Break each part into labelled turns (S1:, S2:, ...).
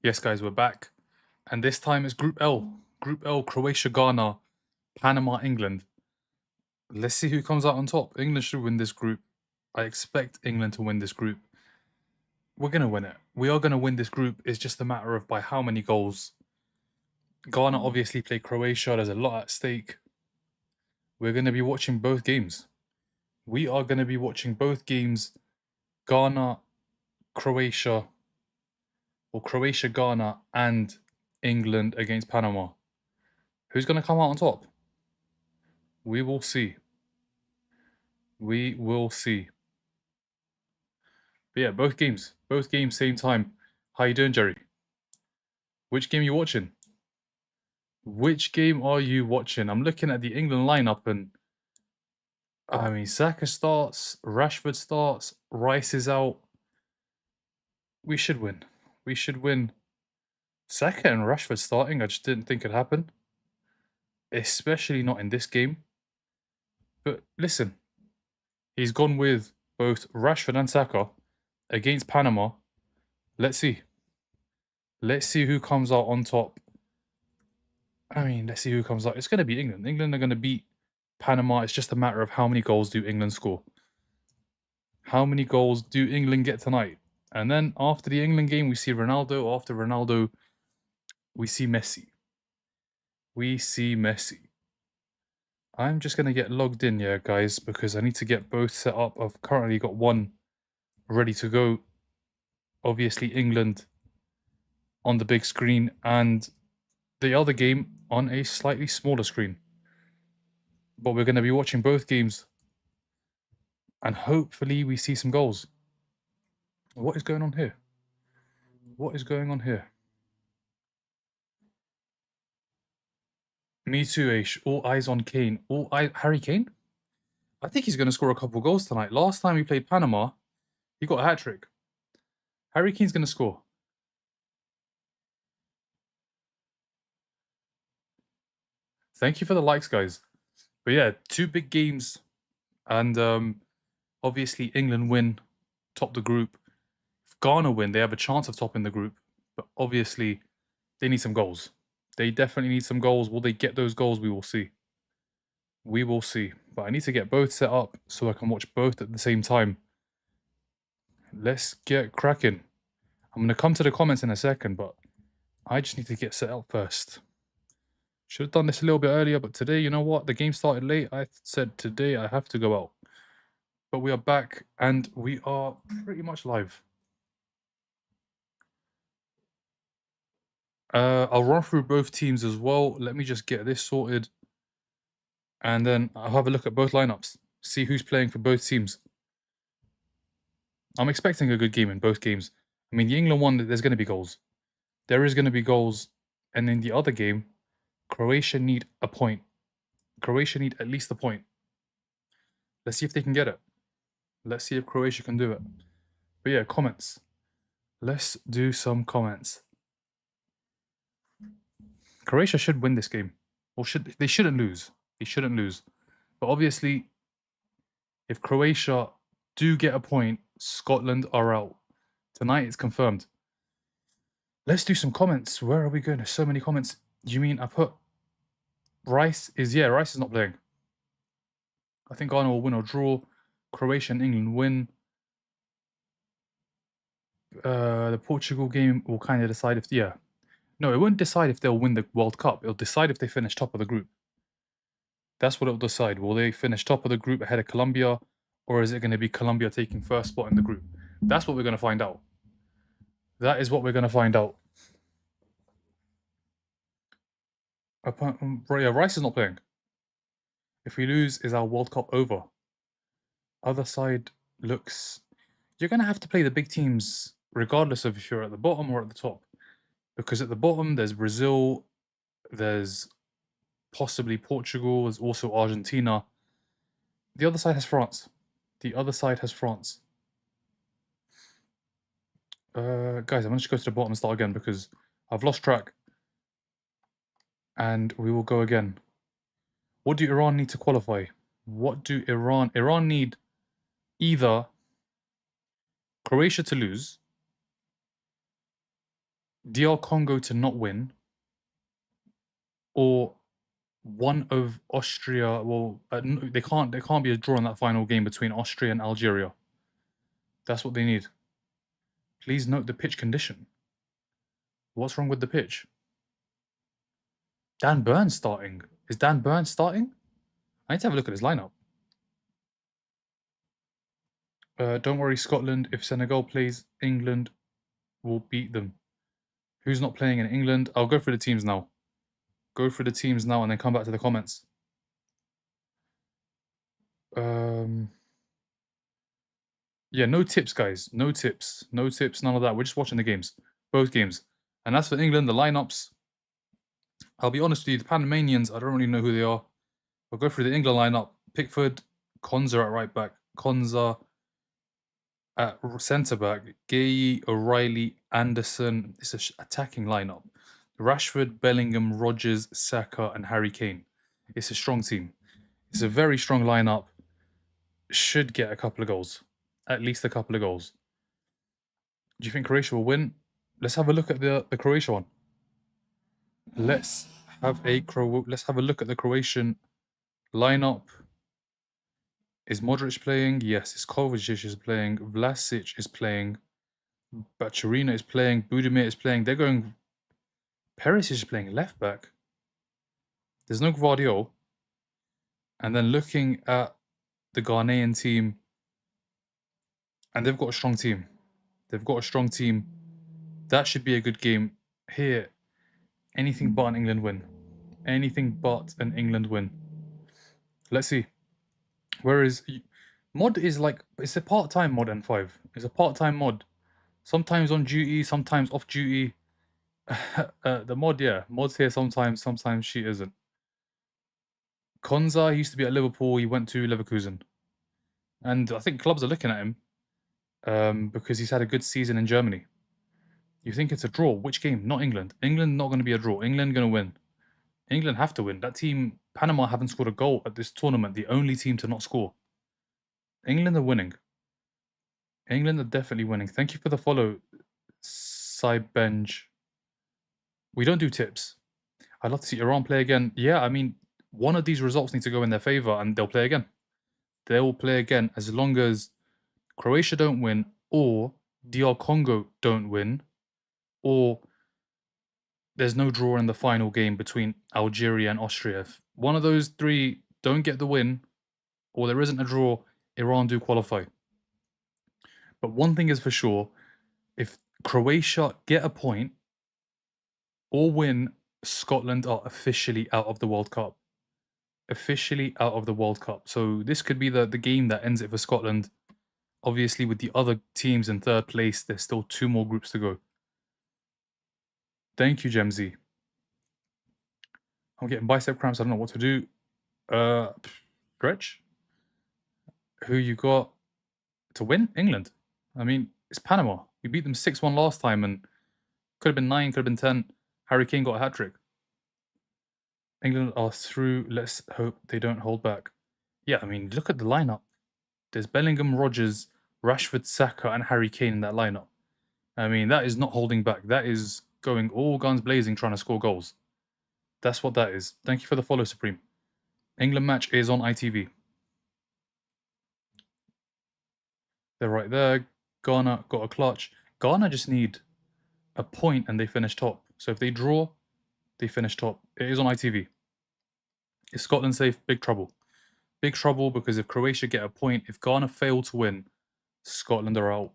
S1: Yes, guys, we're back. And this time it's Group L. Group L, Croatia, Ghana, Panama, England. Let's see who comes out on top. England should win this group. I expect England to win this group. We're going to win it. We are going to win this group. It's just a matter of by how many goals. Ghana obviously play Croatia. There's a lot at stake. We're going to be watching both games. We are going to be watching both games. Ghana, Croatia, or Croatia, Ghana, and England against Panama. Who's going to come out on top? We will see. We will see. But yeah, both games, same time. How you doing, Jerry? Which game are you watching? Which game are you watching? I'm looking at the England lineup, and I mean, Saka starts, Rashford starts, Rice is out. We should win. We should win. Saka and Rashford starting, I just didn't think it'd happen, especially not in this game. But listen, he's gone with both Rashford and Saka against Panama. Let's see. Let's see who comes out on top. I mean, let's see who comes out. It's going to be England. England are going to beat Panama. It's just a matter of how many goals do England score. How many goals do England get tonight? And then after the England game, we see Ronaldo. After Ronaldo, we see Messi. We see Messi. I'm just going to get logged in here, guys, because I need to get both set up. I've currently got one ready to go. Obviously, England on the big screen and the other game on a slightly smaller screen. But we're going to be watching both games. And hopefully we see some goals. What is going on here? What is going on here? Me too, Aish. All eyes on Kane. Harry Kane? I think he's going to score a couple goals tonight. Last time he played Panama, he got a hat-trick. Harry Kane's going to score. Thank you for the likes, guys. But yeah, two big games. And obviously England win, top the group. If Ghana win, they have a chance of topping the group. But obviously, they need some goals. They definitely need some goals. Will they get those goals? We will see. We will see. But I need to get both set up so I can watch both at the same time. Let's get cracking. I'm going to come to the comments in a second, but I just need to get set up first. Should have done this a little bit earlier, but today, you know what? The game started late. I said today I have to go out. But we are back and we are pretty much live. I'll run through both teams as well. Let me just get this sorted. And then I'll have a look at both lineups. See who's playing for both teams. I'm expecting a good game in both games. I mean, the England one, there's going to be goals. There is going to be goals. And in the other game, Croatia need a point. Croatia need at least a point. Let's see if they can get it. Let's see if Croatia can do it. But yeah, comments. Let's do some comments. Croatia should win this game. Or they shouldn't lose. They shouldn't lose. But obviously, if Croatia do get a point, Scotland are out. Tonight it's confirmed. Let's do some comments. Where are we going? There's so many comments. Do you mean I put Rice is not playing. I think Ghana will win or draw. Croatia and England win. The Portugal game will kind of decide if no, it won't decide if they'll win the World Cup. It'll decide if they finish top of the group. That's what it'll decide. Will they finish top of the group ahead of Colombia, or is it going to be Colombia taking first spot in the group? That's what we're going to find out. That is what we're going to find out. Yeah, Rice is not playing. If we lose, is our World Cup over? Other side looks... You're going to have to play the big teams regardless of if you're at the bottom or at the top. Because at the bottom, there's Brazil, there's possibly Portugal, there's also Argentina. The other side has France. The other side has France. Guys, I'm going to just go to the bottom and start again because I've lost track. And we will go again. What do Iran need to qualify? What do Iran need either Croatia to lose DR Congo to not win, or one of Austria. Well, they can't. There can't be a draw in that final game between Austria and Algeria. That's what they need. Please note the pitch condition. What's wrong with the pitch? Dan Burns starting. Is Dan Burns starting? I need to have a look at his lineup. Don't worry, Scotland. If Senegal plays England, we'll beat them. Who's not playing in England? I'll go through the teams now. Go through the teams now and then come back to the comments. Yeah, no tips, guys. No tips. No tips, none of that. We're just watching the games. Both games. And as for England, the lineups, I'll be honest with you, the Panamanians, I don't really know who they are. I'll go through the England lineup. Pickford, Konza at right back, Konza at centre back, Gay, O'Reilly, Anderson. It's an attacking lineup. Rashford, Bellingham, Rodgers, Saka, and Harry Kane. It's a strong team. It's a very strong lineup. Should get a couple of goals. At least a couple of goals. Do you think Croatia will win? Let's have a look at the Croatia one. Let's have a look at the Croatian lineup. Is Modric playing? Yes. Is Kovacic is playing? Vlasic is playing. Bacharina is playing. Budimir is playing. They're going. Perisic is playing left back. There's no Gvardiol. And then looking at the Ghanaian team, and they've got a strong team. They've got a strong team. That should be a good game. Here, anything but an England win. Anything but an England win. Let's see. Whereas mod is like, it's a part-time mod N5. It's a part-time mod. Sometimes on duty, sometimes off duty. The mod, yeah. Mod's here sometimes she isn't. Konza, he used to be at Liverpool. He went to Leverkusen. And I think clubs are looking at him because he's had a good season in Germany. You think it's a draw? Which game? Not England. England not going to be a draw. England going to win. England have to win. That team, Panama, haven't scored a goal at this tournament. The only team to not score. England are winning. England are definitely winning. Thank you for the follow, Cybenj. We don't do tips. I'd love to see Iran play again. Yeah, I mean, one of these results needs to go in their favour and they'll play again. They will play again as long as Croatia don't win or DR Congo don't win or there's no draw in the final game between Algeria and Austria. If one of those three don't get the win or there isn't a draw, Iran do qualify. But one thing is for sure, if Croatia get a point or win, Scotland are officially out of the World Cup. Officially out of the World Cup. So this could be the game that ends it for Scotland. Obviously, with the other teams in third place, there's still 2 more groups to go. Thank you, Gemzy. I'm getting bicep cramps. I don't know what to do. Stretch. Who you got to win? England. I mean, it's Panama. We beat them 6-1 last time and could have been 9, could have been 10. Harry Kane got a hat-trick. England are through. Let's hope they don't hold back. Yeah, I mean, look at the lineup. There's Bellingham, Rodgers, Rashford, Saka, and Harry Kane in that lineup. I mean, that is not holding back. That is going all guns blazing trying to score goals. That's what that is. Thank you for the follow, Supreme. England match is on ITV. They're right there. Ghana got a clutch. Ghana just need a point and they finish top. So if they draw, they finish top. It is on ITV. Is Scotland safe? Big trouble. Big trouble because if Croatia get a point, if Ghana fail to win, Scotland are out.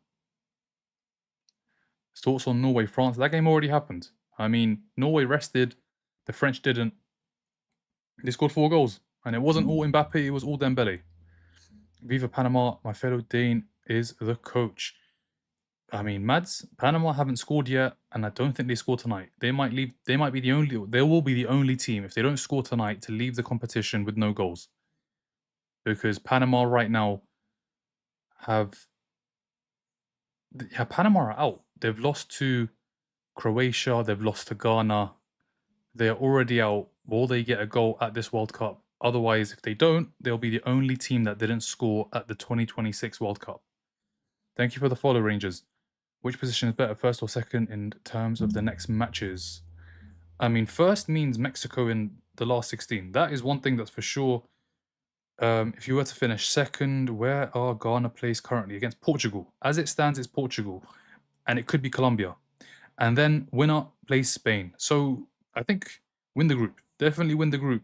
S1: Thoughts on Norway, France? That game already happened. I mean, Norway rested. The French didn't. They scored 4 goals. And it wasn't all Mbappe, it was all Dembele. Viva Panama, my fellow Dane is the coach. I mean, Mads, Panama haven't scored yet, and I don't think they score tonight. They might be the only team, if they don't score tonight, to leave the competition with no goals. Because Panama right now Panama are out. They've lost to Croatia, they've lost to Ghana. They're already out. Will they get a goal at this World Cup? Otherwise, if they don't, they'll be the only team that didn't score at the 2026 World Cup. Thank you for the follow, Rangers. Which position is better, first or second, in terms of the next matches? I mean, first means Mexico in the last 16. That is one thing that's for sure. If you were to finish second, where are Ghana placed currently? Against Portugal. As it stands, it's Portugal. And it could be Colombia. And then winner plays Spain. So I think win the group. Definitely win the group.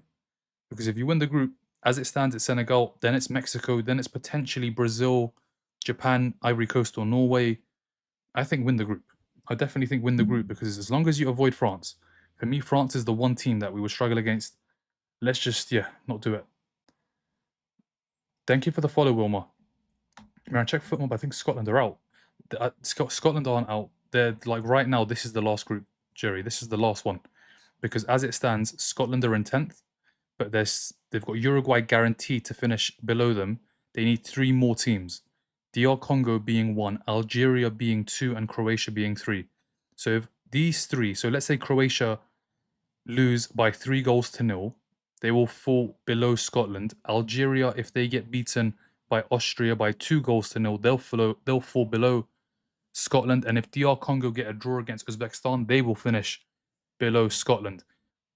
S1: Because if you win the group, as it stands, it's Senegal, then it's Mexico, then it's potentially Brazil, Japan, Ivory Coast, or Norway. I think win the group. I definitely think win the group because as long as you avoid France, for me, France is the one team that we would struggle against. Let's just, not do it. Thank you for the follow, Wilma. I check football, but I think Scotland are out. Scotland aren't out. They're like right now, this is the last group, Jerry. This is the last one. Because as it stands, Scotland are in 10th, but they've got Uruguay guaranteed to finish below them. They need 3 more teams. DR Congo being 1, Algeria being 2, and Croatia being 3. So if these 3, so let's say Croatia lose by 3-0, they will fall below Scotland. Algeria, if they get beaten by Austria by 2-0, they'll fall below Scotland. And if DR Congo get a draw against Uzbekistan, they will finish below Scotland.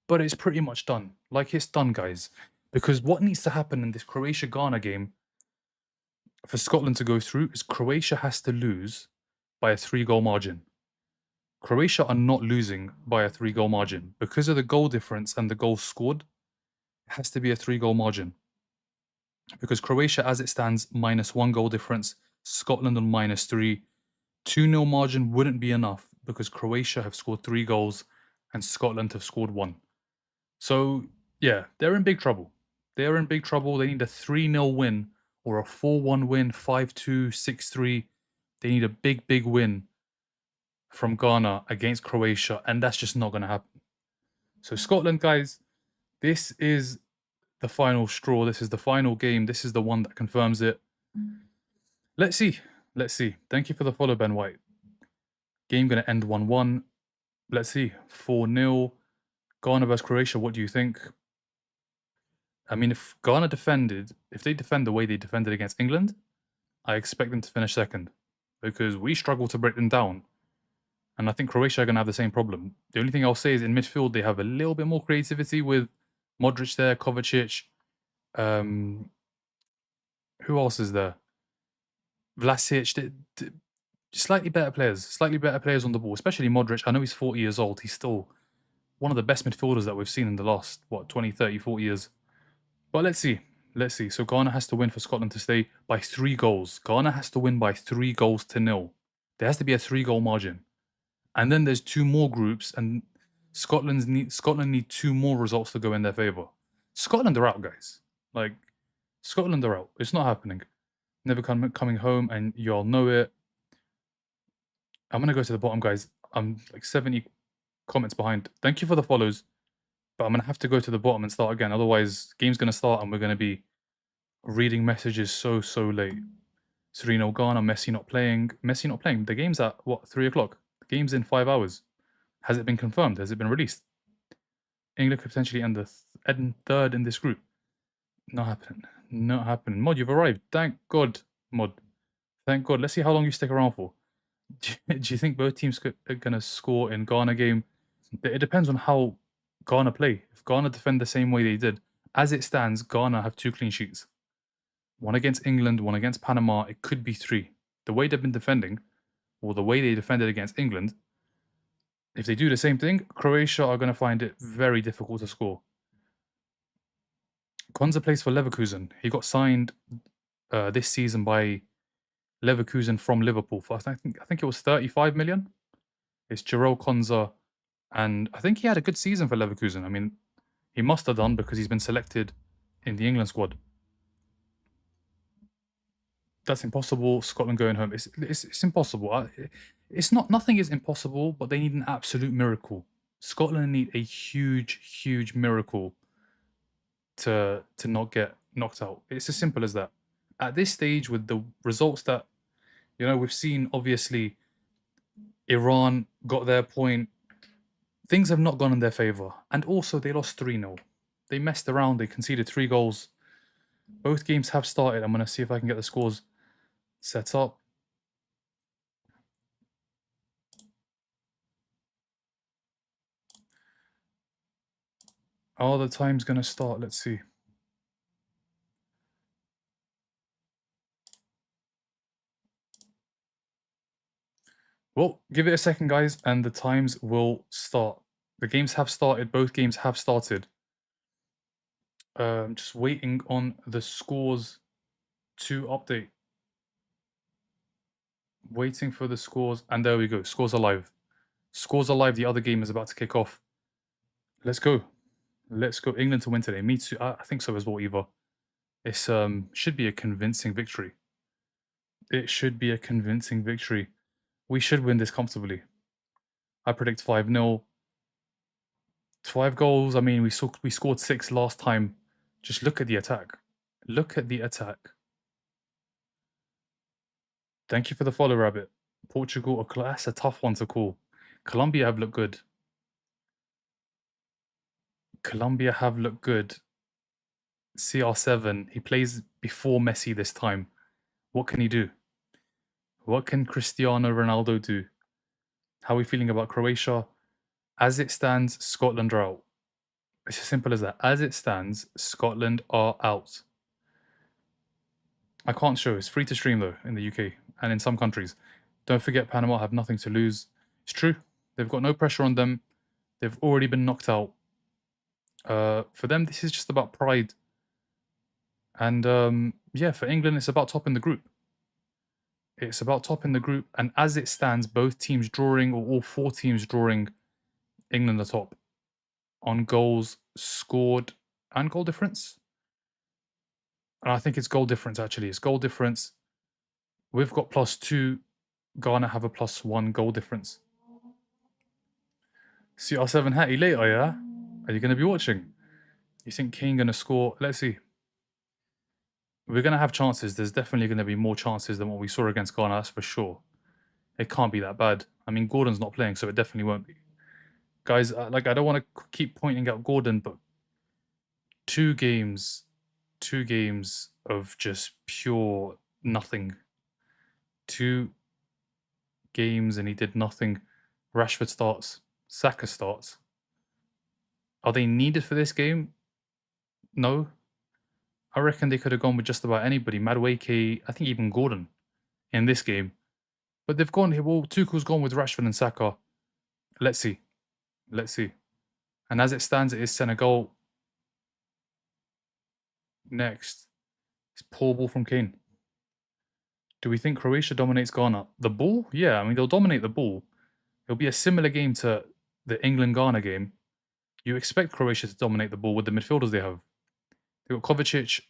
S1: But it's pretty much done. Like, it's done, guys. Because what needs to happen in this Croatia-Ghana game for Scotland to go through is Croatia has to lose by a 3-goal margin. Croatia are not losing by a 3-goal margin. Because of the goal difference and the goals scored, it has to be a 3-goal margin. Because Croatia, as it stands, -1 goal difference, Scotland on -3. 2-0 margin wouldn't be enough because Croatia have scored 3 goals and Scotland have scored 1. So, yeah, they're in big trouble. They're in big trouble. They need a 3-0 win or a 4-1 win, 5-2, 6-3. They need a big, big win from Ghana against Croatia, and that's just not going to happen. So, Scotland, guys, this is the final straw. This is the final game. This is the one that confirms it. Let's see. Let's see. Thank you for the follow, Ben White. Game going to end 1-1. Let's see. 4-0. Ghana versus Croatia. What do you think? I mean, if Ghana if they defend the way they defended against England, I expect them to finish second because we struggle to break them down. And I think Croatia are going to have the same problem. The only thing I'll say is in midfield, they have a little bit more creativity with Modric there, Kovacic. Who else is there? Vlasic. Slightly better players on the ball, especially Modric. I know he's 40 years old. He's still one of the best midfielders that we've seen in the last, 20, 30, 40 years. But let's see. Let's see. So Ghana has to win for Scotland to stay by 3 goals. Ghana has to win by 3-0. There has to be a 3-goal margin. And then there's 2 more groups, and Scotland need 2 more results to go in their favour. Scotland are out, guys. Like, Scotland are out. It's not happening. Never coming home, and you all know it. I'm going to go to the bottom, guys. I'm like 70 comments behind. Thank you for the follows. But I'm going to have to go to the bottom and start again. Otherwise, game's going to start and we're going to be reading messages so late. Sereno Ghana, Messi not playing. Messi not playing. The game's at, 3 o'clock? The game's in 5 hours. Has it been confirmed? Has it been released? England could potentially end third in this group. Not happening. Not happening. Mod, you've arrived. Thank God, Mod. Thank God. Let's see how long you stick around for. Do you think both teams are going to score in Ghana game? It depends on how Ghana play. If Ghana defend the same way they did, as it stands, Ghana have 2 clean sheets. One against England, one against Panama. It could be 3. The way they've been defending, or the way they defended against England, if they do the same thing, Croatia are going to find it very difficult to score. Konza plays for Leverkusen. He got signed this season by Leverkusen from Liverpool for I think it was 35 million. It's Jarell Konza, and I think he had a good season for Leverkusen. I mean, he must have done because he's been selected in the England squad. That's impossible. Scotland going home. It's impossible. Nothing is impossible, but they need an absolute miracle. Scotland need a huge miracle to not get knocked out. It's as simple as that. At this stage, with the results that we've seen, obviously Iran got their point. Things have not gone in their favour. And also, they lost 3-0. They messed around. They conceded 3 goals. Both games have started. I'm going to see if I can get the scores set up. Oh, the time's going to start. Let's see. Well, give it a second, guys, and the times will start. The games have started. Both games have started. Just waiting on the scores to update. Waiting for the scores. And there we go. Scores are live. Scores are live. The other game is about to kick off. Let's go. Let's go. England to win today. Me too. I think so as well, Eva. It's should be a convincing victory. It should be a convincing victory. We should win this comfortably. I predict 5-0. 5 goals. I mean, we scored 6 last time. Just look at the attack. Look at the attack. Thank you for the follow, Rabbit. Portugal, that's a tough one to call. Colombia have looked good. Colombia have looked good. CR7, he plays before Messi this time. What can he do? What can Cristiano Ronaldo do? How are we feeling about Croatia? As it stands, Scotland are out. It's as simple as that. As it stands, Scotland are out. I can't show. It's free to stream though in the UK and in some countries. Don't forget, Panama have nothing to lose. It's true. They've got no pressure on them. They've already been knocked out. For them, this is just about pride. And yeah, for England, it's about topping the group. It's about topping the group. And as it stands, both teams drawing, or all 4 teams drawing, England the top on goals scored and goal difference. And I think it's goal difference, actually. It's goal difference. We've got +2. Ghana have a +1 goal difference. CR7 Hattie later, yeah? Are you going to be watching? You think Kane going to score? Let's see. We're going to have chances. There's definitely going to be more chances than what we saw against Ghana, that's for sure. It can't be that bad. I mean, Gordon's not playing, so it definitely won't be. Guys, I don't want to keep pointing out Gordon, but 2 games of just pure nothing. 2 games and he did nothing. Rashford starts. Saka starts. Are they needed for this game? No. I reckon they could have gone with just about anybody. Madueke, I think even Gordon in this game. But they've gone here. Well, Tuchel's gone with Rashford and Saka. Let's see. Let's see. And as it stands, it is Senegal. Next. It's poor ball from Kane. Do we think Croatia dominates Ghana? The ball? Yeah, I mean, they'll dominate the ball. It'll be a similar game to the England-Ghana game. You expect Croatia to dominate the ball with the midfielders they have. They've got Kovacic,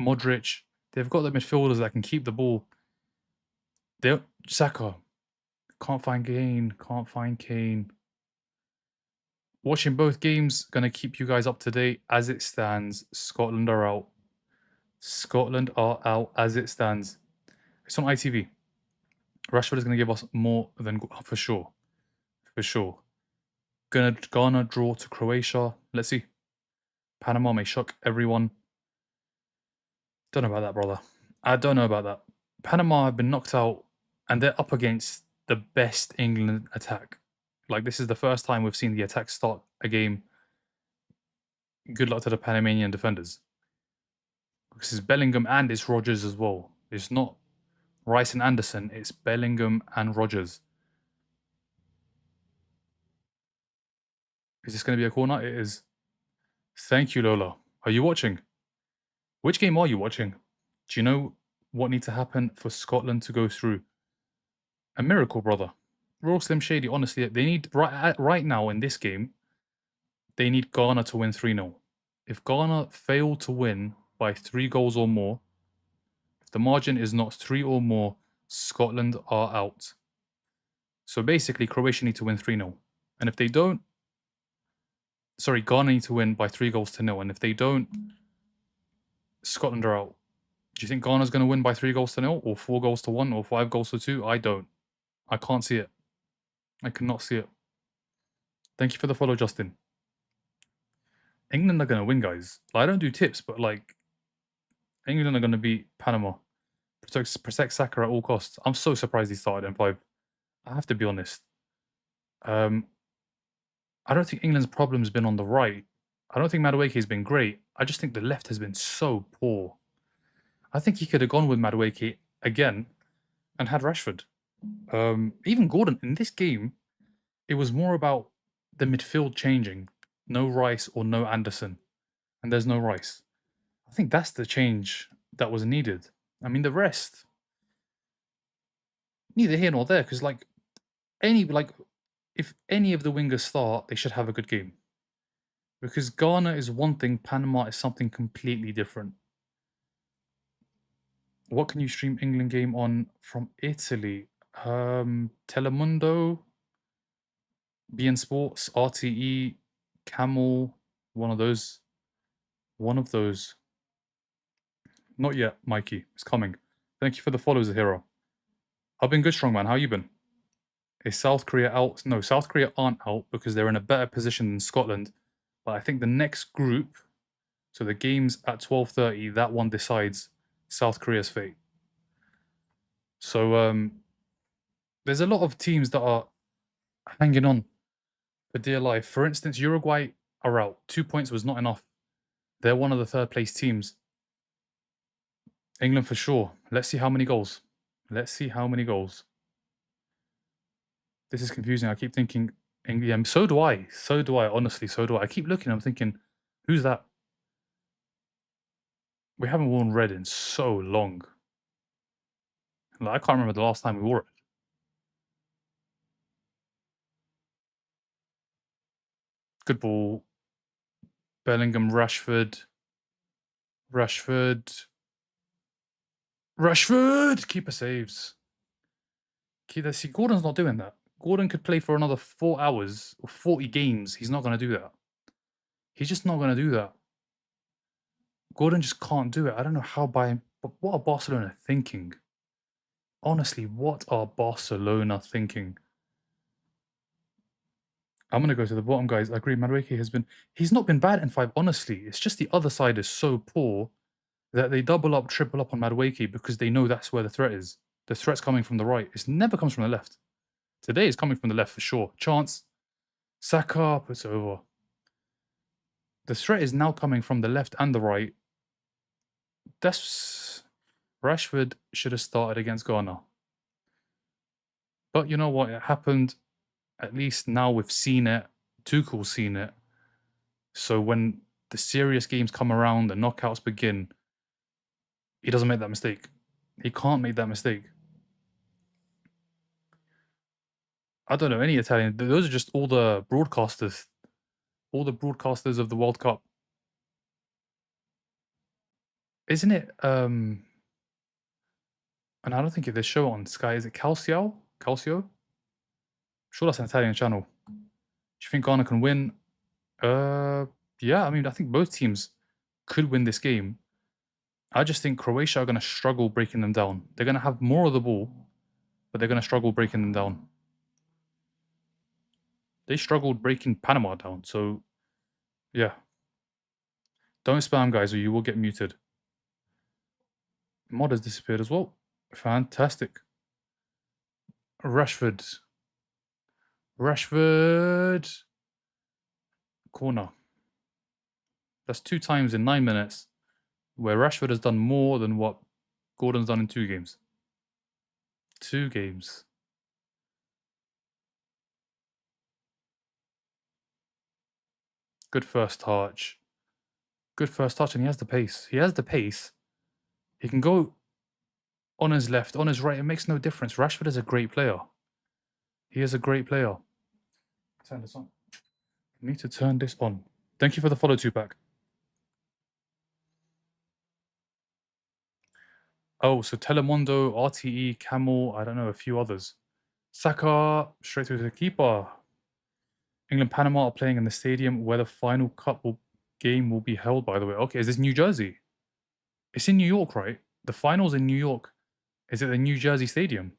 S1: Modric. They've got the midfielders that can keep the ball. Saka. Can't find Kane. Watching both games, gonna keep you guys up to date. As it stands, Scotland are out. Scotland are out as it stands. It's on ITV. Rashford is gonna give us more than for sure. For sure. Ghana draw to Croatia. Let's see. Panama may shock everyone. Don't know about that, brother. I don't know about that. Panama have been knocked out and they're up against the best England attack. Like, this is the first time we've seen the attack start a game. Good luck to the Panamanian defenders. This is Bellingham and it's Rodgers as well. It's not Rice and Anderson. It's Bellingham and Rodgers. Is this going to be a corner? It is. Thank you, Lola. Are you watching? Which game are you watching? Do you know what needs to happen for Scotland to go through? A miracle, brother. Royal Slim Shady, honestly, they need, right now in this game, they need Ghana to win 3-0. If Ghana fail to win by 3 goals or more, if the margin is not 3 or more, Scotland are out. So basically, Croatia need to win 3-0. And if they don't, Ghana need to win by 3 goals to 0. And if they don't, Scotland are out. Do you think Ghana's going to win by 3 goals to 0 or 4 goals to 1 or 5 goals to 2? I don't. I can't see it. I cannot see it. Thank you for the follow, Justin. England are going to win, guys. I don't do tips, but like, England are going to beat Panama. Protect Saka at all costs. I'm so surprised he started in 5. I have to be honest. I don't think England's problem has been on the right. I don't think Madueke has been great. I just think the left has been so poor. I think he could have gone with Madueke again and had Rashford. Even Gordon in this game, it was more about the midfield changing. No Rice or no Anderson, and there's no Rice. I think that's the change that was needed. I mean, the rest, neither here nor there, because if any of the wingers start, they should have a good game. Because Ghana is one thing, Panama is something completely different. What can you stream England game on from Italy? Telemundo, BN Sports, RTE, Camel, one of those. One of those. Not yet, Mikey. It's coming. Thank you for the follows, hero. I've been good, strongman. How you been? Is South Korea out? No, South Korea aren't out because they're in a better position than Scotland. But I think the next group, so the game's at 12:30, that one decides South Korea's fate. So there's a lot of teams that are hanging on for dear life. For instance, Uruguay are out. 2 points was not enough. They're one of the third place teams. England for sure. Let's see how many goals. Let's see how many goals. This is confusing. I keep thinking England. So do I. So do I. Honestly, so do I. I keep looking. I'm thinking, who's that? We haven't worn red in so long. Like, I can't remember the last time we wore it. Good ball. Bellingham, Rashford. Rashford. Keeper saves. See, Gordon's not doing that. Gordon could play for another 4 hours or 40 games. He's not going to do that. He's just not going to do that. Gordon just can't do it. I don't know how but what are Barcelona thinking? Honestly, what are Barcelona thinking? I'm going to go to the bottom, guys. I agree. Madueke he's not been bad in 5, honestly. It's just the other side is so poor that they double up, triple up on Madueke because they know that's where the threat is. The threat's coming from the right. It never comes from the left. Today it's coming from the left for sure. Chance. Saka puts over. The threat is now coming from the left and the right. Rashford should have started against Ghana. But you know what? It happened. At least now we've seen it. Tuchel's seen it. So when the serious games come around, the knockouts begin, he doesn't make that mistake. He can't make that mistake. I don't know any Italian. Those are just all the broadcasters. All the broadcasters of the World Cup. Isn't it? And I don't think they show it on Sky. Is it Calcio? Calcio? Sure, that's an Italian channel. Do you think Ghana can win? Yeah. I mean, I think both teams could win this game. I just think Croatia are going to struggle breaking them down. They're going to have more of the ball, but they're going to struggle breaking them down. They struggled breaking Panama down. So, yeah. Don't spam, guys, or you will get muted. Mod has disappeared as well. Fantastic. Rashford. Corner. That's 2 times in 9 minutes where Rashford has done more than what Gordon's done in 2 games. 2 games. Good first touch. Good first touch, and he has the pace. He has the pace. He can go on his left, on his right. It makes no difference. Rashford is a great player. He is a great player. Turn this on. I need to turn this on. Thank you for the follow, Tupac. Oh, so Telemundo, RTE, Camel, I don't know, a few others. Saka, straight to the keeper. England, Panama are playing in the stadium where the final game will be held, by the way. Okay, is this New Jersey? It's in New York, right? The final's in New York. Is it the New Jersey Stadium?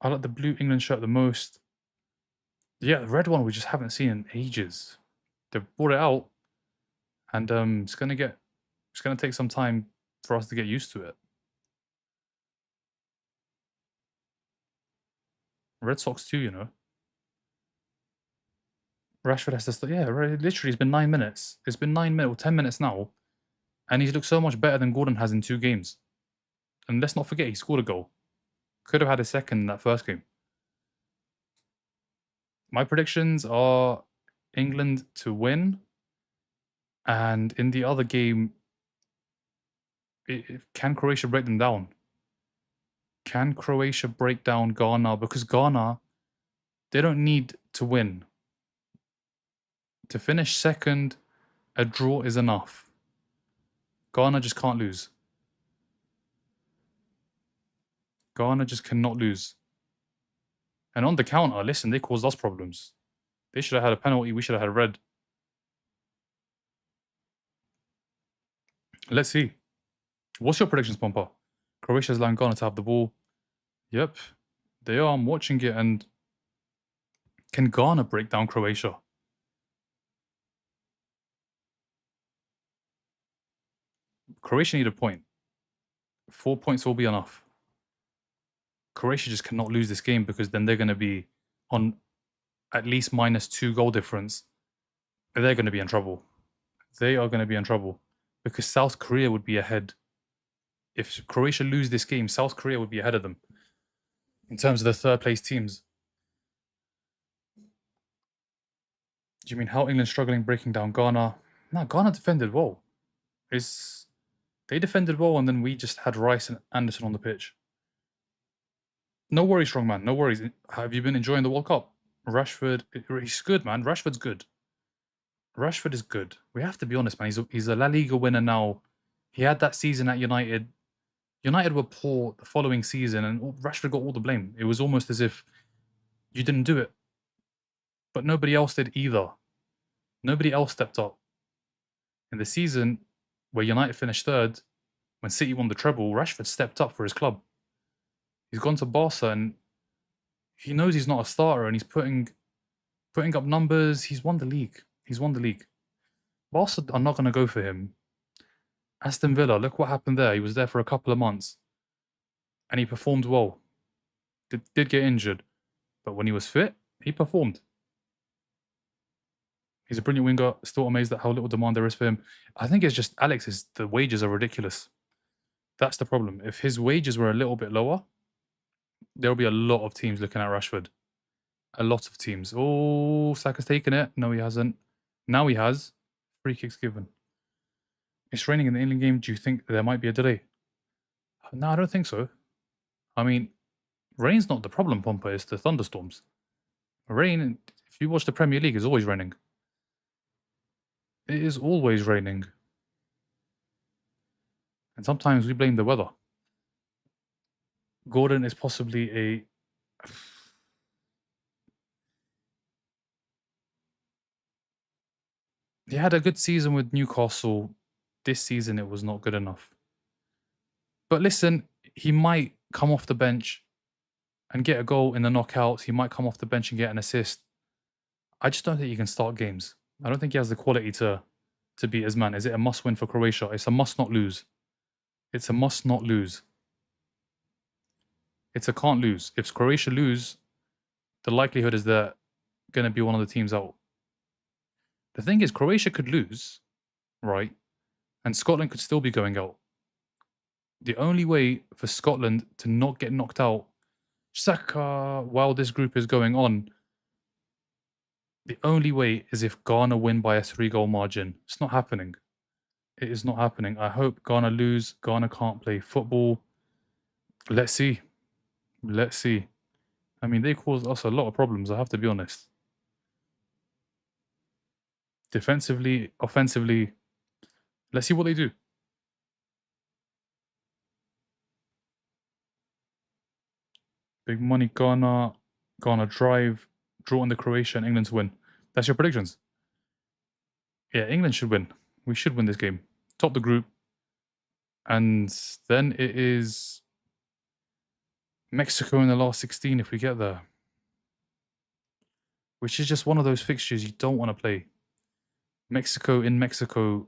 S1: I like the blue England shirt the most. Yeah, the red one we just haven't seen in ages. They've brought it out, and it's gonna take some time for us to get used to it. Red Sox too, you know. Rashford has to start. Yeah, literally, it's been 9 minutes. It's been 9 minutes or 10 minutes now, and he's looked so much better than Gordon has in 2 games. And let's not forget, he scored a goal. Could have had a second in that first game. My predictions are England to win, and in the other game, can Croatia break them down? Can Croatia break down Ghana? Because Ghana, they don't need to win. To finish second, a draw is enough. Ghana just can't lose. Ghana just cannot lose. And on the counter, listen, they caused us problems. They should have had a penalty. We should have had a red. Let's see. What's your predictions, Pompa? Croatia's allowing Ghana to have the ball. Yep, they are. I'm watching it, and can Ghana break down Croatia? Croatia need a point. 4 points will be enough. Croatia just cannot lose this game because then they're going to be on at least -2 goal difference. They're going to be in trouble. They are going to be in trouble because South Korea would be ahead. If Croatia lose this game, South Korea would be ahead of them in terms of the third place teams. Do you mean how England struggling breaking down Ghana? No, Ghana defended well. They defended well, and then we just had Rice and Anderson on the pitch. No worries, strongman. No worries. Have you been enjoying the World Cup? Rashford, he's good, man. Rashford's good. Rashford is good. We have to be honest, man. He's a La Liga winner now. He had that season at United. United were poor the following season, and Rashford got all the blame. It was almost as if you didn't do it. But nobody else did either. Nobody else stepped up. In the season where United finished third, when City won the treble, Rashford stepped up for his club. He's gone to Barca, and he knows he's not a starter, and he's putting up numbers. He's won the league. He's won the league. Barca are not going to go for him. Aston Villa, look what happened there. He was there for a couple of months, and he performed well. Did get injured, but when he was fit, he performed. He's a brilliant winger. Still amazed at how little demand there is for him. I think it's just Alex's. The wages are ridiculous. That's the problem. If his wages were a little bit lower, there'll be a lot of teams looking at Rashford. A lot of teams. Oh, Saka's taken it. No, he hasn't. Now he has. Free kicks given. It's raining in the England game. Do you think there might be a delay? No, I don't think so. I mean, rain's not the problem, Pompa. It's the thunderstorms. Rain, if you watch the Premier League, is always raining. It is always raining. And sometimes we blame the weather. Gordon is possibly a... He had a good season with Newcastle. This season, it was not good enough. But listen, he might come off the bench and get a goal in the knockouts. He might come off the bench and get an assist. I just don't think he can start games. I don't think he has the quality to beat his man. Is it a must-win for Croatia? It's a must-not-lose. It's a must-not-lose. It's a can't lose. If Croatia lose, the likelihood is they're going to be one of the teams out. The thing is, Croatia could lose, right? And Scotland could still be going out. The only way for Scotland to not get knocked out, Saka, while this group is going on, the only way is if Ghana win by a 3-goal margin. It's not happening. It is not happening. I hope Ghana lose. Ghana can't play football. Let's see. Let's see. I mean, they caused us a lot of problems, I have to be honest. Defensively, offensively, let's see what they do. Big money, Ghana drive, draw in the Croatia, and England to win. That's your predictions? Yeah, England should win. We should win this game. Top the group. And then it is Mexico in the last 16 if we get there. Which is just one of those fixtures you don't want to play. Mexico in Mexico.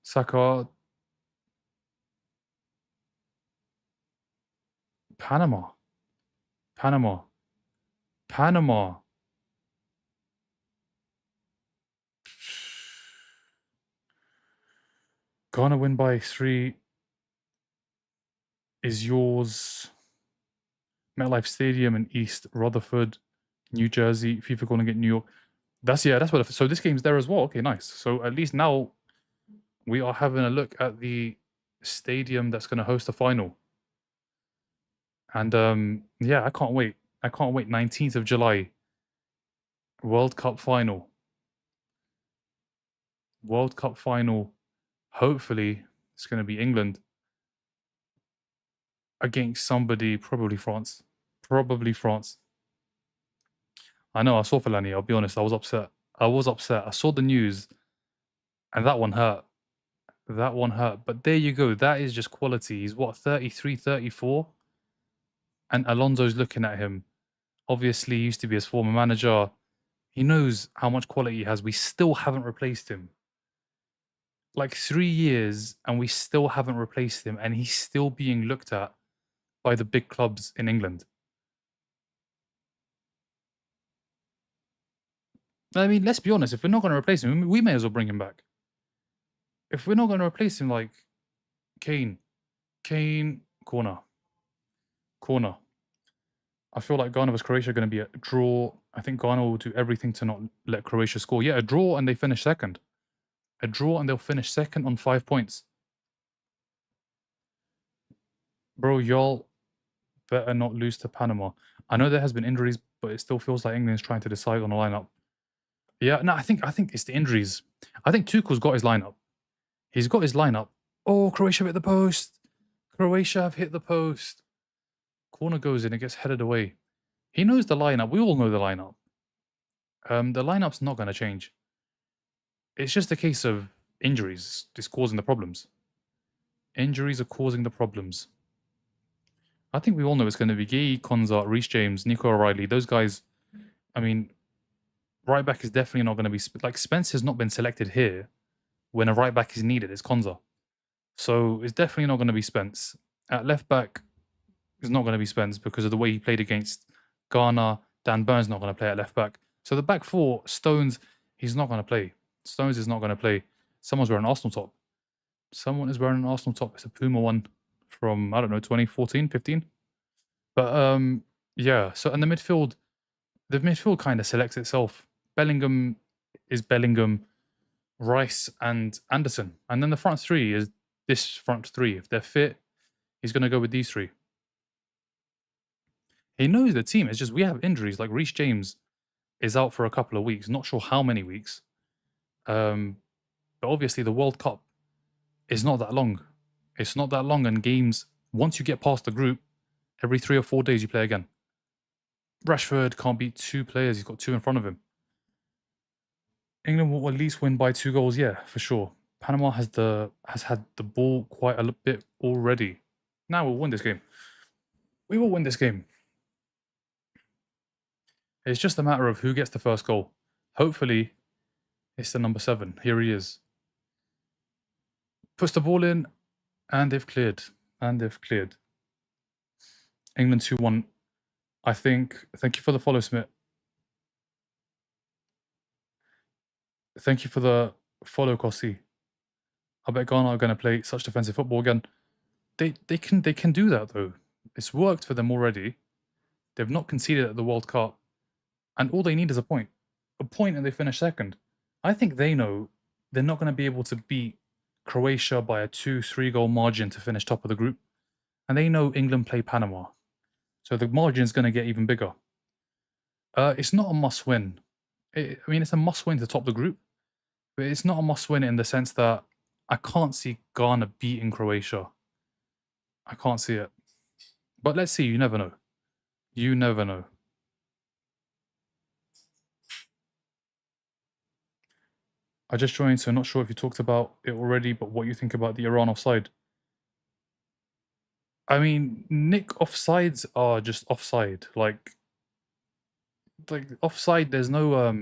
S1: Saka. Panama. Panama. Ghana win by 3 is yours. MetLife Stadium in East Rutherford, New Jersey. FIFA calling it New York. That's what. So this game's there as well. Okay, nice. So at least now we are having a look at the stadium that's going to host the final. And yeah, I can't wait. I can't wait. 19th of July, World Cup final. World Cup final. Hopefully, it's going to be England against somebody, probably France. Probably France. I know, I saw Fellaini, I'll be honest, I was upset. I saw the news, and that one hurt. That one hurt. But there you go. That is just quality. He's what, 33, 34? And Alonso's looking at him. Obviously, he used to be his former manager. He knows how much quality he has. We still haven't replaced him. Like 3 years, and we still haven't replaced him, and he's still being looked at by the big clubs in England. I mean, let's be honest. If we're not going to replace him, we may as well bring him back. If we're not going to replace him, like Kane, corner. I feel like Ghana vs Croatia are going to be a draw. I think Ghana will do everything to not let Croatia score. Yeah, a draw and they finish second. A draw and they'll finish second on 5 points. Bro, y'all better not lose to Panama. I know there has been injuries, but it still feels like England's trying to decide on a lineup. Yeah, no, I think it's the injuries. I think Tuchel's got his lineup. He's got his lineup. Oh, Croatia hit the post. Croatia have hit the post. Corner goes in, it gets headed away. He knows the lineup. We all know the lineup. The lineup's not going to change. It's just a case of injuries is causing the problems. Injuries are causing the problems. I think we all know it's going to be Gay, Konza, Reece James, Nico O'Reilly. Those guys, I mean, right back is definitely not going to be... Like, Spence has not been selected here when a right back is needed. It's Konza. So it's definitely not going to be Spence. At left back, it's not going to be Spence because of the way he played against Ghana. Dan Burns not going to play at left back. So the back four, Stones, he's not going to play. Stones is not going to play. Someone's wearing an Arsenal top. Someone is wearing an Arsenal top. It's a Puma one from, I don't know, 2014, 15. But yeah, so in the midfield kind of selects itself. Bellingham is Bellingham, Rice and Anderson. And then the front three is this front three. If they're fit, he's going to go with these three. He knows the team. It's just we have injuries. Like Reece James is out for a couple of weeks. Not sure how many weeks. But obviously the World Cup is not that long. It's not that long, and games, once you get past the group, every 3 or 4 days you play again. Rashford can't beat 2 players. He's got 2 in front of him. England will at least win by 2 goals, yeah, for sure. Panama has had the ball quite a bit already. Now we'll win this game. We will win this game. It's just a matter of who gets the first goal. Hopefully, it's the number 7. Here he is. Puts the ball in, and they've cleared. England 2-1. I think. Thank you for the follow, Smith. Thank you for the follow, Kossi. I bet Ghana are going to play such defensive football again. They can do that, though. It's worked for them already. They've not conceded at the World Cup. And all they need is a point. A point and they finish second. I think they know they're not going to be able to beat Croatia by a 2-3 goal margin to finish top of the group. And they know England play Panama. So the margin is going to get even bigger. It's not a must-win. I mean, it's a must-win to top the group. But it's not a must-win in the sense that I can't see Ghana beating Croatia. I can't see it. But let's see. You never know. You never know. I just joined, so not sure if you talked about it already, but what you think about the Iran offside. I mean, Nick, offsides are just offside. Like offside, there's no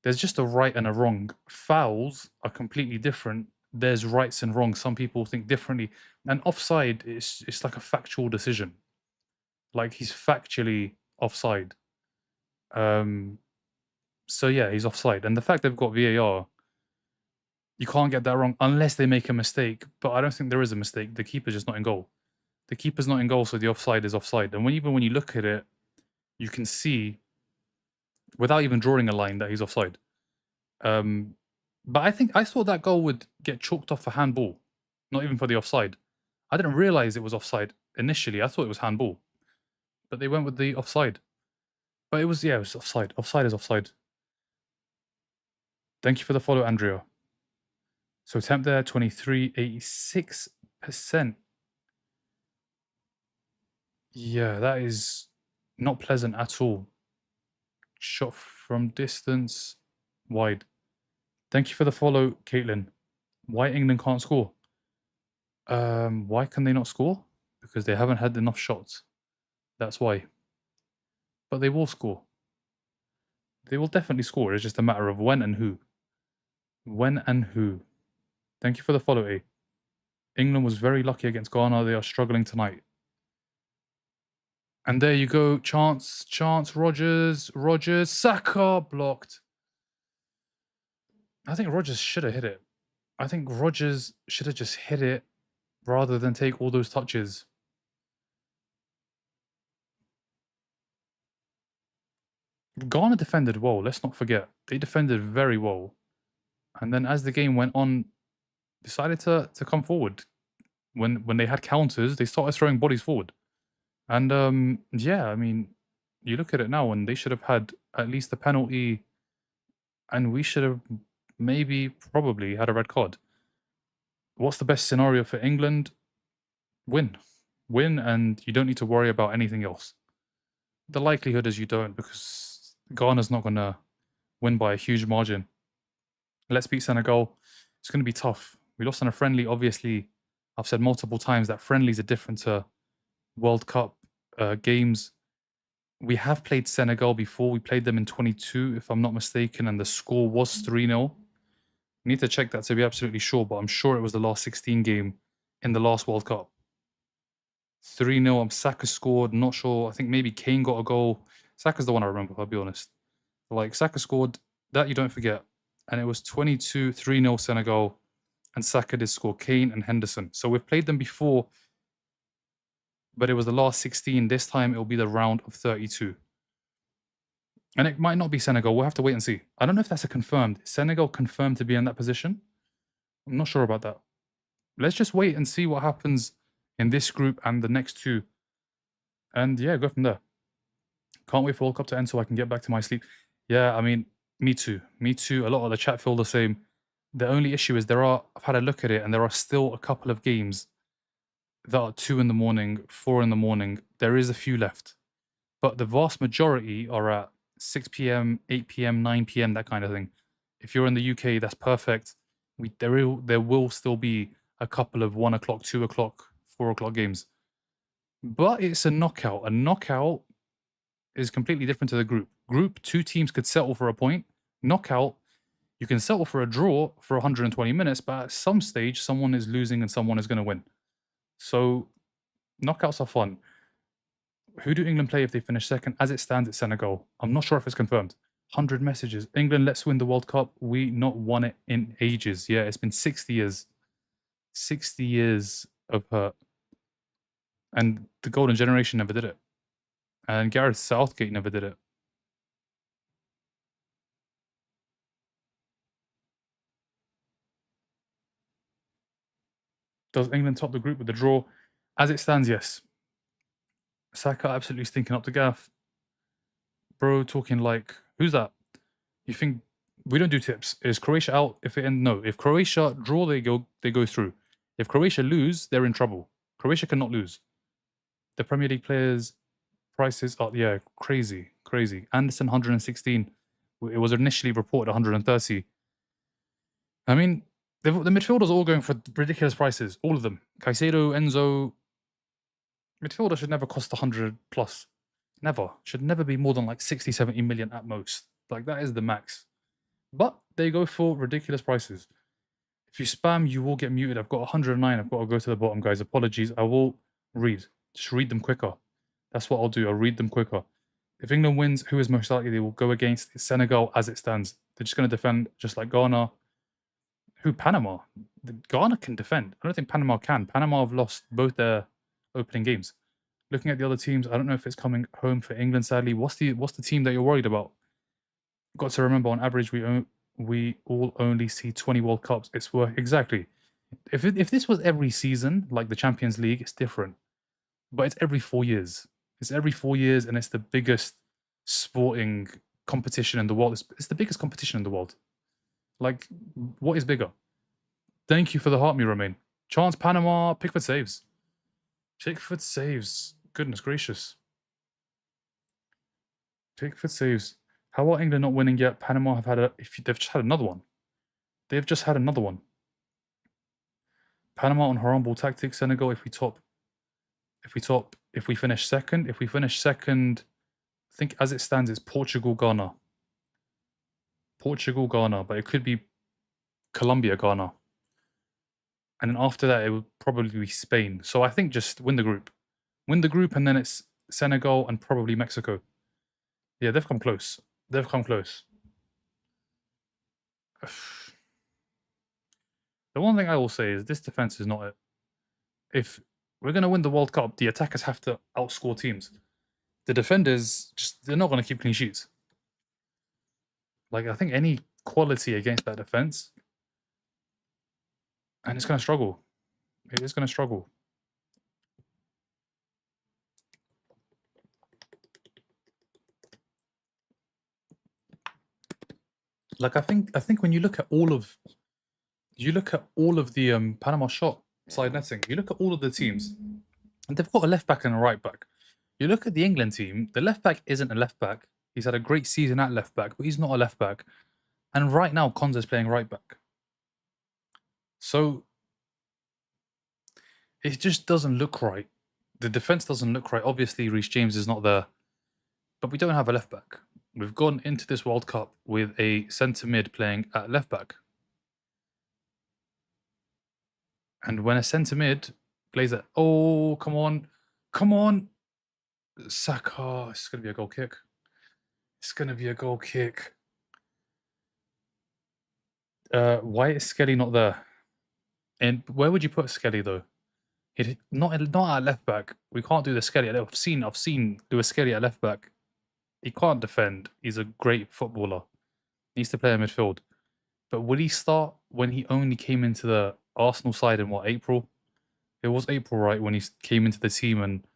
S1: there's just a right and a wrong. Fouls are completely different. There's rights and wrongs. Some people think differently. And offside it's like a factual decision. Like he's factually offside. So yeah, he's offside. And the fact they've got VAR, you can't get that wrong unless they make a mistake. But I don't think there is a mistake. The keeper's just not in goal. The keeper's not in goal, so the offside is offside. And even when you look at it, you can see, without even drawing a line, that he's offside. But I thought that goal would get chalked off for handball, not even for the offside. I didn't realize it was offside initially. I thought it was handball, but they went with the offside. But it was offside. Offside is offside. Thank you for the follow, Andrea. So attempt there, 23, 86%. Yeah, that is not pleasant at all. Shot from distance, wide. Thank you for the follow, Caitlin. Why England can't score? Why can they not score? Because they haven't had enough shots. That's why. But they will score. They will definitely score. It's just a matter of when and who. When and who. Thank you for the follow, A. England was very lucky against Ghana. They are struggling tonight. And there you go. Chance, Rogers, Saka blocked. I think Rogers should have hit it. I think Rogers should have just hit it rather than take all those touches. Ghana defended well, let's not forget. They defended very well. And then as the game went on, decided to come forward. When they had counters, they started throwing bodies forward. And yeah, I mean, you look at it now, and they should have had at least a penalty, and we should have probably had a red card. What's the best scenario for England? Win. Win, and you don't need to worry about anything else. The likelihood is you don't, because Ghana's not going to win by a huge margin. Let's beat Senegal. It's going to be tough. We lost on a friendly. Obviously, I've said multiple times that friendlies are different to World Cup games. We have played Senegal before. We played them in 22, if I'm not mistaken, and the score was 3-0. Need to check that to be absolutely sure, but I'm sure it was the last 16 game in the last World Cup. 3-0. Saka scored. Not sure. I think maybe Kane got a goal. Saka's the one I remember, I'll be honest. Like, Saka scored. That you don't forget. And it was 22, 3-0 Senegal. And Saka did score. Kane and Henderson. So we've played them before, but it was the last 16. This time it'll be the round of 32. And it might not be Senegal. We'll have to wait and see. I don't know if that's a confirmed. Senegal confirmed to be in that position? I'm not sure about that. Let's just wait and see what happens in this group and the next two. And yeah, go from there. Can't wait for World Cup to end so I can get back to my sleep. Yeah, I mean, me too. Me too. A lot of the chat feel the same. The only issue is I've had a look at it, and there are still a couple of games that are 2 in the morning, 4 in the morning. There is a few left. But the vast majority are at 6 p.m., 8 p.m., 9 p.m., that kind of thing. If you're in the UK, that's perfect. There will still be a couple of 1 o'clock, 2 o'clock, 4 o'clock games. But it's a knockout. A knockout is completely different to the group. Group, 2 teams could settle for a point. Knockout, you can settle for a draw for 120 minutes, but at some stage, someone is losing and someone is going to win. So knockouts are fun. Who do England play if they finish second? As it stands, it's Senegal. I'm not sure if it's confirmed. 100 messages. England, let's win the World Cup. We not won it in ages. Yeah, it's been 60 years. 60 years of hurt. And the golden generation never did it. And Gareth Southgate never did it. Does England top the group with the draw? As it stands, yes. Saka absolutely stinking up the gaff. Bro, talking like, who's that? You think we don't do tips? Is Croatia out if it ends? No. If Croatia draw, they go through. If Croatia lose, they're in trouble. Croatia cannot lose. The Premier League players' prices are crazy. Anderson 116. It was initially reported 130. I mean, the midfielders are all going for ridiculous prices. All of them. Caicedo, Enzo. Midfielder should never cost 100 plus. Never. Should never be more than like 60, 70 million at most. Like, that is the max. But they go for ridiculous prices. If you spam, you will get muted. I've got 109. I've got to go to the bottom, guys. Apologies. I will read. Just read them quicker. That's what I'll do. I'll read them quicker. If England wins, who is most likely they will go against? Senegal as it stands. They're just going to defend just like Ghana. Who? Panama. Ghana can defend. I don't think Panama can. Panama have lost both their opening games. Looking at the other teams, I don't know if it's coming home for England. Sadly, what's the team that you're worried about? Got to remember, on average, we all only see 20 World Cups. It's worth exactly. If this was every season, like the Champions League, it's different. But it's every 4 years. It's every 4 years, and it's the biggest sporting competition in the world. It's the biggest competition in the world. Like, what is bigger? Thank you for the heart, me, Romain. Chance Panama. Pickford saves. Pickford saves. Goodness gracious. Pickford saves. How are England not winning yet? Panama have had they've just had another one. They've just had another one. Panama on horrible tactics. Senegal, if we finish second, I think as it stands, it's Portugal, Ghana. Portugal, Ghana, but it could be Colombia, Ghana. And then after that, it would probably be Spain. So I think just win the group. Win the group, and then it's Senegal and probably Mexico. Yeah, they've come close. They've come close. The one thing I will say is this defense is not it. If we're going to win the World Cup, the attackers have to outscore teams. The defenders, they're not going to keep clean sheets. Like, I think any quality against that defense, and it's going to struggle. It is going to struggle. Like, I think when you look at all of the Panama shot side netting, you look at all of the teams, and they've got a left back and a right back. You look at the England team, the left back isn't a left back. He's had a great season at left back, but he's not a left back. And right now, Konza's playing right back. So it just doesn't look right. The defense doesn't look right. Obviously, Reece James is not there, but we don't have a left back. We've gone into this World Cup with a centre mid playing at left back. And when a centre mid plays at, oh, come on, Saka, it's going to be a goal kick. It's going to be a goal kick. Why is Skelly not there? And where would you put Skelly though? Not at left back. We can't do the Skelly. I've seen Lewis Skelly at left back. He can't defend. He's a great footballer. He needs to play in midfield. But will he start when he only came into the Arsenal side in April? It was April, right, when he came into the team, and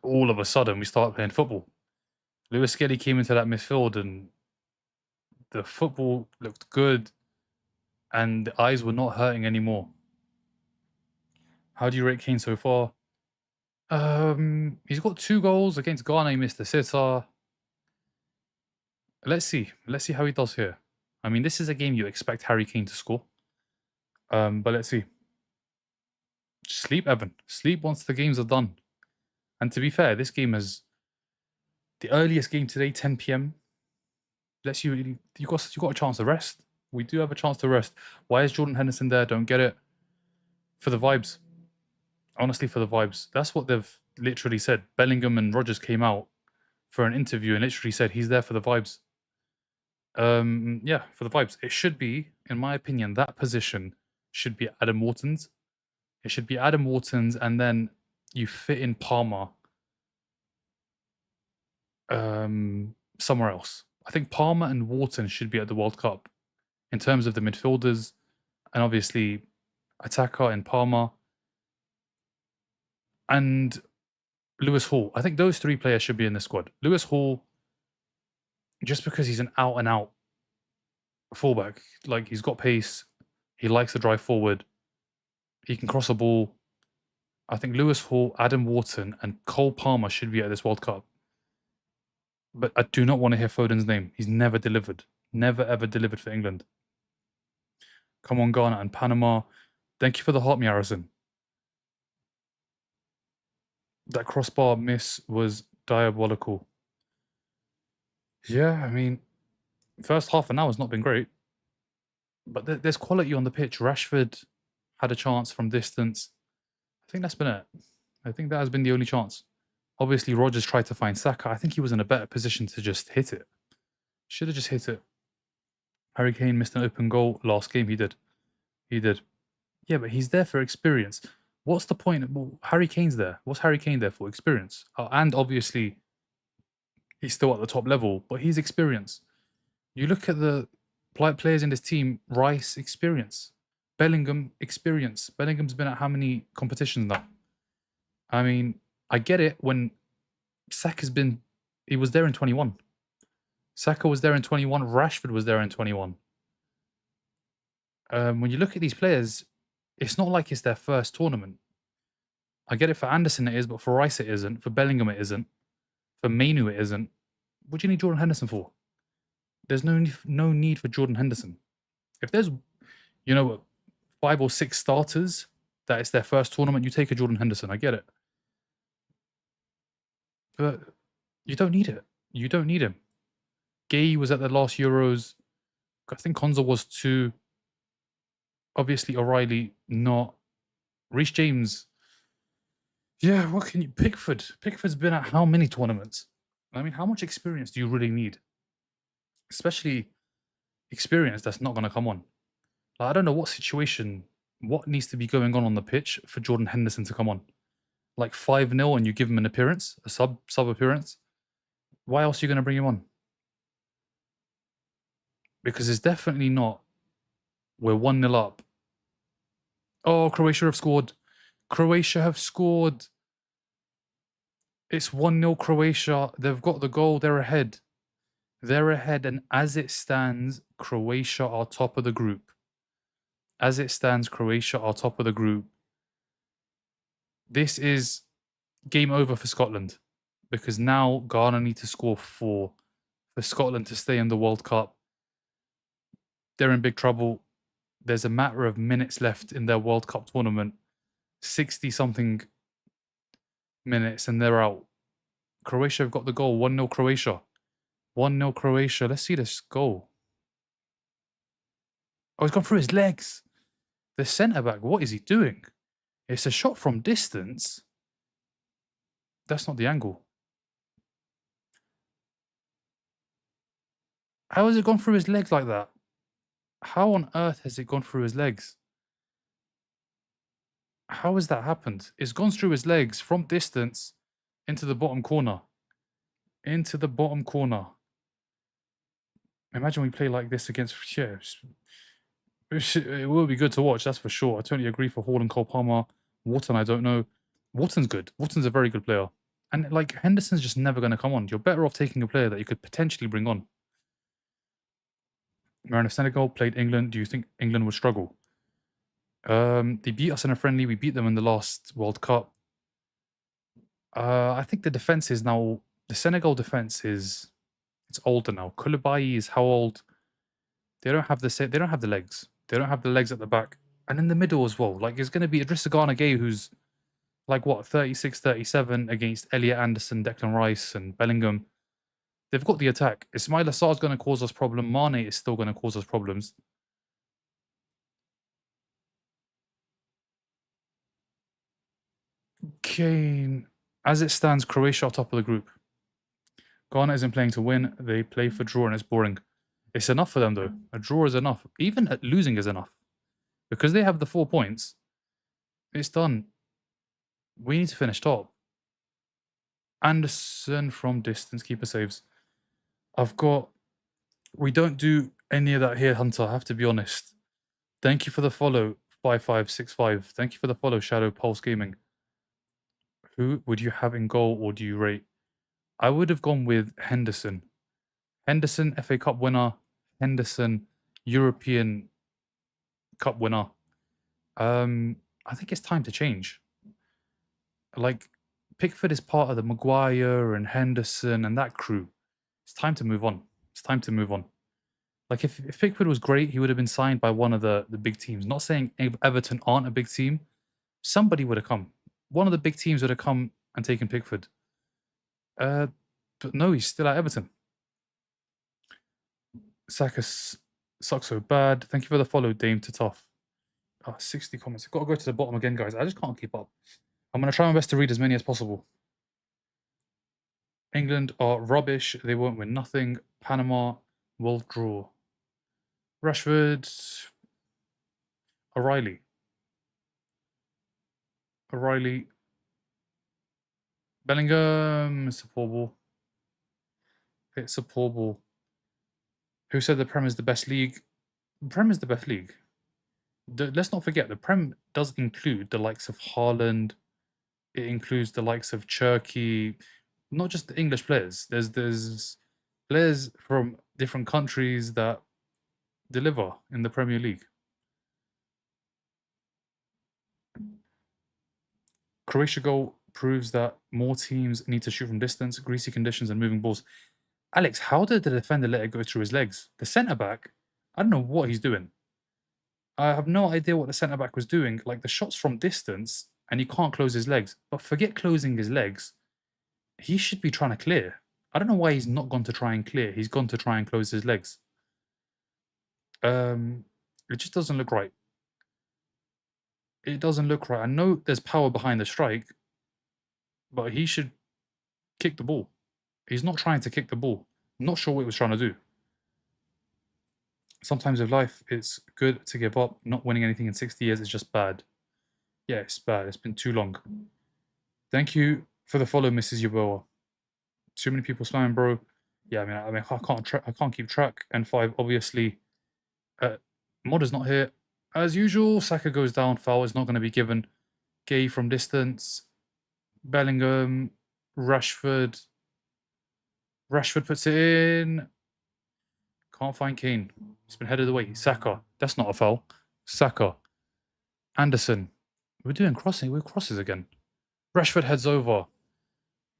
S1: all of a sudden we started playing football. Lewis Skelly came into that midfield and the football looked good and the eyes were not hurting anymore. How do you rate Kane so far? He's got 2 goals against Ghana. He missed the sitter. Let's see how he does here. I mean, this is a game you expect Harry Kane to score. But let's see. Sleep, Evan. Sleep once the games are done. And to be fair, this game is the earliest game today, 10 p.m. You got a chance to rest. We do have a chance to rest. Why is Jordan Henderson there? Don't get it. For the vibes. Honestly, for the vibes. That's what they've literally said. Bellingham and Rodgers came out for an interview and literally said he's there for the vibes. Yeah, for the vibes. It should be, in my opinion, that position should be Adam Wharton's. It should be Adam Wharton's, and then you fit in Palmer somewhere else. I think Palmer and Wharton should be at the World Cup in terms of the midfielders, and obviously attacker in Palmer and Lewis Hall. I think those 3 players should be in the squad. Lewis Hall, just because he's an out-and-out fullback. Like, he's got pace. He likes to drive forward. He can cross a ball. I think Lewis Hall, Adam Wharton, and Cole Palmer should be at this World Cup. But I do not want to hear Foden's name. He's never delivered. Never, ever delivered for England. Come on, Ghana and Panama. Thank you for the heart, me, Harrison. That crossbar miss was diabolical. Yeah, I mean, first half an hour has not been great. But there's quality on the pitch. Rashford had a chance from distance. I think that's been it. I think that has been the only chance. Obviously, Rodgers tried to find Saka. I think he was in a better position to just hit it. Should have just hit it. Harry Kane missed an open goal last game. He did. He did. Yeah, but he's there for experience. What's the point? Well, Harry Kane's there. What's Harry Kane there for? Experience. And obviously, he's still at the top level, but he's experience. You look at the players in this team, Rice, experience. Bellingham, experience. Bellingham's been at how many competitions now? I mean, I get it when Saka's been... He was there in 21. Saka was there in 21. Rashford was there in 21. When you look at these players, it's not like it's their first tournament. I get it for Anderson it is, but for Rice it isn't. For Bellingham it isn't. For Mainu it isn't. What do you need Jordan Henderson for? There's no need for Jordan Henderson. If there's, 5 or 6 starters that it's their first tournament, you take a Jordan Henderson. I get it. But you don't need it. You don't need him. Gay was at the last Euros. I think Konza was too. Obviously, O'Reilly, not. Reece James. Yeah, what can you... Pickford. Pickford's been at how many tournaments? I mean, how much experience do you really need? Especially experience that's not going to come on. Like, I don't know what situation, what needs to be going on the pitch for Jordan Henderson to come on. Like 5-0 and you give him an appearance, a sub appearance. Why else are you going to bring him on? Because it's definitely not. We're 1-0 up. Oh, Croatia have scored. Croatia have scored. It's 1-0 Croatia. They've got the goal. They're ahead. They're ahead. And as it stands, Croatia are top of the group. As it stands, Croatia are top of the group. This is game over for Scotland. Because now Ghana need to score 4 for Scotland to stay in the World Cup. They're in big trouble. There's a matter of minutes left in their World Cup tournament. 60-something minutes and they're out. Croatia have got the goal. 1-0 Croatia. 1-0 Croatia. Let's see this goal. Oh, he's gone through his legs. The centre-back, what is he doing? It's a shot from distance. That's not the angle. How has it gone through his legs like that? How on earth has it gone through his legs? How has that happened? It's gone through his legs from distance into the bottom corner. Into the bottom corner. Imagine we play like this against... Yeah, it will be good to watch, that's for sure. I totally agree for Hall and Cole Palmer. Wharton, I don't know. Wharton's good. Wharton's a very good player. And, like, Henderson's just never going to come on. You're better off taking a player that you could potentially bring on. Marin of Senegal played England. Do you think England would struggle? They beat us in a friendly. We beat them in the last World Cup. I think the defense is now... The Senegal defense is... It's older now. Koulibaly is how old? They don't have the legs. They don't have the legs at the back. And in the middle as well. Like, it's going to be Idrissa Gana Gueye, who's like, what, 36, 37 against Elliot Anderson, Declan Rice, and Bellingham. They've got the attack. Ismail Assar's going to cause us problems. Mane is still going to cause us problems. Kane. As it stands, Croatia are top of the group. Ghana isn't playing to win. They play for draw and it's boring. It's enough for them, though. A draw is enough. Even losing is enough. Because they have the 4 points, it's done. We need to finish top. Anderson from distance, keeper saves. We don't do any of that here, Hunter, I have to be honest. Thank you for the follow, 5565. Thank you for the follow, Shadow Pulse Gaming. Who would you have in goal or do you rate? I would have gone with Henderson. Henderson, FA Cup winner. Henderson, European Cup winner. I think it's time to change. Like, Pickford is part of the Maguire and Henderson and that crew. It's time to move on. It's time to move on. Like, if Pickford was great, he would have been signed by one of the big teams. Not saying Everton aren't a big team. Somebody would have come. One of the big teams would have come and taken Pickford. But no, he's still at Everton. Saka sucks so bad. Thank you for the follow, Dame to Tough. 60 comments. I've got to go to the bottom again, guys. I just can't keep up. I'm going to try my best to read as many as possible. England are rubbish. They won't win nothing. Panama will draw. Rashford. O'Reilly. O'Reilly. Bellingham. It's a poor ball. It's a poor ball. Who said the Prem is the best league? The Prem is the best league. Let's not forget, the Prem does include the likes of Haaland. It includes the likes of Turkey. Not just the English players. There's players from different countries that deliver in the Premier League. Croatia goal proves that more teams need to shoot from distance, greasy conditions, and moving balls. Alex, how did the defender let it go through his legs? The centre back, I don't know what he's doing. I have no idea what the centre back was doing. Like the shots from distance, and he can't close his legs. But forget closing his legs. He should be trying to clear. I don't know why he's not gone to try and clear. He's gone to try and close his legs. It just doesn't look right. It doesn't look right. I know there's power behind the strike, but he should kick the ball. He's not trying to kick the ball. I'm not sure what he was trying to do. Sometimes with life, it's good to give up. Not winning anything in 60 years is just bad. Yeah, it's bad. It's been too long. Thank you for the follow, Mrs. Yaboa. Too many people spamming, bro. Yeah, I mean, I can't keep track. And 5, obviously. Mod is not here. As usual, Saka goes down. Foul is not going to be given. Gay from distance. Bellingham. Rashford. Rashford puts it in. Can't find Kane. He's been headed away. Saka. That's not a foul. Saka. Anderson. We're doing crossing. We're crosses again. Rashford heads over.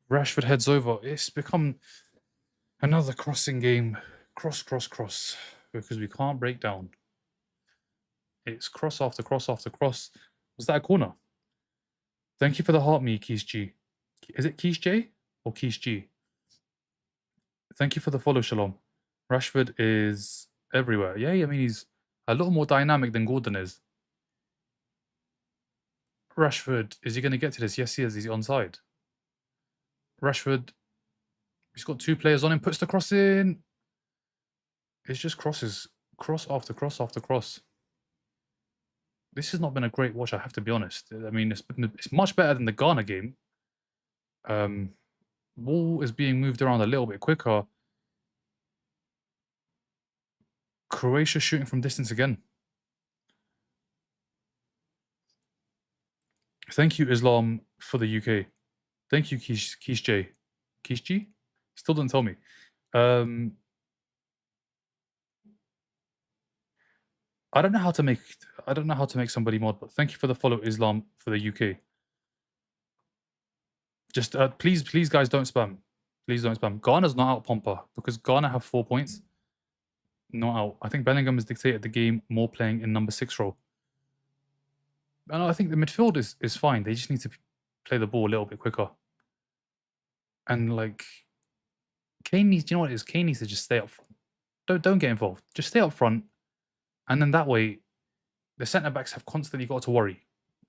S1: Rashford heads over. It's become another crossing game. Cross, cross, cross. Because we can't break down. It's cross after cross after cross. Was that a corner? Thank you for the heart, me, Keys G. Is it Keys J or Keys G? Thank you for the follow, Shalom. Rashford is everywhere. Yeah, I mean, he's a little more dynamic than Gordon is. Rashford, is he going to get to this? Yes, he is. He's onside. Rashford, he's got 2 players on him, puts the cross in. It's just crosses. Cross after cross after cross. This has not been a great watch, I have to be honest. I mean, it's much better than the Ghana game. Ball is being moved around a little bit quicker. Croatia shooting from distance again. Thank you, Islam, for the UK. Thank you, Keish J. Keish G? Still didn't tell me. I don't know how to make somebody mod, but thank you for the follow, Islam, for the UK. Just please, guys, don't spam. Please don't spam. Ghana's not out, Pompa, because Ghana have 4 points. Not out. I think Bellingham has dictated the game more playing in number 6 role. And I think the midfield is fine. They just need to play the ball a little bit quicker. And like Kane needs, you know what it is? Kane needs to just stay up front. Don't get involved. Just stay up front. And then that way, the centre backs have constantly got to worry.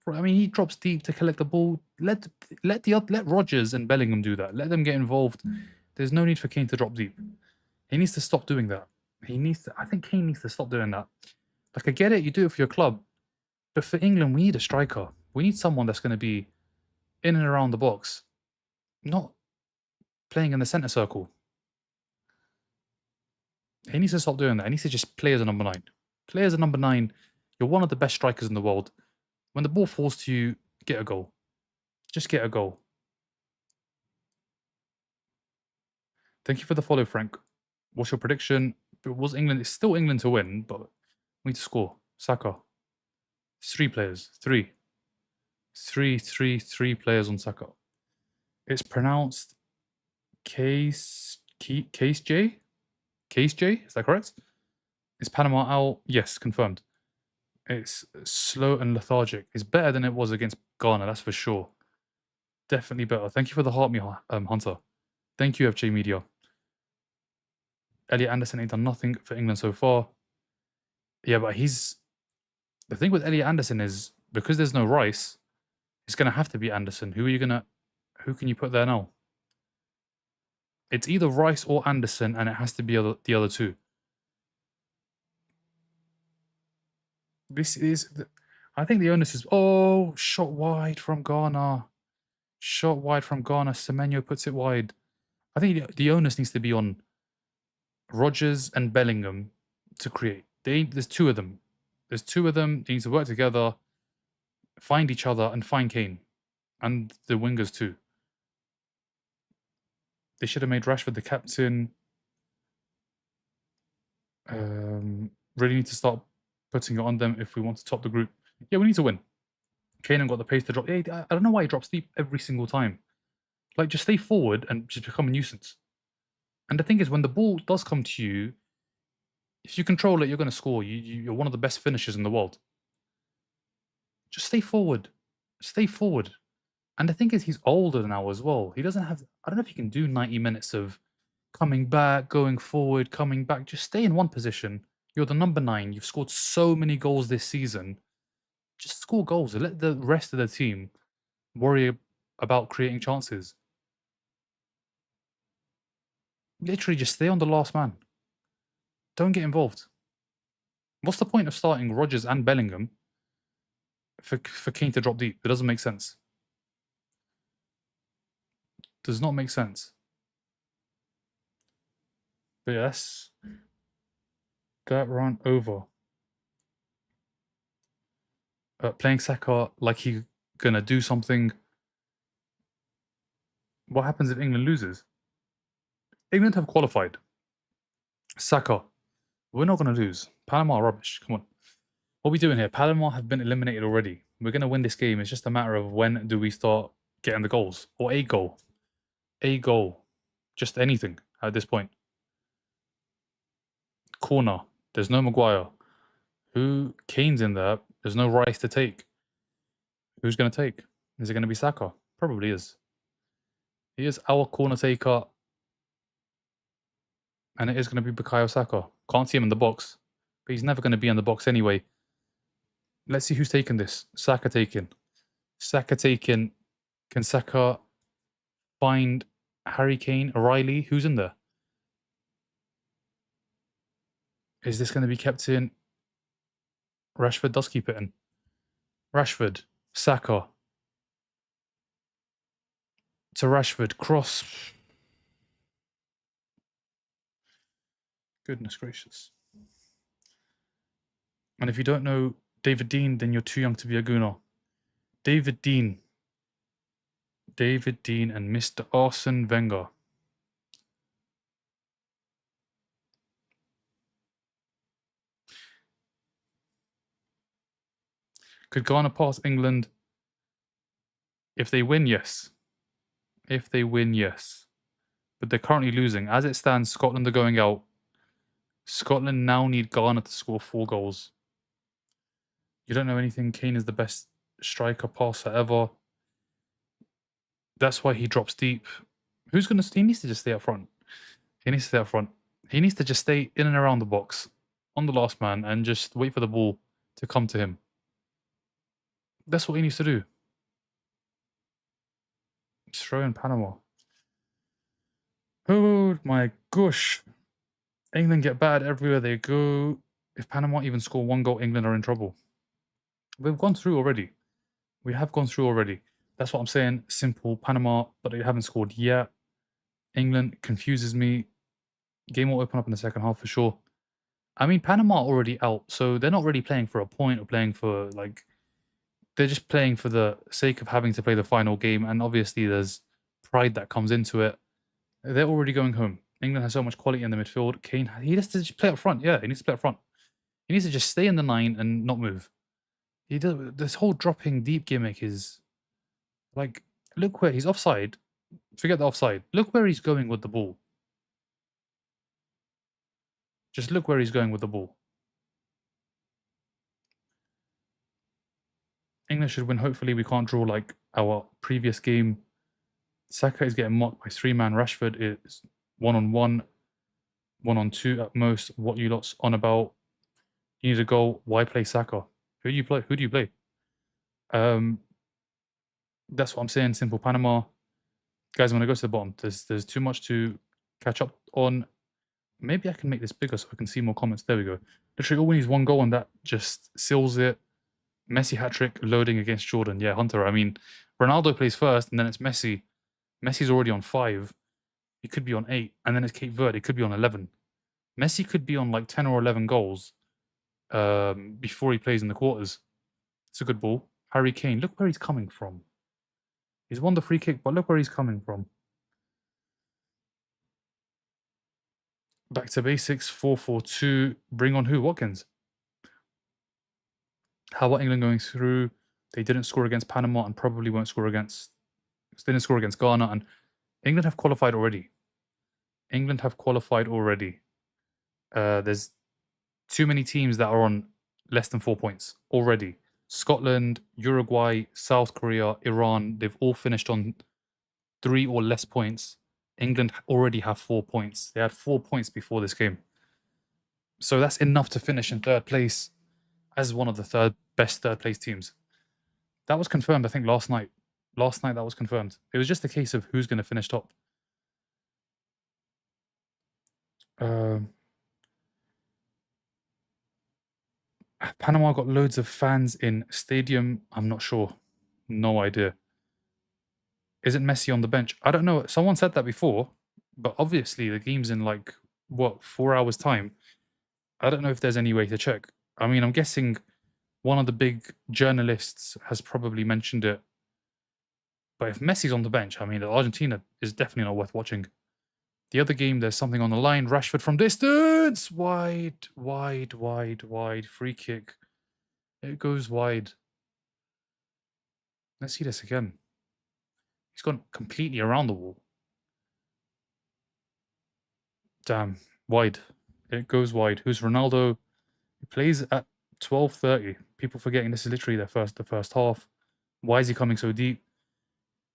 S1: I mean, he drops deep to collect the ball. Let Rodgers and Bellingham do that. Let them get involved. There's no need for Kane to drop deep. He needs to stop doing that. I think Kane needs to stop doing that. Like, I get it, you do it for your club. But for England, we need a striker. We need someone that's going to be in and around the box. Not playing in the centre circle. He needs to stop doing that. He needs to just play as a number 9. Play as a number 9. You're one of the best strikers in the world. When the ball falls to you, get a goal. Just get a goal. Thank you for the follow, Frank. What's your prediction? It's still England to win, but we need to score. Saka. 3 players. 3. 3 players on Saka. It's pronounced Case J? Case J? Is that correct? Is Panama out? Yes, confirmed. It's slow and lethargic. It's better than it was against Ghana, that's for sure. Definitely better. Thank you for the heart, me, Hunter. Thank you, FJ Media. Elliot Anderson ain't done nothing for England so far. Yeah, but the thing with Elliot Anderson is, because there's no Rice, it's going to have to be Anderson. Who can you put there now? It's either Rice or Anderson, and it has to be the other two. This is... I think the onus is... Oh, shot wide from Ghana. Shot wide from Ghana. Semenyo puts it wide. I think the onus needs to be on Rodgers and Bellingham to create. There's two of them. There's two of them. They need to work together, find each other, and find Kane. And the wingers too. They should have made Rashford the captain. Really need to start putting it on them if we want to top the group. Yeah, we need to win. Kane got the pace to drop. I don't know why he drops deep every single time. Like, just stay forward and just become a nuisance. And the thing is, when the ball does come to you, if you control it, you're going to score. You're one of the best finishers in the world. Just stay forward. Stay forward. And the thing is, he's older now as well. He doesn't have... I don't know if he can do 90 minutes of coming back, going forward, coming back. Just stay in one position. You're the number 9. You've scored so many goals this season. Just score goals and let the rest of the team worry about creating chances. Literally, just stay on the last man. Don't get involved. What's the point of starting Rodgers and Bellingham for Kane to drop deep? It doesn't make sense. Does not make sense. But yes, that run over. Playing Saka like he's gonna do something. What happens if England loses? England have qualified. Saka, we're not gonna lose. Panama are rubbish. Come on. What are we doing here? Panama have been eliminated already. We're gonna win this game. It's just a matter of when do we start getting the goals. Or a goal. A goal. Just anything at this point. Corner. There's no Maguire. Kane's in there. There's no Rice to take. Who's going to take? Is it going to be Saka? Probably is. He is our corner taker. And it is going to be Bukayo Saka. Can't see him in the box. But he's never going to be in the box anyway. Let's see who's taking this. Saka taken. Saka taken. Can Saka find Harry Kane? O'Reilly? Who's in there? Is this going to be kept in? Rashford does keep it in. Rashford. Saka. To Rashford. Cross. Goodness gracious. And if you don't know David Dean, then you're too young to be a gooner. David Dean. David Dean and Mr. Arsene Wenger. Could Ghana pass England? If they win, yes. If they win, yes. But they're currently losing. As it stands, Scotland are going out. Scotland now need Ghana to score 4 goals. You don't know anything. Kane is the best striker passer ever. That's why he drops deep. Who's going to... He needs to just stay up front. He needs to stay up front. He needs to just stay in and around the box on the last man and just wait for the ball to come to him. That's what he needs to do. Just throw in Panama. Oh my gosh. England get bad everywhere they go. If Panama even score 1 goal, England are in trouble. We've gone through already. We have gone through already. That's what I'm saying. Simple. Panama, but they haven't scored yet. England confuses me. Game will open up in the second half for sure. I mean, Panama are already out, so they're not really playing for a point or playing for, like... They're just playing for the sake of having to play the final game, and obviously there's pride that comes into it. They're already going home. England has so much quality in the midfield. Kane, he has to just play up front. Yeah, he needs to play up front. He needs to just stay in the 9 and not move. He does, this whole dropping deep gimmick is... Like, look where he's offside. Forget the offside. Look where he's going with the ball. Just look where he's going with the ball. England should win. Hopefully we can't draw like our previous game. Saka is getting marked by 3-man. Rashford is 1-on-1, 1-on-2 at most. What you lot's on about? You need a goal. Why play Saka? Who do you play? Who do you play? That's what I'm saying. Simple. Panama. Guys, I'm going to go to the bottom. There's too much to catch up on... Maybe I can make this bigger so I can see more comments. There we go. Literally all we need is one goal and that just seals it. Messi hat-trick loading against Jordan. Yeah, Hunter. I mean, Ronaldo plays first and then it's Messi. Messi's already on 5. He could be on 8. And then it's Cape Verde. It could be on 11. Messi could be on like 10 or 11 goals before he plays in the quarters. It's a good ball. Harry Kane. Look where he's coming from. He's won the free kick, but look where he's coming from. Back to basics. 4-4-2. Bring on who? Watkins. How about England going through? They didn't score against Panama and probably won't score against... They didn't score against Ghana, and England have qualified already. England have qualified already. There's too many teams that are on less than 4 points already. Scotland, Uruguay, South Korea, Iran, they've all finished on 3 or less points. England already have 4 points. They had 4 points before this game. So that's enough to finish in 3rd place as one of the best 3rd place teams. That was confirmed, I think, last night. Last night that was confirmed. It was just a case of who's going to finish top. Panama got loads of fans in stadium. I'm not sure. No idea. Isn't Messi on the bench? I don't know. Someone said that before, but obviously the game's in like, what, 4 hours time? I don't know if there's any way to check. I mean, I'm guessing one of the big journalists has probably mentioned it. But if Messi's on the bench, I mean, Argentina is definitely not worth watching. The other game, there's something on the line. Rashford from distance. Wide, wide, wide, wide. Free kick. It goes wide. Let's see this again. He's gone completely around the wall. Damn. Wide. It goes wide. Who's Ronaldo? He plays at 12:30. People forgetting this is literally the first half. Why is he coming so deep?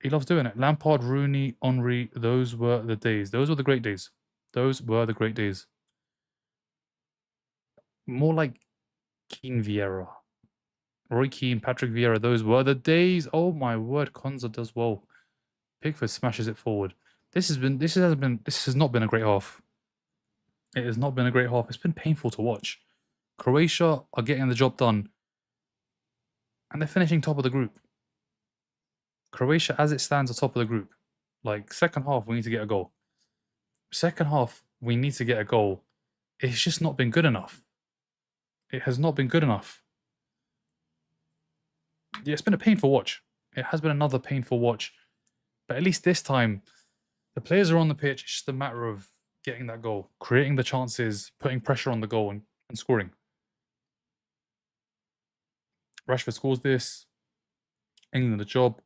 S1: He loves doing it. Lampard, Rooney, Henry, those were the days. Those were the great days. Those were the great days. More like Keane, Vieira. Roy Keane, Patrick Vieira, those were the days. Oh my word, Konza does well. Pickford smashes it forward. This has not been a great half. It has not been a great half. It's been painful to watch. Croatia are getting the job done. And they're finishing top of the group. Croatia, as it stands, atop of the group. Like, second half, we need to get a goal. Second half, we need to get a goal. It's just not been good enough. It has not been good enough. Yeah, it's been a painful watch. It has been another painful watch. But at least this time, the players are on the pitch. It's just a matter of getting that goal, creating the chances, putting pressure on the goal and scoring. Rashford scores this. England the job.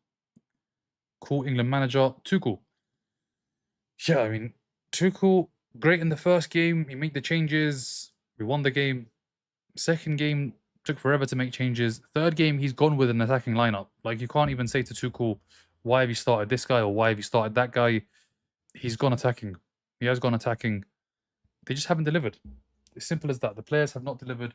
S1: Cool England manager, Tuchel. Yeah, I mean, Tuchel, great in the first game. He made the changes. We won the game. Second game, took forever to make changes. Third game, he's gone with an attacking lineup. Like, you can't even say to Tuchel, why have you started this guy or why have you started that guy? He's gone attacking. He has gone attacking. They just haven't delivered. It's simple as that. The players have not delivered.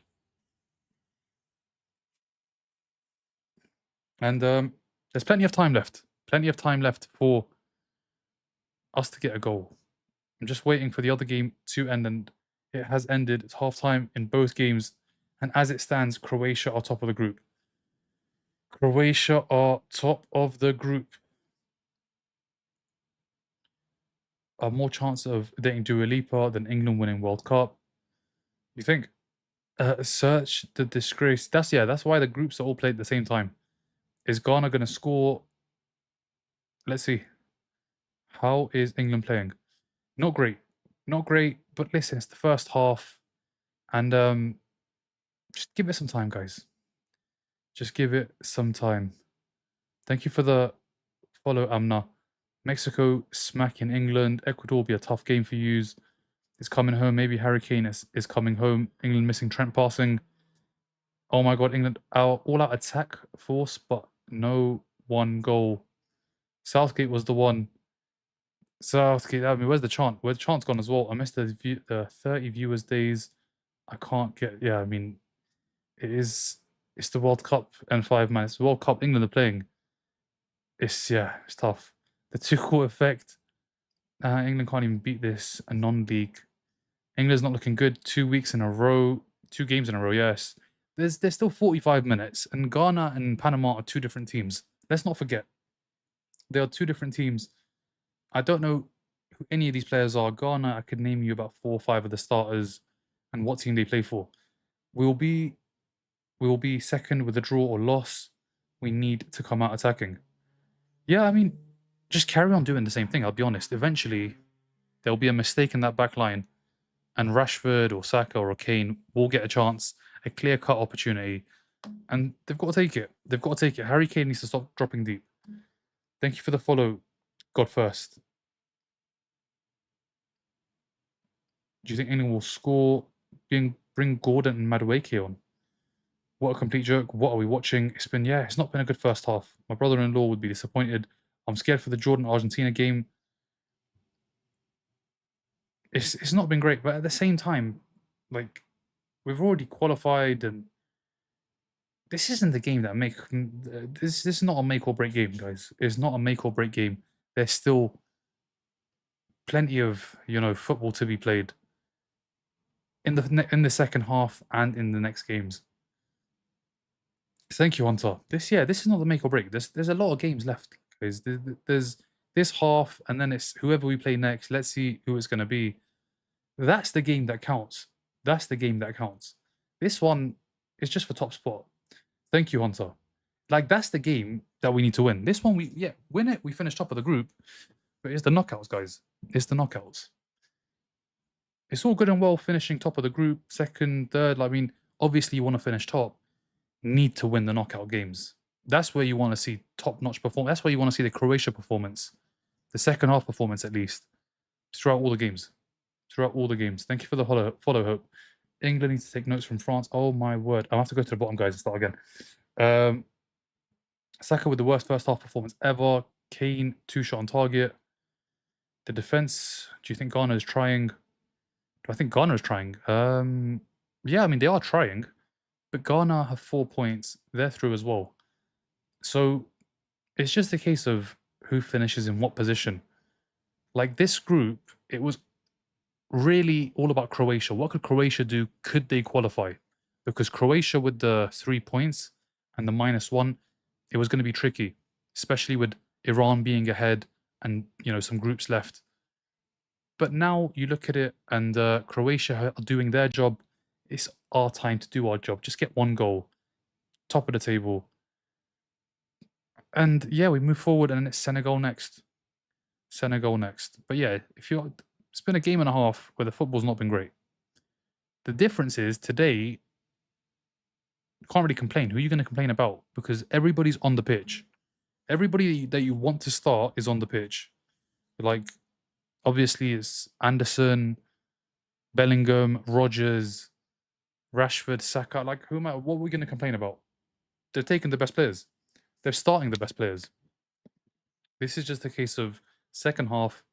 S1: And there's plenty of time left. Plenty of time left for us to get a goal. I'm just waiting for the other game to end, and it has ended. It's half-time in both games. And as it stands, Croatia are top of the group. Croatia are top of the group. A more chance of dating Dua Lipa than England winning World Cup. You think? Search the disgrace. That's why the groups are all played at the same time. Is Ghana going to score? Let's see. How is England playing? Not great. Not great, but listen, it's the first half. And just give it some time, guys. Just give it some time. Thank you for the follow, Amna. Mexico smacking England. Ecuador will be a tough game for yous. It's coming home. Maybe Harry Kane is coming home. England missing Trent passing. Oh my God, England, our all-out attack force, but no one goal. Southgate was the one. Southgate, I mean, where's the chant? Where's the chant's gone as well? I missed the 30 viewers days. I can't get, yeah, I mean, it's the World Cup and 5 man. It's the World Cup England are playing. It's tough. The Tuchel effect. England can't even beat this a non-league. England's not looking good. 2 weeks in a row, 2 games in a row. Yes, there's still 45 minutes, and Ghana and Panama are 2 different teams. Let's not forget they are 2 different teams. I don't know who any of these players are. Ghana, I could name you about 4 or 5 of the starters and what team they play for. We will be second with a draw or loss. We need to come out attacking. Yeah, I mean, just carry on doing the same thing. I'll be honest. Eventually, there'll be a mistake in that back line, and Rashford or Saka or Kane will get a chance, a clear-cut opportunity, and they've got to take it. They've got to take it. Harry Kane needs to stop dropping deep. Thank you for the follow, God first. Do you think anyone will score? Bring Gordon and Madueke on. What a complete joke. What are we watching? It's not been a good first half. My brother-in-law would be disappointed. I'm scared for the Jordan-Argentina game. It's not been great, but at the same time, like, we've already qualified, and this isn't the game that this is not a make or break game, guys. It's not a make or break game. There's still plenty of football to be played in the second half and in the next games. Thank you, Hunter. This is not the make or break. There's a lot of games left, guys. There's this half, and then it's whoever we play next. Let's see who it's going to be. That's the game that counts. That's the game that counts. This one is just for top spot. Thank you, Hunter. Like, that's the game that we need to win. This one, win it. We finish top of the group, but it's the knockouts, guys. It's the knockouts. It's all good and well finishing top of the group, second, third. I mean, obviously you want to finish top. Need to win the knockout games. That's where you want to see top-notch performance. That's where you want to see the Croatia performance, the second half performance at least, throughout all the games. Throughout all the games. Thank you for the follow, Hope. England needs to take notes from France. Oh my word. I'll have to go to the bottom, guys, and start again. Saka with the worst first half performance ever. Kane, 2 shot on target. The defense, do you think Ghana is trying? Do I think Ghana is trying? Yeah, I mean, they are trying. But Ghana have 4 points. They're through as well. So it's just a case of who finishes in what position. Like, this group, it was really all about Croatia. What could Croatia do? Could they qualify? Because Croatia with the 3 points and the -1, it was going to be tricky, especially with Iran being ahead and some groups left. But now you look at it, and Croatia are doing their job. It's our time to do our job. Just get 1 goal, top of the table. And yeah, we move forward, and it's Senegal next. Senegal next. But yeah, it's been a game and a half where the football's not been great. The difference is today, you can't really complain. Who are you going to complain about? Because everybody's on the pitch. Everybody that you want to start is on the pitch. Like, obviously, it's Anderson, Bellingham, Rodgers, Rashford, Saka. Like, what are we going to complain about? They're taking the best players. They're starting the best players. This is just a case of second half,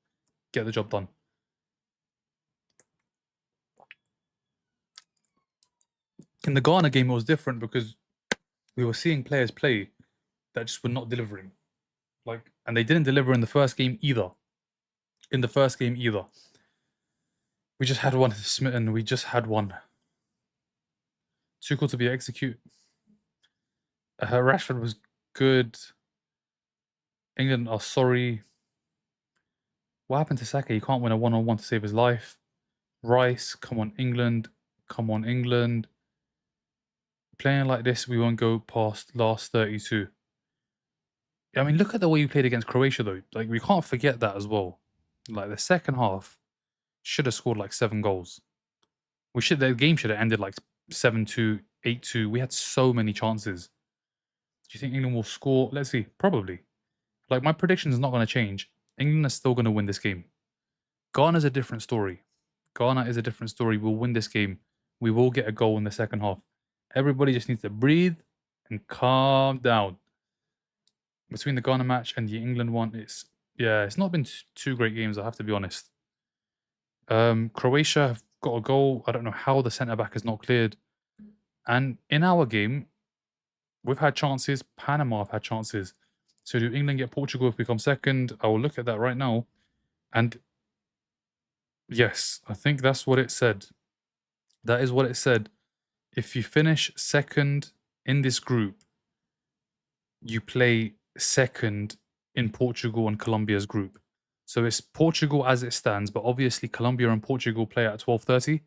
S1: get the job done. In the Ghana game, it was different because we were seeing players play that just were not delivering. And they didn't deliver in the first game either. We just had one smitten. We just had one. Too cool to be execute. Rashford was good. England are sorry. What happened to Saka? He can't win a one-on-one to save his life. Rice, come on, England. Come on, England. Playing like this, we won't go past last 32. I mean, look at the way we played against Croatia, though. Like, we can't forget that as well. Like, the second half should have scored like 7 goals. The game should have ended like 7-2, 8-2. We had so many chances. Do you think England will score? Let's see. Probably. Like, my prediction is not going to change. England is still going to win this game. Ghana's a different story. Ghana is a different story. We'll win this game. We will get a goal in the second half. Everybody just needs to breathe and calm down. Between the Ghana match and the England one, it's not been 2 great games, I have to be honest. Croatia have got a goal. I don't know how the centre-back is not cleared. And in our game, we've had chances. Panama have had chances. So do England get Portugal if we come second? I will look at that right now. And Yes, I think that's what it said. That is what it said. If you finish second in this group, you play second in Portugal and Colombia's group. So it's Portugal as it stands, but obviously Colombia and Portugal play at 12:30.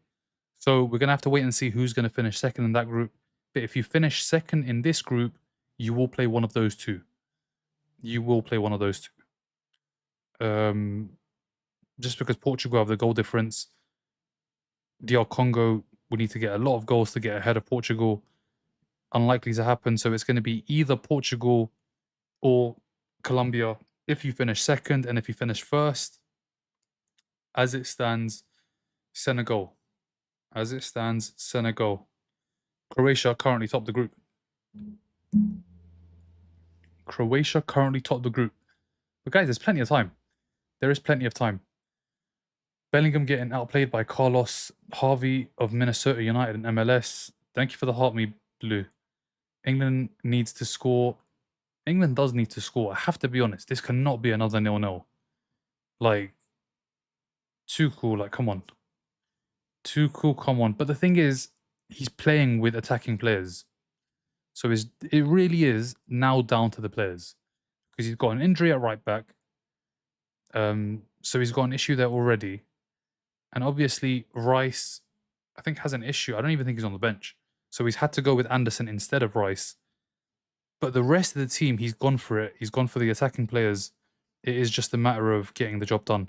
S1: So we're gonna have to wait and see who's gonna finish second in that group. But if you finish second in this group, you will play one of those two. You will play one of those two. Just because Portugal have the goal difference, DR Congo would need to get a lot of goals to get ahead of Portugal. Unlikely to happen. So it's going to be either Portugal or Colombia if you finish second, and if you finish first, as it stands, Senegal. As it stands, Senegal. Croatia currently top the group. Croatia currently top the group. But guys, there's plenty of time. There is plenty of time. Bellingham getting outplayed by Carlos Harvey of Minnesota United and MLS. Thank you for the heart, me blue. England needs to score. England does need to score. I have to be honest. This cannot be another 0-0. Like, too cool. Like, come on. Too cool, come on. But the thing is, he's playing with attacking players. So it really is now down to the players. Because he's got an injury at right back. So he's got an issue there already. And obviously, Rice, I think, has an issue. I don't even think he's on the bench. So he's had to go with Anderson instead of Rice. But the rest of the team, he's gone for it. He's gone for the attacking players. It is just a matter of getting the job done.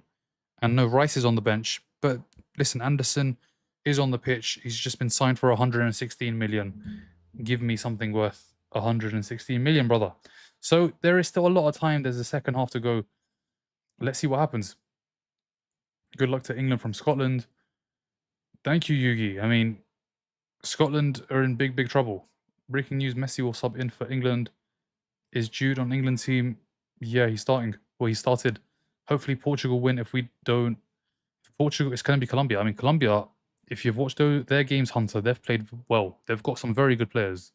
S1: And no, Rice is on the bench. But listen, Anderson is on the pitch. He's just been signed for 116 million. Give me something worth 116 million, brother. So there is still a lot of time. There's a second half to go. Let's see what happens. Good luck to England from Scotland. Thank you, Yugi. I mean, Scotland are in big, big trouble. Breaking news, Messi will sub in for England. Is Jude on England team? Yeah, he's starting. Well, he started. Hopefully Portugal win. If we don't, Portugal, it's going to be Colombia. I mean, Colombia, if you've watched their games, Hunter, they've played well. They've got some very good players.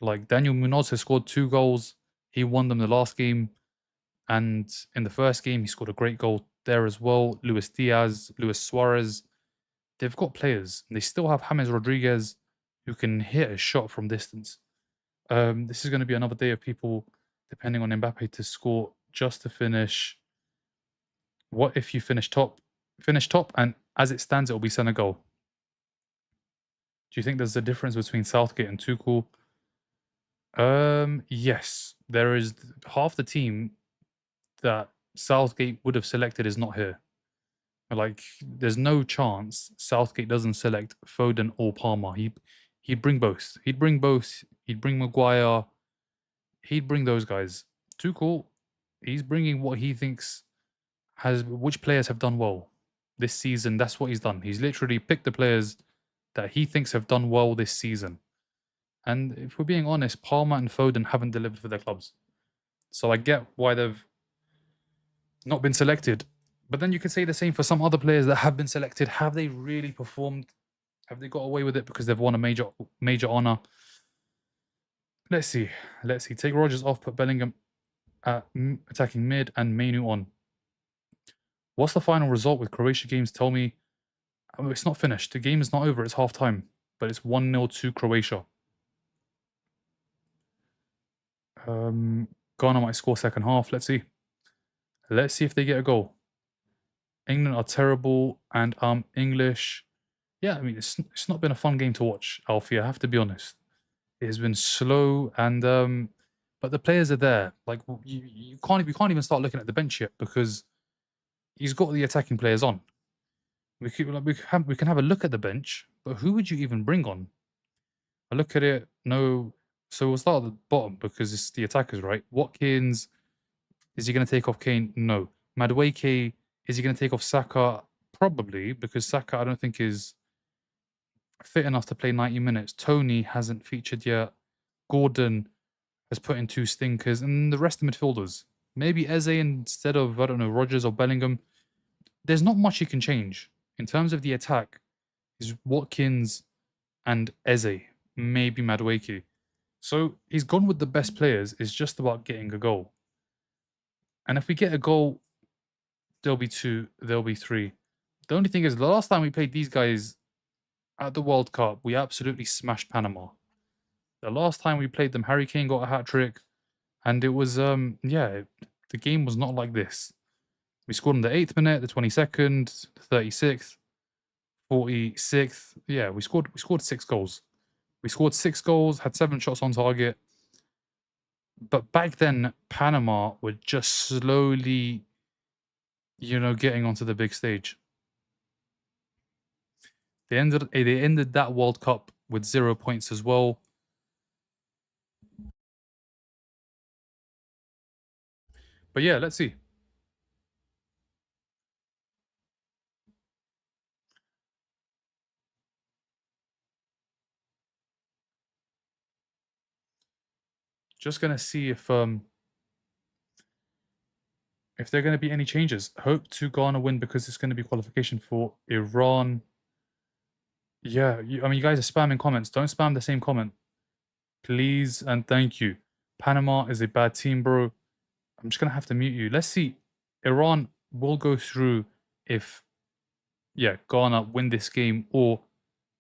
S1: Like Daniel Munoz has scored 2 goals. He won them the last game. And in the first game, he scored a great goal there as well. Luis Diaz, Luis Suarez. They've got players. They still have James Rodriguez, who can hit a shot from distance. This is going to be another day of people depending on Mbappe to score just to finish. What if you finish top? Finish top, and as it stands, it will be Senegal. Do you think there's a difference between Southgate and Tuchel? Yes. There is half the team that Southgate would have selected is not here. Like, there's no chance Southgate doesn't select Foden or Palmer. He'd bring both. He'd bring both. He'd bring Maguire. He'd bring those guys. Tuchel, he's bringing what he thinks which players have done well this season. That's what he's done. He's literally picked the players that he thinks have done well this season. And if we're being honest, Palmer and Foden haven't delivered for their clubs. So I get why they've not been selected. But then you could say the same for some other players that have been selected. Have they really performed? Have they got away with it because they've won a major honor? Let's see. Take Rodgers off, put Bellingham attacking mid and Mainu on. What's the final result with Croatia games? Tell me. Oh, it's not finished. The game is not over. It's half time. But it's 1-0 to Croatia. Ghana might score second half. Let's see. Let's see if they get a goal. England are terrible and English. Yeah, I mean, it's not been a fun game to watch, Alfie. I have to be honest. It has been slow and but the players are there. Like you can't even start looking at the bench yet because he's got the attacking players on. We can have a look at the bench, but who would you even bring on? I look at it. No, so we'll start at the bottom because it's the attackers, right? Watkins, is he going to take off Kane? No. Madueke, is he going to take off Saka? Probably, because Saka I don't think is fit enough to play 90 minutes. Tony hasn't featured yet. Gordon has put in 2 stinkers, and the rest of the midfielders. Maybe Eze instead of, I don't know, Rodgers or Bellingham. There's not much you can change. In terms of the attack, is Watkins and Eze, maybe Madueke. So he's gone with the best players. It's just about getting a goal. And if we get a goal, there'll be 2, there'll be 3. The only thing is, the last time we played these guys at the World Cup, we absolutely smashed Panama. The last time we played them, Harry Kane got a hat trick, and it was yeah, the game was not like this. We scored in the 8th minute, the 22nd, the 36th, 46th. Yeah, we scored 6 goals. We scored 6 goals, had 7 shots on target. But back then, Panama were just slowly, getting onto the big stage. They ended that World Cup with 0 points as well. But yeah, let's see. Just gonna see if there are going to be any changes. Hope to Ghana win because it's going to be qualification for Iran. Yeah, I mean, you guys are spamming comments. Don't spam the same comment, please and thank you. Panama is a bad team, bro. I'm just gonna have to mute you. Let's see. Iran will go through if, yeah, Ghana win this game or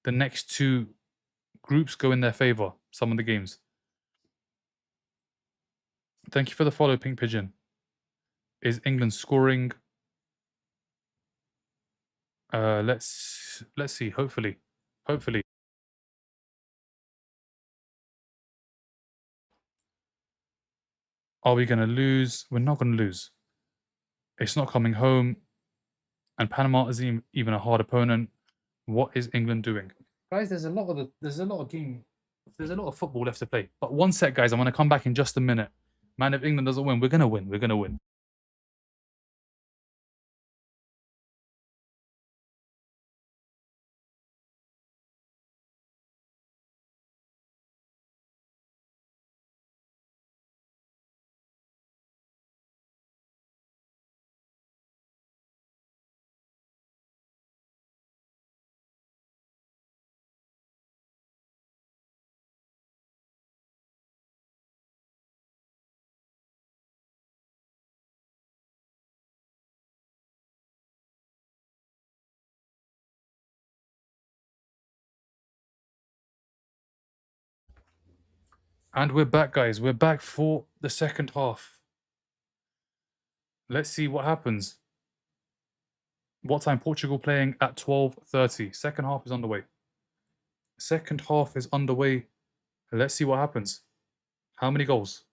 S1: the next 2 groups go in their favor. Some of the games. Thank you for the follow, Pink Pigeon. Is England scoring? Let's see. Hopefully. Are we going to lose? We're not going to lose. It's not coming home. And Panama is even a hard opponent. What is England doing? Guys, there's a lot of football left to play. But one sec, guys. I'm going to come back in just a minute. Man, if England doesn't win, we're going to win. We're going to win. And we're back, guys. We're back for the second half. Let's see what happens. What time Portugal playing at 12:30. Second half is underway. Second half is underway. Let's see what happens. How many goals?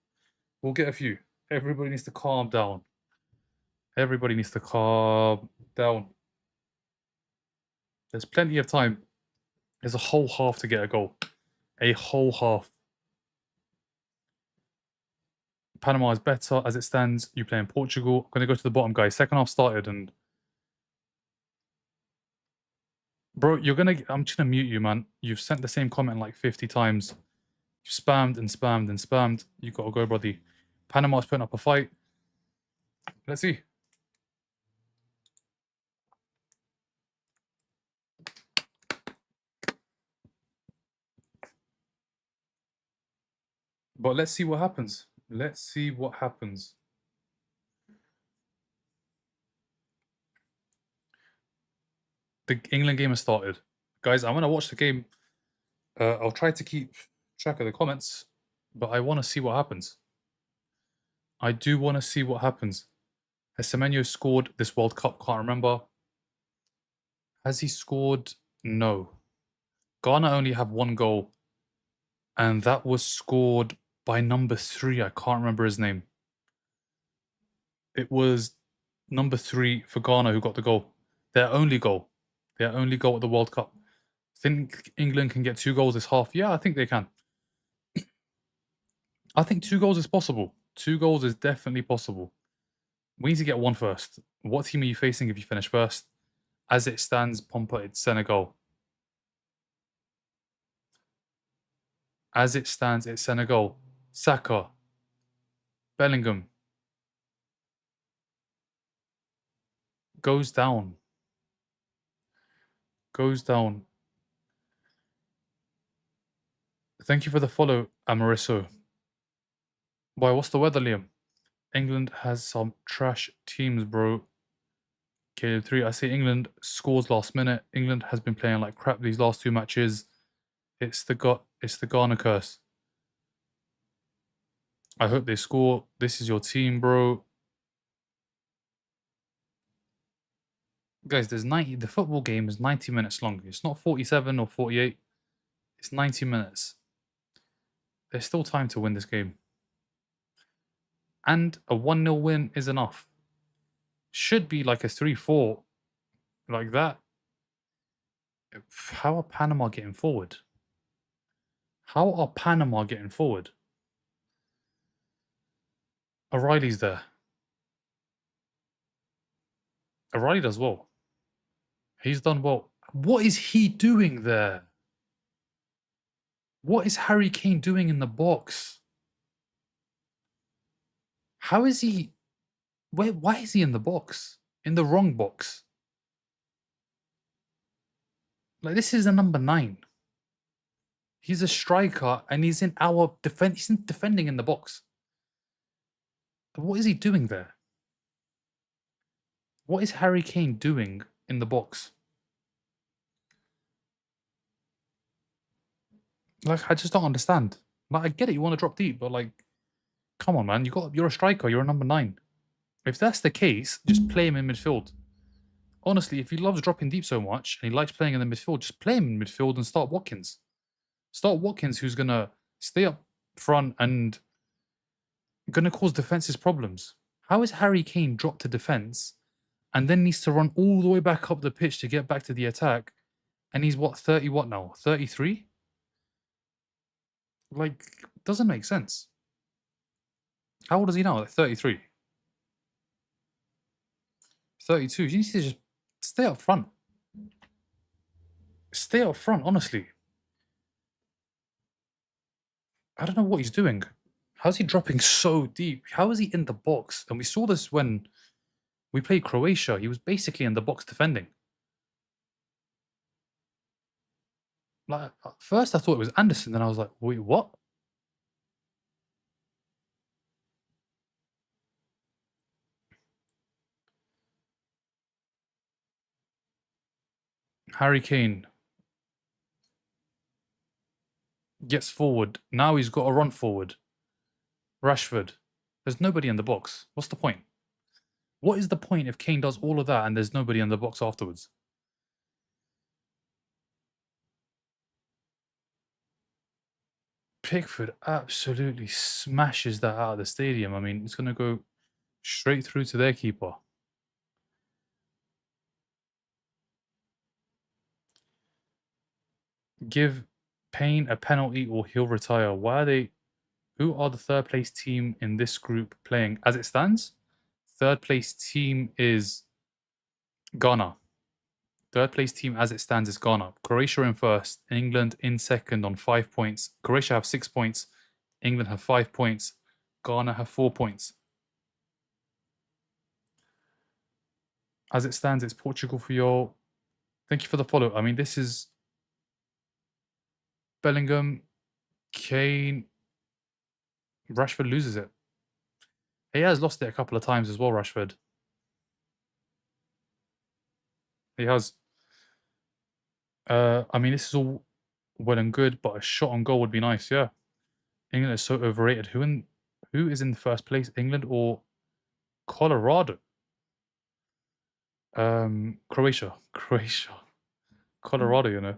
S1: We'll get a few. Everybody needs to calm down. Everybody needs to calm down. There's plenty of time. There's a whole half to get a goal. A whole half. Panama is better as it stands. You play in Portugal. I'm going to go to the bottom, guys. Second half started and... Bro, I'm just going to mute you, man. You've sent the same comment like 50 times. You've spammed and spammed and spammed. You got to go, buddy. Panama's putting up a fight. Let's see. But let's see what happens. Let's see what happens. The England game has started. Guys, I'm going to watch the game. I'll try to keep track of the comments, but I want to see what happens. I do want to see what happens. Has Semenyo scored this World Cup? Can't remember. Has he scored? No. Ghana only have 1 goal, and that was scored by number 3. I can't remember his name. It was number 3 for Ghana who got the goal. Their only goal. Their only goal at the World Cup. Think England can get 2 goals this half? Yeah, I think they can. I think 2 goals is possible. 2 goals is definitely possible. We need to get 1 first. What team are you facing if you finish first? As it stands, Pompa, it's Senegal. As it stands, it's Senegal. Saka. Bellingham. Goes down. Goes down. Thank you for the follow, Amariso. Boy, what's the weather, Liam? England has some trash teams, bro. Caleb 3. I see England scores last minute. England has been playing like crap these last 2 matches. It's the Ghana curse. I hope they score. This is your team, bro. Guys, the football game is 90 minutes long. It's not 47 or 48. It's 90 minutes. There's still time to win this game. And a 1-0 win is enough. Should be like a 3-4. Like that. How are Panama getting forward? How are Panama getting forward? O'Reilly's there. O'Reilly does well. He's done well. What is he doing there? What is Harry Kane doing in the box? How is he... Why is he in the box? In the wrong box? Like, this is a number 9. He's a striker and he's in our defense. He's defending in the box. What is he doing there? What is Harry Kane doing in the box? Like, I just don't understand. Like, I get it, you want to drop deep, but like, come on, man. You're a striker. You're a number 9. If that's the case, just play him in midfield. Honestly, if he loves dropping deep so much and he likes playing in the midfield, just play him in midfield and start Watkins. Start Watkins, who's going to stay up front and going to cause defenses problems. How is Harry Kane dropped to defense and then needs to run all the way back up the pitch to get back to the attack? And he's what, 30 what now? 33? Like, doesn't make sense. How old is he now? Like 33? 32? He needs to just stay up front. Stay up front, honestly. I don't know what he's doing. How's he dropping so deep? How is he in the box? And we saw this when we played Croatia. He was basically in the box defending. Like, at first I thought it was Anderson, then I was like, wait, what? Harry Kane gets forward. Now he's got to run forward. Rashford. There's nobody in the box. What's the point? What is the point if Kane does all of that and there's nobody in the box afterwards? Pickford absolutely smashes that out of the stadium. I mean, it's going to go straight through to their keeper. Give Payne a penalty or he'll retire. Why are they... Who are the third place team in this group playing? As it stands, third place team is Ghana. Third place team as it stands is Ghana. Croatia in first. England in second on 5 points. Croatia have 6 points. England have 5 points. Ghana have 4 points. As it stands, it's Portugal for your... Thank you for the follow. I mean, this is Bellingham, Kane... Rashford loses it. He has lost it a couple of times as well, Rashford. He has. I mean, this is all well and good, but a shot on goal would be nice, yeah. England is so overrated. Who is in the first place? England or Colorado? Croatia. Colorado, you know.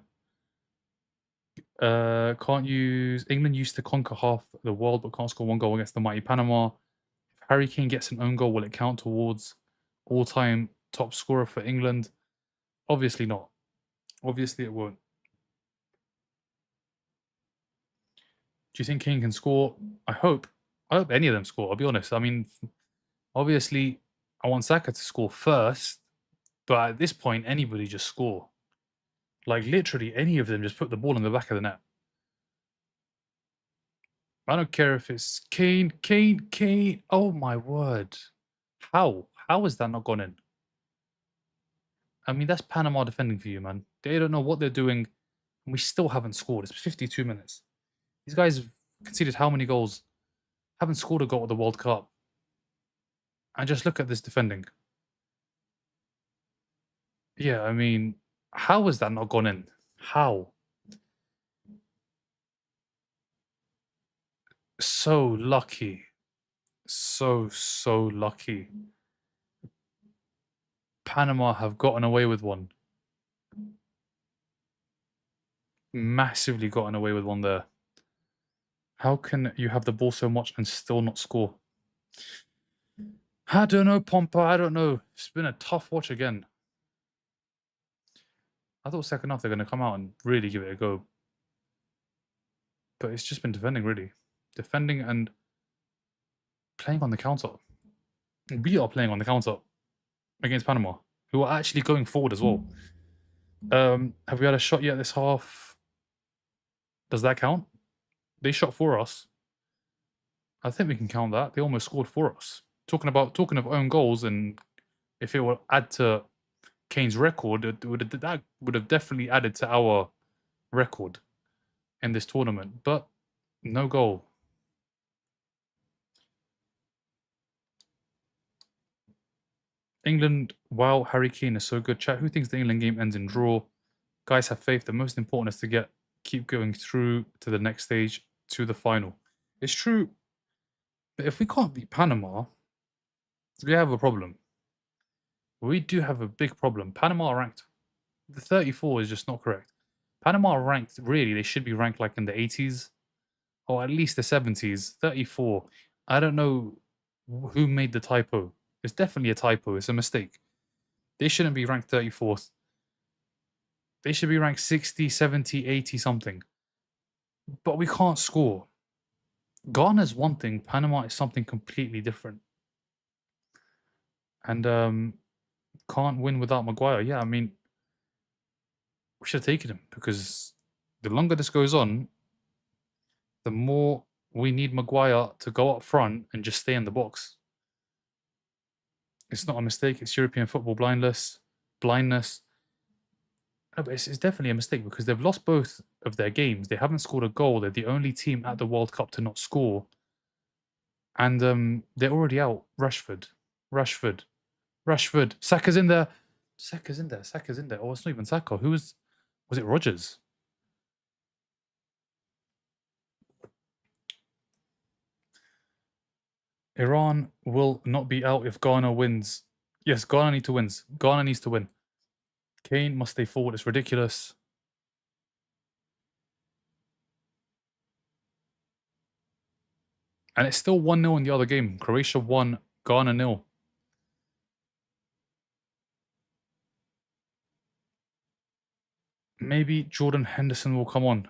S1: Can't use... England used to conquer half the world, but can't score 1 goal against the mighty Panama. If Harry Kane gets an own goal, will it count towards all-time top scorer for England? Obviously not. Obviously it won't. Do you think Kane can score? I hope any of them score, I'll be honest. I mean, obviously, I want Saka to score first, but at this point, anybody just score. Like, literally, any of them just put the ball in the back of the net. I don't care if it's Kane. Oh, my word. How? How has that not gone in? I mean, that's Panama defending for you, man. They don't know what they're doing, and we still haven't scored. It's 52 minutes. These guys have conceded how many goals? Haven't scored a goal at the World Cup. And just look at this defending. Yeah, I mean, how has that not gone in? How? So lucky. So lucky. Panama have gotten away with one. Massively gotten away with one there. How can you have the ball so much and still not score? I don't know, Pompa. I don't know. It's been a tough watch again. I thought second half they're going to come out and really give it a go. But it's just been defending, really. Defending and playing on the counter. We are playing on the counter against Panama, who are actually going forward as well. Have we had a shot yet this half? Does that count? They shot for us. I think we can count that. They almost scored for us. Talking of own goals, and if it would add to Kane's record, that would have definitely added to our record in this tournament. But no goal. England, wow, Harry Kane is so good. Chat, who thinks the England game ends in draw? Guys, have faith. The most important is to keep going through to the next stage, to the final. It's true, but if we can't beat Panama, we have a problem. We do have a big problem. Panama are ranked. The 34 is just not correct. Panama are ranked, really, they should be ranked like in the 80s or at least the 70s. 34. I don't know who made the typo. It's definitely a typo. It's a mistake. They shouldn't be ranked 34th. They should be ranked 60, 70, 80 something. But we can't score. Ghana's one thing, Panama is something completely different. And can't win without Maguire. Yeah, I mean, we should have taken him because the longer this goes on, the more we need Maguire to go up front and just stay in the box. It's not a mistake. It's European football blindness. No, but it's definitely a mistake because they've lost both of their games. They haven't scored a goal. They're the only team at the World Cup to not score. And they're already out. Rashford. Saka's in there. Saka's in there. Oh, it's not even Saka. Was it Rogers? Iran will not be out if Ghana wins. Yes, Ghana needs to win. Ghana needs to win. Kane must stay forward. It's ridiculous. And it's still 1-0 in the other game. Croatia won, Ghana 0. Maybe Jordan Henderson will come on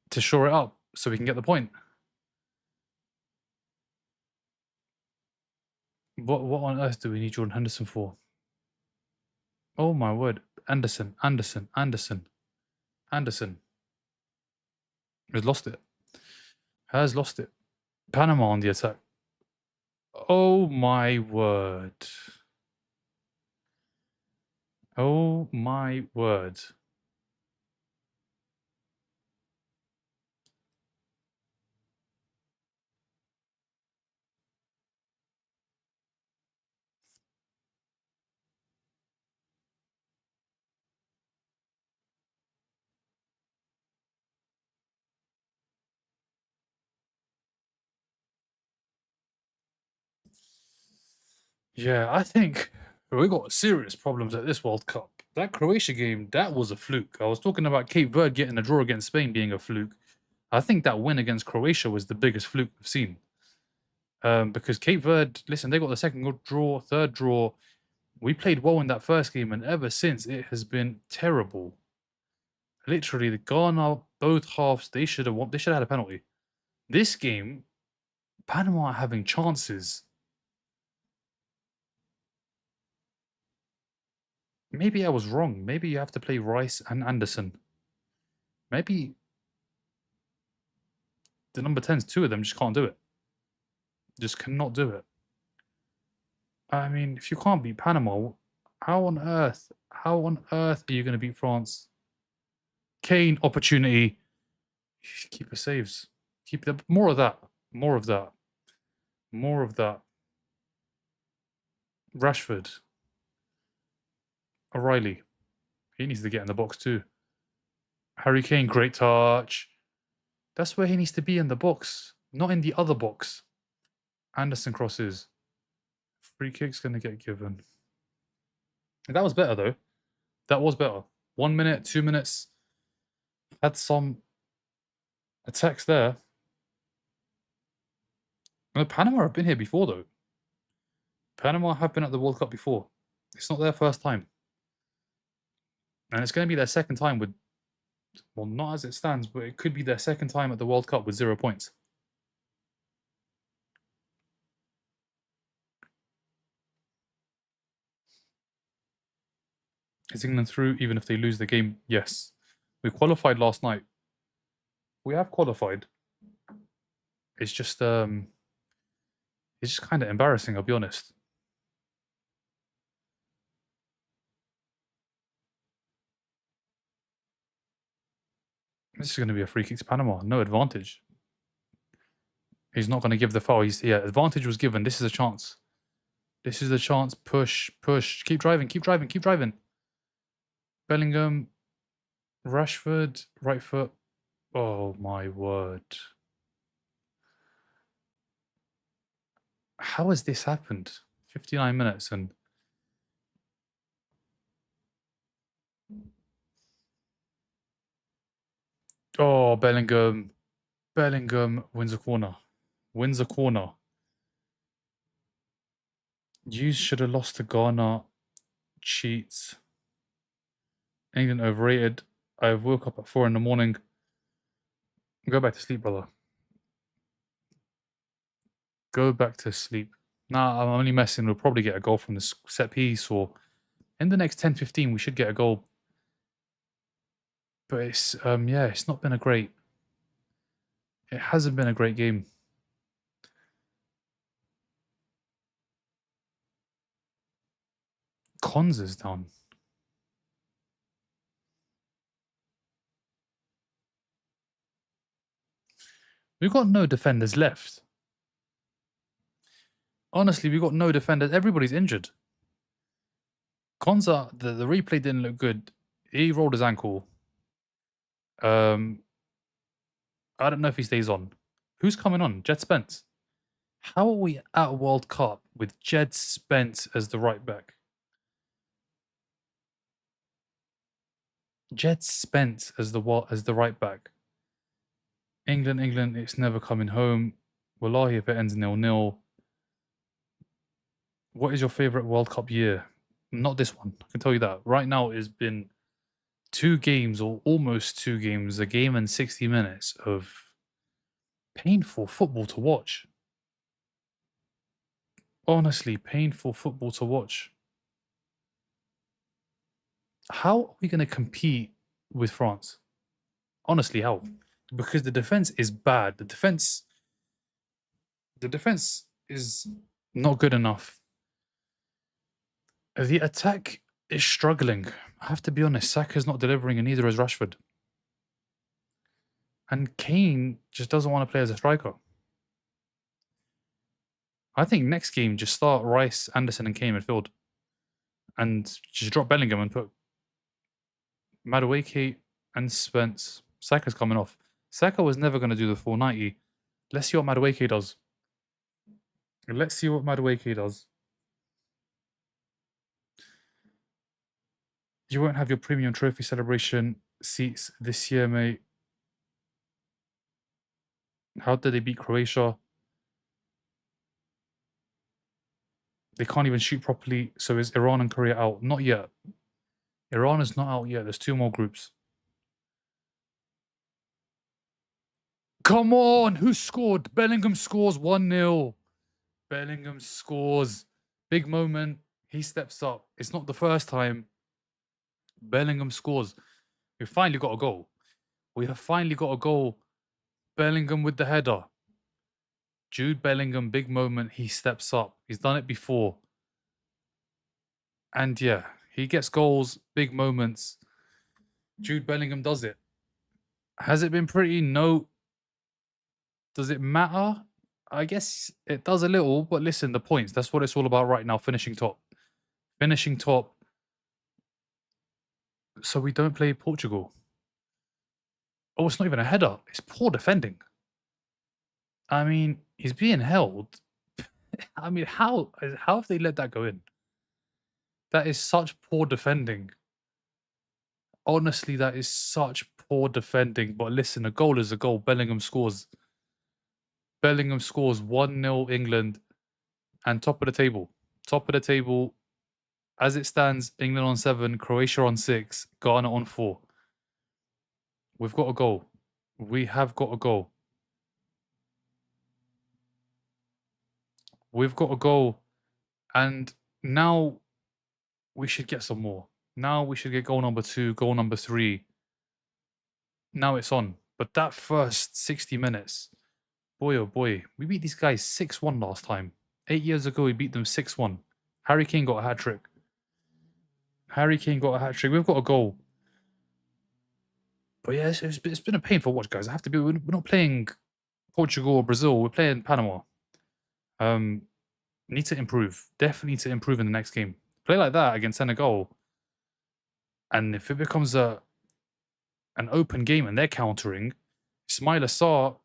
S1: to shore it up so we can get the point. What on earth do we need Jordan Henderson for? Oh my word. Anderson. Has lost it. Panama on the attack. Oh my word. Oh my word. Yeah, I think we got serious problems at this World Cup. That Croatia game, that was a fluke. I was talking about Cape Verde getting a draw against Spain being a fluke. I think that win against Croatia was the biggest fluke we've seen. Because Cape Verde, listen, they got the second draw, third draw. We played well in that first game, and ever since it has been terrible. Literally, the Ghana, both halves, they should have won. They should have had a penalty. This game, Panama are having chances. Maybe I was wrong. Maybe you have to play Rice and Anderson. Maybe the number 10s, two of them just can't do it. Just cannot do it. I mean, if you can't beat Panama, how on earth are you going to beat France? Kane, opportunity. Keeper saves. Keep the more of that. Rashford. O'Reilly. He needs to get in the box too. Harry Kane, great touch. That's where he needs to be, in the box, not in the other box. Anderson crosses. Free kick's going to get given. That was better, though. That was better. 1 minute, 2 minutes. Had some attacks there. No, Panama have been here before, though. Panama have been at the World Cup before. It's not their first time. And it's going to be their second time with, well, not as it stands, but it could be their second time at the World Cup with 0 points. Is England through even if they lose the game? Yes. We qualified last night. We have qualified. It's just kind of embarrassing, I'll be honest. This is going to be a free kick to Panama. No advantage. He's not going to give the foul. Advantage was given. This is a chance. This is the chance. Push, push. Keep driving, keep driving, keep driving. Bellingham, Rashford, right foot. Oh my word. How has this happened? 59 minutes and... Oh, Bellingham. Bellingham wins a corner. Wins a corner. You should have lost to Ghana. Cheats. England overrated. I woke up at 4 in the morning. Go back to sleep, brother. Go back to sleep. Nah, I'm only messing. We'll probably get a goal from this set piece, or in the next 10-15 we should get a goal. But it's it's not been a great... It hasn't been a great game. Cons is down. We've got no defenders left. Honestly, we've got no defenders. Everybody's injured. Konza, the replay didn't look good. He rolled his ankle. I don't know if he stays on. Who's coming on? Jed Spence. How are we at a World Cup with Jed Spence as the right back? Jed Spence as the right back. England, it's never coming home. Wallahi, if it ends 0-0. What is your favourite World Cup year? Not this one. I can tell you that. Right now, it's been 2 games, or almost 2 games, a game and 60 minutes of painful football to watch. Honestly, painful football to watch. How are we going to compete with France? Honestly, how? Because the defense is bad. The defense is not good enough. The attack is struggling. I have to be honest, Saka's not delivering, and neither is Rashford. And Kane just doesn't want to play as a striker. I think next game, just start Rice, Anderson, and Kane midfield. And just drop Bellingham and put Madueke and Spence. Saka's coming off. Saka was never going to do the 490. Let's see what Madueke does. Let's see what Madueke does. You won't have your premium trophy celebration seats this year, mate. How did they beat Croatia? They can't even shoot properly. So is Iran and Korea out? Not yet. Iran is not out yet. There's 2 more groups. Come on! Who scored? Bellingham scores 1-0. Bellingham scores. Big moment. He steps up. It's not the first time. Bellingham scores. We finally got a goal. We have finally got a goal. Bellingham with the header. Jude Bellingham, big moment. He steps up. He's done it before. And yeah, he gets goals, big moments. Jude Bellingham does it. Has it been pretty? No. Does it matter? I guess it does a little, but listen, the points, that's what it's all about right now, finishing top. Finishing top. So we don't play Portugal. Oh, it's not even a header. It's poor defending. I mean, he's being held. I mean, how have they let that go in? That is such poor defending. Honestly, that is such poor defending. But listen, a goal is a goal. Bellingham scores. Bellingham scores 1-0 England and top of the table. Top of the table. As it stands, England on 7, Croatia on 6, Ghana on 4. We've got a goal. We have got a goal. We've got a goal. And now we should get some more. Now we should get goal number 2, goal number 3. Now it's on. But that first 60 minutes, boy oh boy, we beat these guys 6-1 last time. 8 years ago, we beat them 6-1. Harry Kane got a hat trick. Harry Kane got a hat trick. We've got a goal. But yeah, it's been a painful watch, guys. I have to be. We're not playing Portugal or Brazil. We're playing Panama. Need to improve. Definitely need to improve in the next game. Play like that against Senegal, and if it becomes an open game and they're countering, Ismail Assar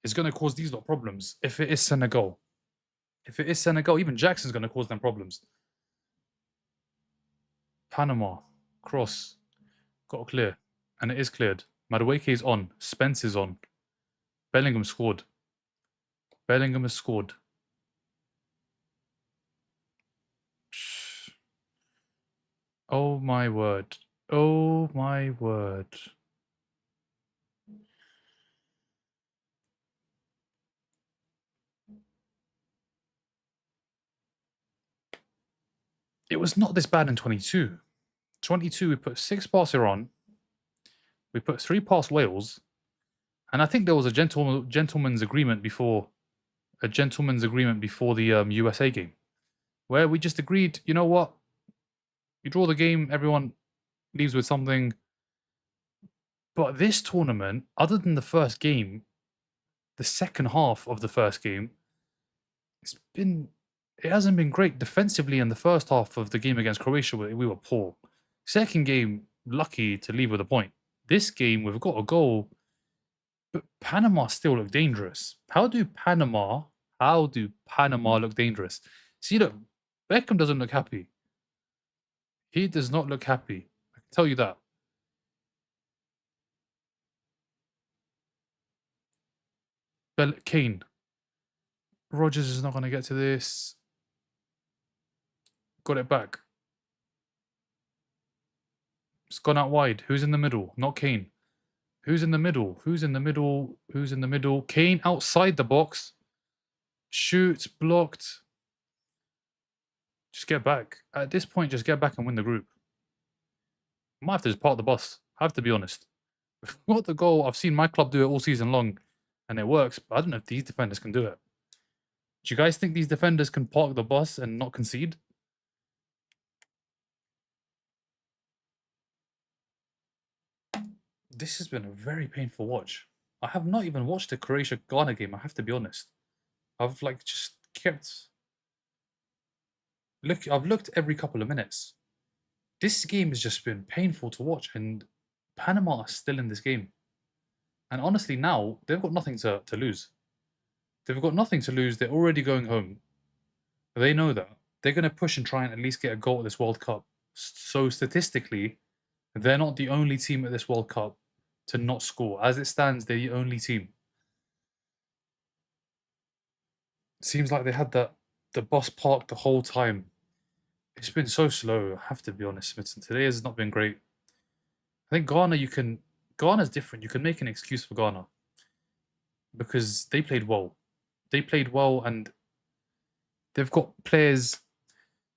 S1: is going to cause these lot problems. If it is Senegal, even Jackson's going to cause them problems. Panama cross got to clear, and it is cleared. Madueke is on. Spence is on. Bellingham scored. Bellingham has scored. Oh my word. Oh my word. It was not this bad in 22. 22, we put 6 past Iran. We put 3 past Wales. And I think there was a gentleman's agreement before the USA game, where we just agreed, you know what? You draw the game, everyone leaves with something. But this tournament, other than the first game, the second half of the first game, it hasn't been great defensively. In the first half of the game against Croatia, we were poor. Second game, lucky to leave with a point. This game, we've got a goal, but Panama still look dangerous. How do Panama look dangerous? See, look, Beckham doesn't look happy. He does not look happy. I can tell you that. Kane. Rogers is not going to get to this. Got it back. It's gone out wide. Who's in the middle? Not Kane. Who's in the middle? Who's in the middle? Who's in the middle? Kane outside the box. Shoot. Blocked. Just get back. At this point, just get back and win the group. I might have to just park the bus. I have to be honest. What the goal? I've seen my club do it all season long, and it works, but I don't know if these defenders can do it. Do you guys think these defenders can park the bus and not concede? This has been a very painful watch. I have not even watched the Croatia-Ghana game, I have to be honest. I've just kept... I've looked every couple of minutes. This game has just been painful to watch, and Panama are still in this game. And honestly, now, they've got nothing to lose. They've got nothing to lose. They're already going home. They know that. They're going to push and try and at least get a goal at this World Cup. So statistically, they're not the only team at this World Cup to not score. As it stands, they're the only team. Seems like they had the bus parked the whole time. It's been so slow, I have to be honest, Smithson. Today has not been great. I think Ghana's different. You can make an excuse for Ghana because they played well. They played well, and they've got players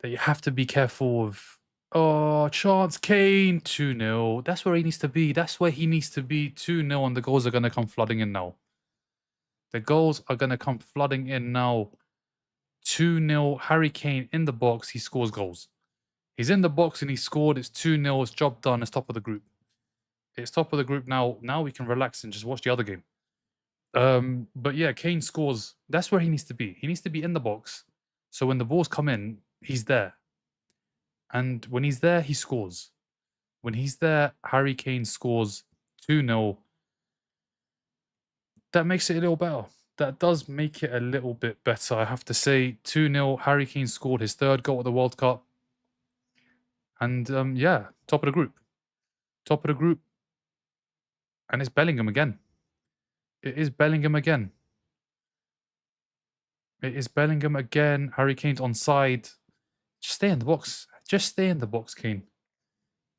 S1: that you have to be careful of. Oh, chance, Kane, 2-0. That's where he needs to be. 2-0, and the goals are going to come flooding in now. The goals are going to come flooding in now. 2-0, Harry Kane in the box. He scores goals. He's in the box and he scored. It's 2-0. It's job done. It's top of the group. It's top of the group now. Now we can relax and just watch the other game. But yeah, Kane scores. That's where he needs to be. He needs to be in the box. So when the balls come in, he's there. And when he's there, he scores. When he's there, Harry Kane scores 2-0. That makes it a little better. That does make it a little bit better, I have to say. 2-0, Harry Kane scored his third goal at the World Cup. And yeah, top of the group. Top of the group. And it's Bellingham again. It is Bellingham again. It is Bellingham again. Harry Kane's onside. Just stay in the box. Just stay in the box, Kane.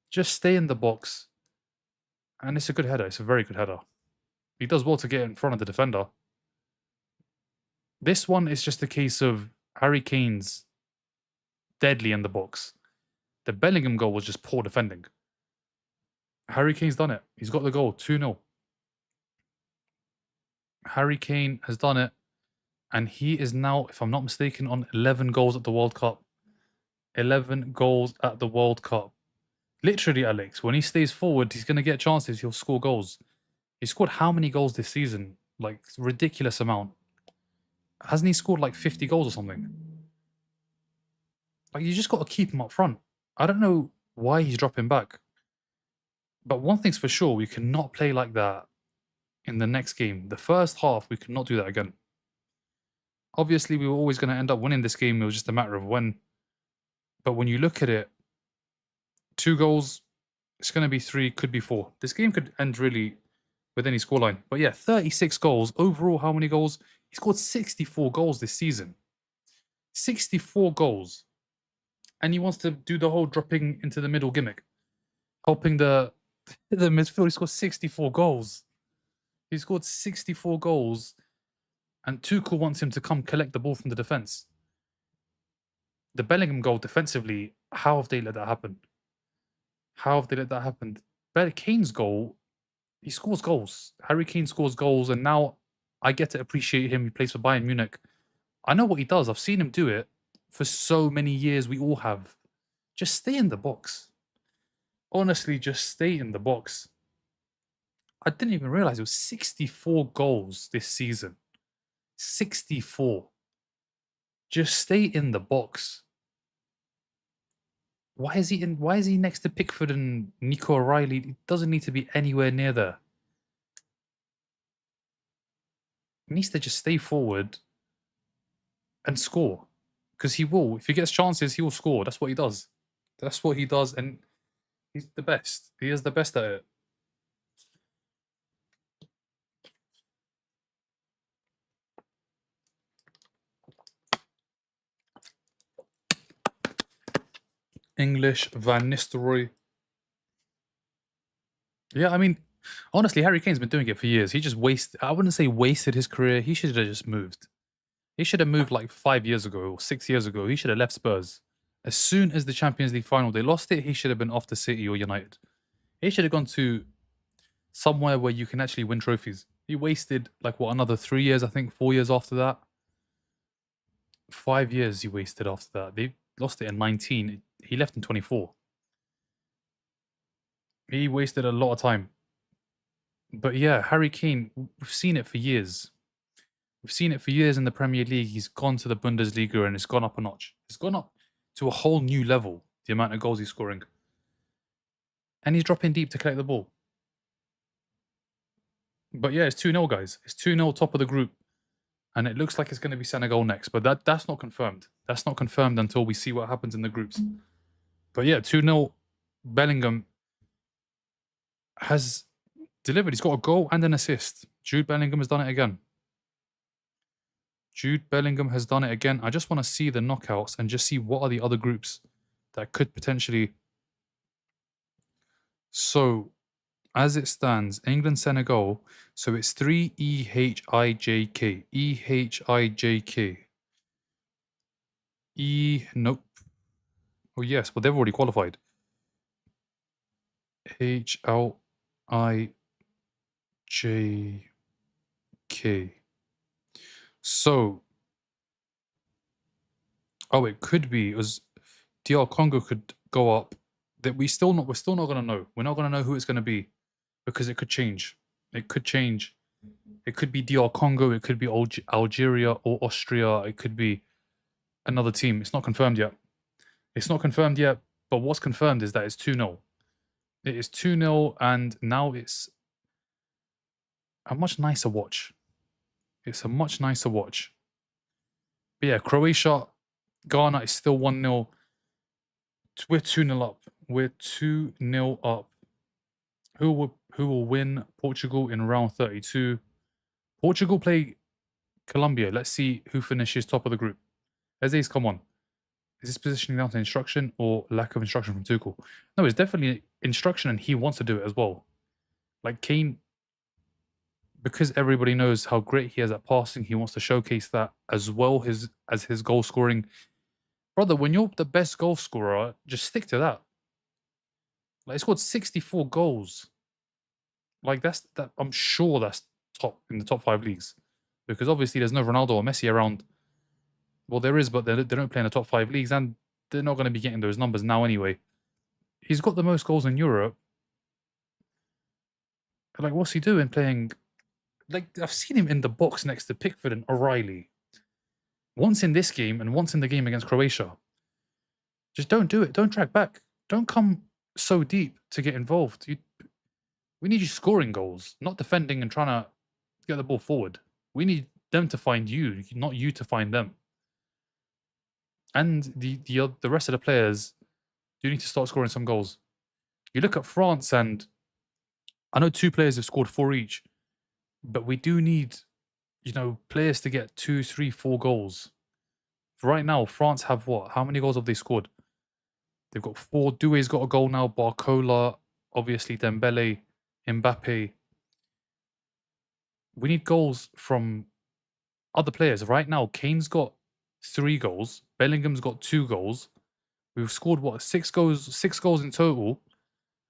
S1: Just stay in the box. And it's a good header. It's a very good header. He does well to get in front of the defender. This one is just a case of Harry Kane's deadly in the box. The Bellingham goal was just poor defending. Harry Kane's done it. He's got the goal, 2-0. Harry Kane has done it. And he is now, if I'm not mistaken, on 11 goals at the World Cup. 11 goals at the World Cup. Literally, Alex, when he stays forward, he's going to get chances. He'll score goals. He scored how many goals this season? Like, ridiculous amount. Hasn't he scored like 50 goals or something? Like, you just got to keep him up front. I don't know why he's dropping back. But one thing's for sure, we cannot play like that in the next game. The first half, we cannot do that again. Obviously, we were always going to end up winning this game. It was just a matter of when. But when you look at it, 2 goals, it's going to be 3, could be 4. This game could end really with any scoreline. But yeah, 36 goals. Overall, how many goals? He scored 64 goals this season. 64 goals. And he wants to do the whole dropping into the middle gimmick. Helping the midfield. He scored 64 goals. He scored 64 goals. And Tuchel wants him to come collect the ball from the defence. The Bellingham goal defensively, how have they let that happen? How have they let that happen? Kane's goal, he scores goals. Harry Kane scores goals, and now I get to appreciate him. He plays for Bayern Munich. I know what he does. I've seen him do it for so many years. We all have. Just stay in the box. Honestly, just stay in the box. I didn't even realize it was 64 goals this season. 64. Just stay in the box. Why is he next to Pickford and Nico O'Reilly? He doesn't need to be anywhere near there. He needs to just stay forward and score. Because he will. If he gets chances, he will score. That's what he does. That's what he does, and he's the best. He is the best at it. English Van Nistelrooy. Yeah, I mean, honestly, Harry Kane's been doing it for years. He just I wouldn't say wasted his career. He should have just moved. He should have moved like 5 years ago or 6 years ago. He should have left Spurs. As soon as the Champions League final, they lost it, he should have been off to City or United. He should have gone to somewhere where you can actually win trophies. He wasted like, what, another 3 years, I think, 4 years after that. 5 years he wasted after that. They lost it in 19. He left in 24. He wasted a lot of time. But yeah, Harry Kane, we've seen it for years. We've seen it for years in the Premier League. He's gone to the Bundesliga and it's gone up a notch. It's gone up to a whole new level, the amount of goals he's scoring. And he's dropping deep to collect the ball. But yeah, it's 2-0, guys. It's 2-0, top of the group. And it looks like it's going to be Senegal next. But that's not confirmed. That's not confirmed until we see what happens in the groups. But yeah, 2-0. Bellingham has delivered. He's got a goal and an assist. Jude Bellingham has done it again. Jude Bellingham has done it again. I just want to see the knockouts and just see what are the other groups that could potentially... So, as it stands, England, Senegal. So it's 3 EHIJK. EHIJK. Nope. Oh, yes. Well, they've already qualified. HLIJK. So, it could be DR Congo could go up. That we're still not going to know. We're not going to know who it's going to be because it could change. It could change. It could be DR Congo. It could be Algeria or Austria. It could be another team. It's not confirmed yet. It's not confirmed yet. But what's confirmed is that it's 2-0. It is 2-0, and now it's a much nicer watch. It's a much nicer watch. But yeah, Croatia, Ghana is still 1-0. We're 2-0 up. We're 2-0 up. Who will win Portugal in round 32? Portugal play Colombia. Let's see who finishes top of the group. Aziz, come on. Is this positioning down to instruction or lack of instruction from Tuchel? No, it's definitely instruction, and he wants to do it as well. Like Kane, because everybody knows how great he is at passing, he wants to showcase that as well as his goal scoring. Brother, when you're the best goal scorer, just stick to that. Like, he scored 64 goals. Like, that. I'm sure that's top in the top 5 leagues, because obviously there's no Ronaldo or Messi around. Well, there is, but they don't play in the top 5 leagues, and they're not going to be getting those numbers now anyway. He's got the most goals in Europe. Like, what's he doing playing? Like, I've seen him in the box next to Pickford and O'Reilly. Once in this game and once in the game against Croatia. Just don't do it. Don't track back. Don't come so deep to get involved. We need you scoring goals, not defending and trying to get the ball forward. We need them to find you, not you to find them. And the rest of the players do need to start scoring some goals. You look at France, and I know 2 players have scored 4 each, but we do need, players to get 2, 3, 4 goals. Right now, France have what? How many goals have they scored? They've got 4. Doué's got a goal now. Barcola, obviously Dembele, Mbappe. We need goals from other players. Right now, Kane's got 3 goals. Bellingham's got 2 goals. We've scored, what, 6 goals? 6 goals in total.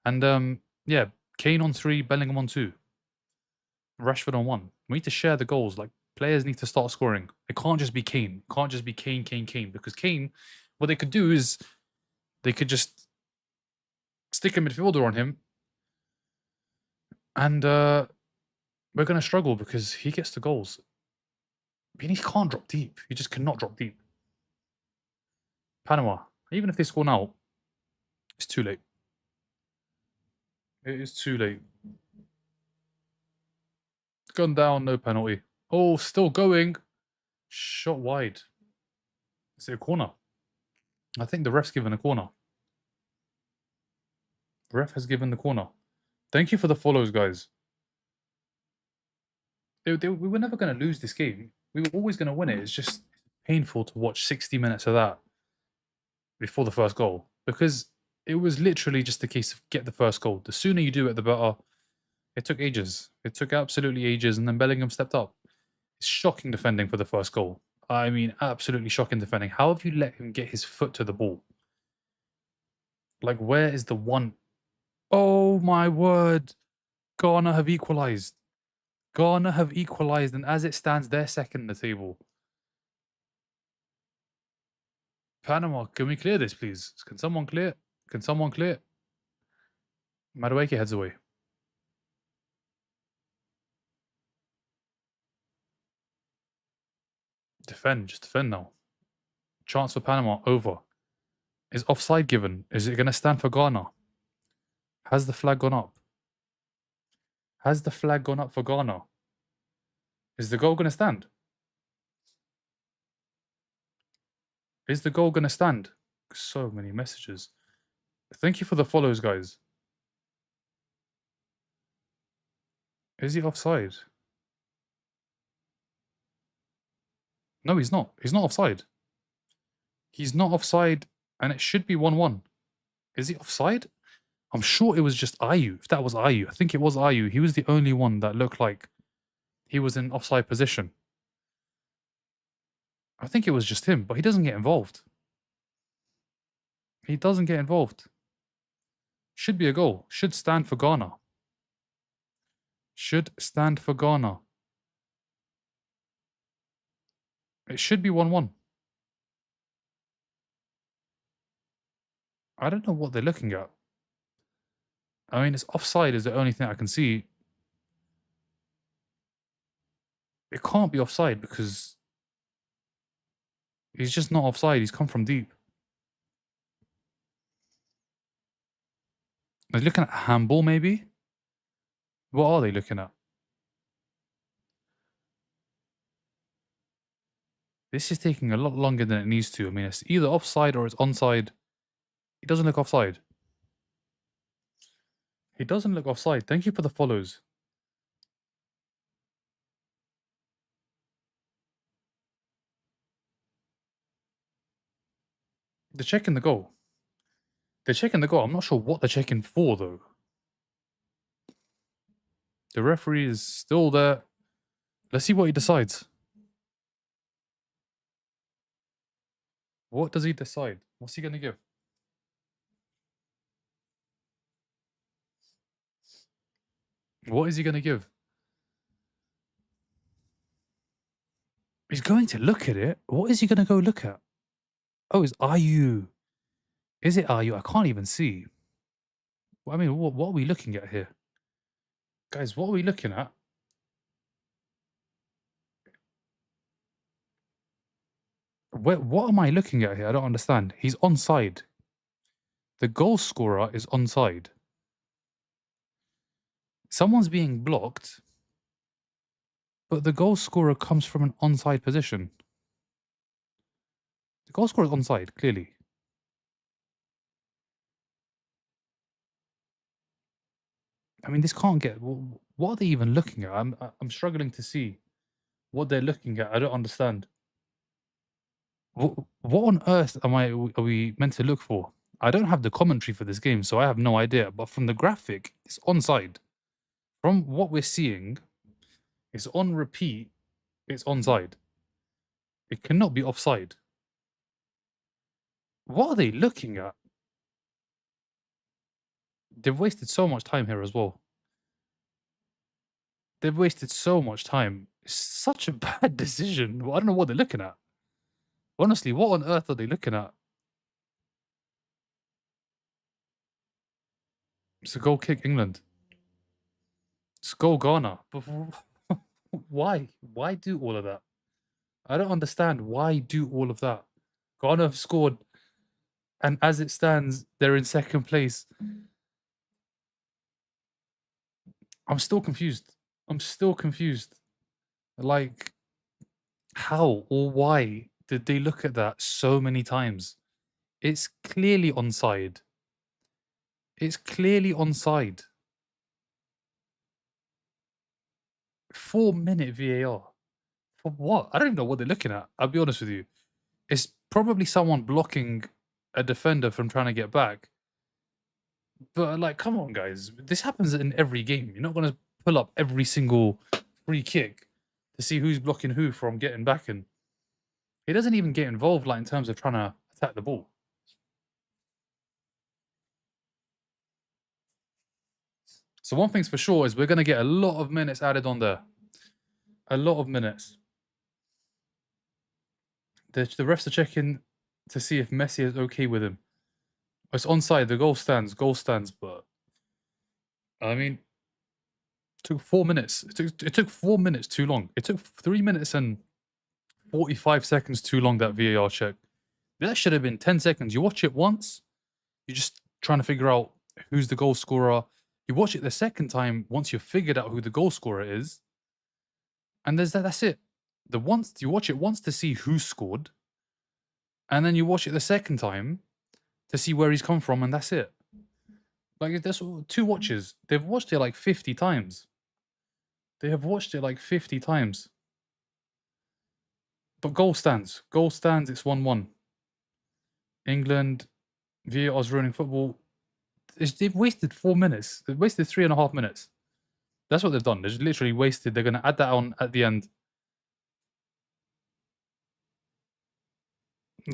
S1: And, yeah, Kane on 3, Bellingham on 2. Rashford on 1. We need to share the goals. Like, players need to start scoring. It can't just be Kane. It can't just be Kane. Because Kane, what they could do is they could just stick a midfielder on him, and we're going to struggle because he gets the goals. But he can't drop deep. He just cannot drop deep. Panama, even if they score now, it's too late. It is too late. Gone down, no penalty. Oh, still going. Shot wide. Is it a corner? I think the ref's given a corner. The ref has given the corner. Thank you for the follows, guys. We were never going to lose this game. We were always going to win it. It's just painful to watch 60 minutes of that before the first goal, because it was literally just a case of get the first goal. The sooner you do it, the better. It took ages. It took absolutely ages, and then Bellingham stepped up. It's shocking defending for the first goal. I mean, absolutely shocking defending. How have you let him get his foot to the ball? Like, where is the one? Oh, my word. Ghana have equalised. Ghana have equalised, and as it stands, they're second in the table. Panama, can we clear this, please? Can someone clear? Can someone clear? Madueke heads away. Defend, just defend now. Chance for Panama, over. Is offside given? Is it going to stand for Ghana? Has the flag gone up? Has the flag gone up for Ghana? Is the goal going to stand? Is the goal going to stand? So many messages. Thank you for the follows, guys. Is he offside? No, he's not. He's not offside. He's not offside, and it should be 1-1. Is he offside? I'm sure it was just Ayew. If that was Ayew, I think it was Ayew. He was the only one that looked like he was in offside position. I think it was just him, but he doesn't get involved. He doesn't get involved. Should be a goal. Should stand for Ghana. Should stand for Ghana. It should be 1-1. I don't know what they're looking at. I mean, it's offside is the only thing I can see. It can't be offside because he's just not offside. He's come from deep. Are they looking at handball, maybe? What are they looking at? This is taking a lot longer than it needs to. I mean, it's either offside or it's onside. It doesn't look offside. It doesn't look offside. Thank you for the follows. They're checking the goal. They're checking the goal. I'm not sure what they're checking for, though. The referee is still there. Let's see what he decides. What does he decide? What's he going to give? What is he going to give? He's going to look at it. What is he going to go look at? Oh, it's IU. Is it IU? I can't even see. I mean, what are we looking at here? Guys, what are we looking at? What am I looking at here? I don't understand. He's onside. The goal scorer is onside. Someone's being blocked, but the goal scorer comes from an onside position. The goal scorer is onside, clearly. I mean, this can't get... What are they even looking at? I'm struggling to see what they're looking at. I don't understand. What on earth are we meant to look for? I don't have the commentary for this game, so I have no idea. But from the graphic, it's onside. From what we're seeing, it's on repeat. It's onside. It cannot be offside. What are they looking at? They've wasted so much time here as well. They've wasted so much time. It's such a bad decision. I don't know what they're looking at. Honestly, what on earth are they looking at? It's a goal kick, England. It's goal Ghana. But why? Why do all of that? I don't understand. Why do all of that? Ghana have scored, and as it stands, they're in second place. I'm still confused. I'm still confused. Like, how or why did they look at that so many times? It's clearly onside. It's clearly onside. 4-minute VAR. For what? I don't even know what they're looking at. I'll be honest with you. It's probably someone blocking a defender from trying to get back. But, like, come on, guys. This happens in every game. You're not going to pull up every single free kick to see who's blocking who from getting back. And he doesn't even get involved, like, in terms of trying to attack the ball. So one thing's for sure is we're going to get a lot of minutes added on there. A lot of minutes. The refs are checking to see if Messi is okay with him. It's onside. The goal stands. But I mean, it took 4 minutes. It took 4 minutes too long. It took 3 minutes and 45 seconds too long, that VAR check. That should have been 10 seconds. You watch it once, you're just trying to figure out who's the goal scorer. You watch it the second time once you've figured out who the goal scorer is, and that's it. You watch it once to see who scored, and then you watch it the second time to see where he's come from, and that's it. Like, there's 2 watches. They've watched it like 50 times. They have watched it like 50 times. But goal stands. Goal stands, it's 1-1. England, VAR's ruining football. They've wasted 4 minutes. They've wasted 3.5 minutes. That's what they've done. They've literally wasted. They're going to add that on at the end.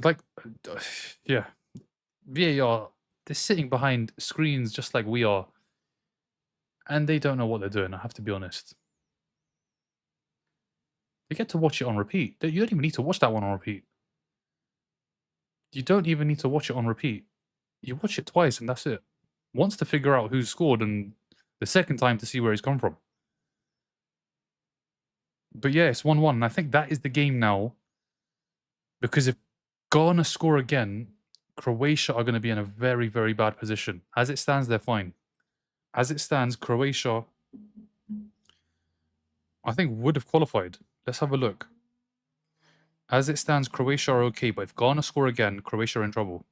S1: Like, yeah. VAR, they're sitting behind screens just like we are. And they don't know what they're doing, I have to be honest. You get to watch it on repeat. You don't even need to watch that one on repeat. You don't even need to watch it on repeat. You watch it twice and that's it. Once to figure out who scored, and the second time to see where he's come from. But yeah, it's 1-1. And I think that is the game now. Because if Ghana score again, Croatia are going to be in a very, very bad position. As it stands, they're fine. As it stands, Croatia, I think, would have qualified. Let's have a look. As it stands, Croatia are okay, but if Ghana score again, Croatia are in trouble.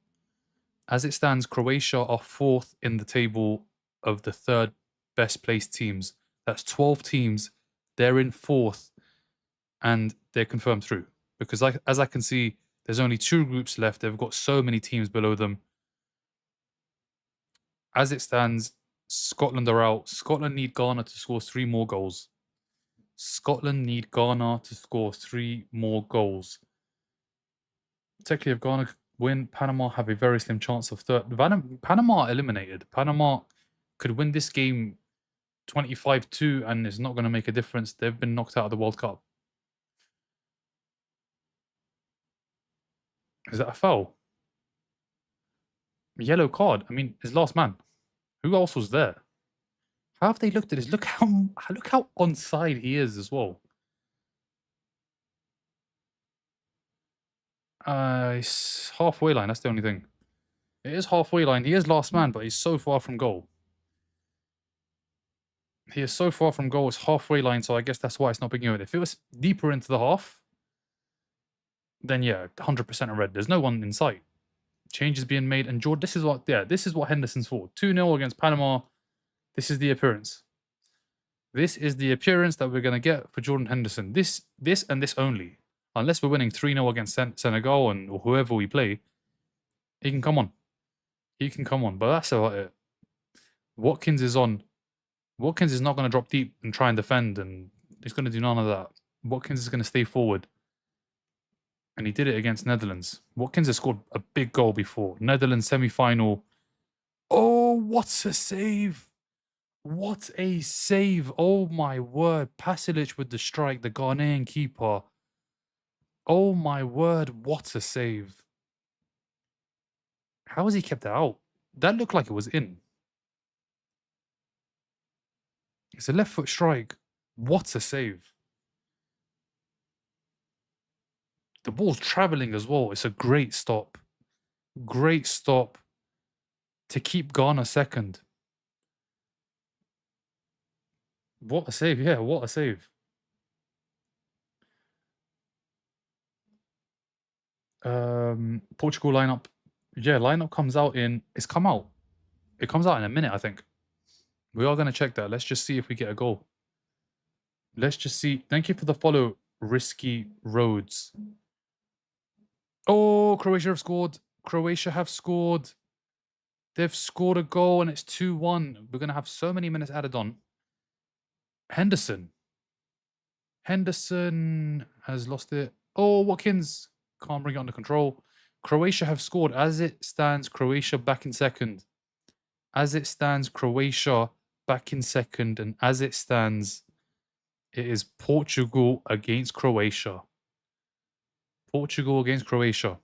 S1: As it stands, Croatia are 4th in the table of the 3rd best placed teams. That's 12 teams. They're in 4th, and they're confirmed through. Because as I can see, there's only 2 groups left. They've got so many teams below them. As it stands, Scotland are out. Scotland need Ghana to score 3 more goals. Scotland need Ghana to score 3 more goals. Technically, if Ghana win, Panama have a very slim chance of third. Panama are eliminated. Panama could win this game 25-2 and it's not going to make a difference. They've been knocked out of the World Cup. Is that a foul? Yellow card. I mean, his last man. Who else was there? How have they looked at this? Look how onside he is as well. It's halfway line. That's the only thing. It is halfway line. He is last man, but he's so far from goal. He is so far from goal. It's halfway line, so I guess that's why it's not picking up. If it was deeper into the half, then yeah, 100% a red. There's no one in sight. Changes being made, and George. This is what Henderson's for. 2-0 against Panama. This is the appearance. This is the appearance that we're gonna get for Jordan Henderson. This and this only. Unless we're winning 3-0 against Senegal or whoever we play, he can come on. He can come on, but that's about it. Watkins is on. Watkins is not going to drop deep and try and defend, and he's going to do none of that. Watkins is going to stay forward. And he did it against Netherlands. Watkins has scored a big goal before. Netherlands semi-final. Oh, what a save. What a save. Oh, my word. Pasilic with the strike, the Ghanaian keeper. Oh, my word. What a save. How has he kept it out? That looked like it was in. It's a left foot strike. What a save. The ball's travelling as well. It's a great stop. Great stop to keep Ghana second. What a save. Yeah, what a save. Portugal lineup. Yeah, lineup comes out in... It's come out. It comes out in a minute, I think. We are going to check that. Let's just see if we get a goal. Let's just see. Thank you for the follow, Risky Roads. Oh, Croatia have scored. Croatia have scored. They've scored a goal and it's 2-1. We're going to have so many minutes added on. Henderson. Henderson has lost it. Oh, Watkins can't bring it under control. Croatia have scored. As it stands, Croatia back in second. As it stands, Croatia back in second. And as it stands, it is Portugal against Croatia. Portugal against Croatia.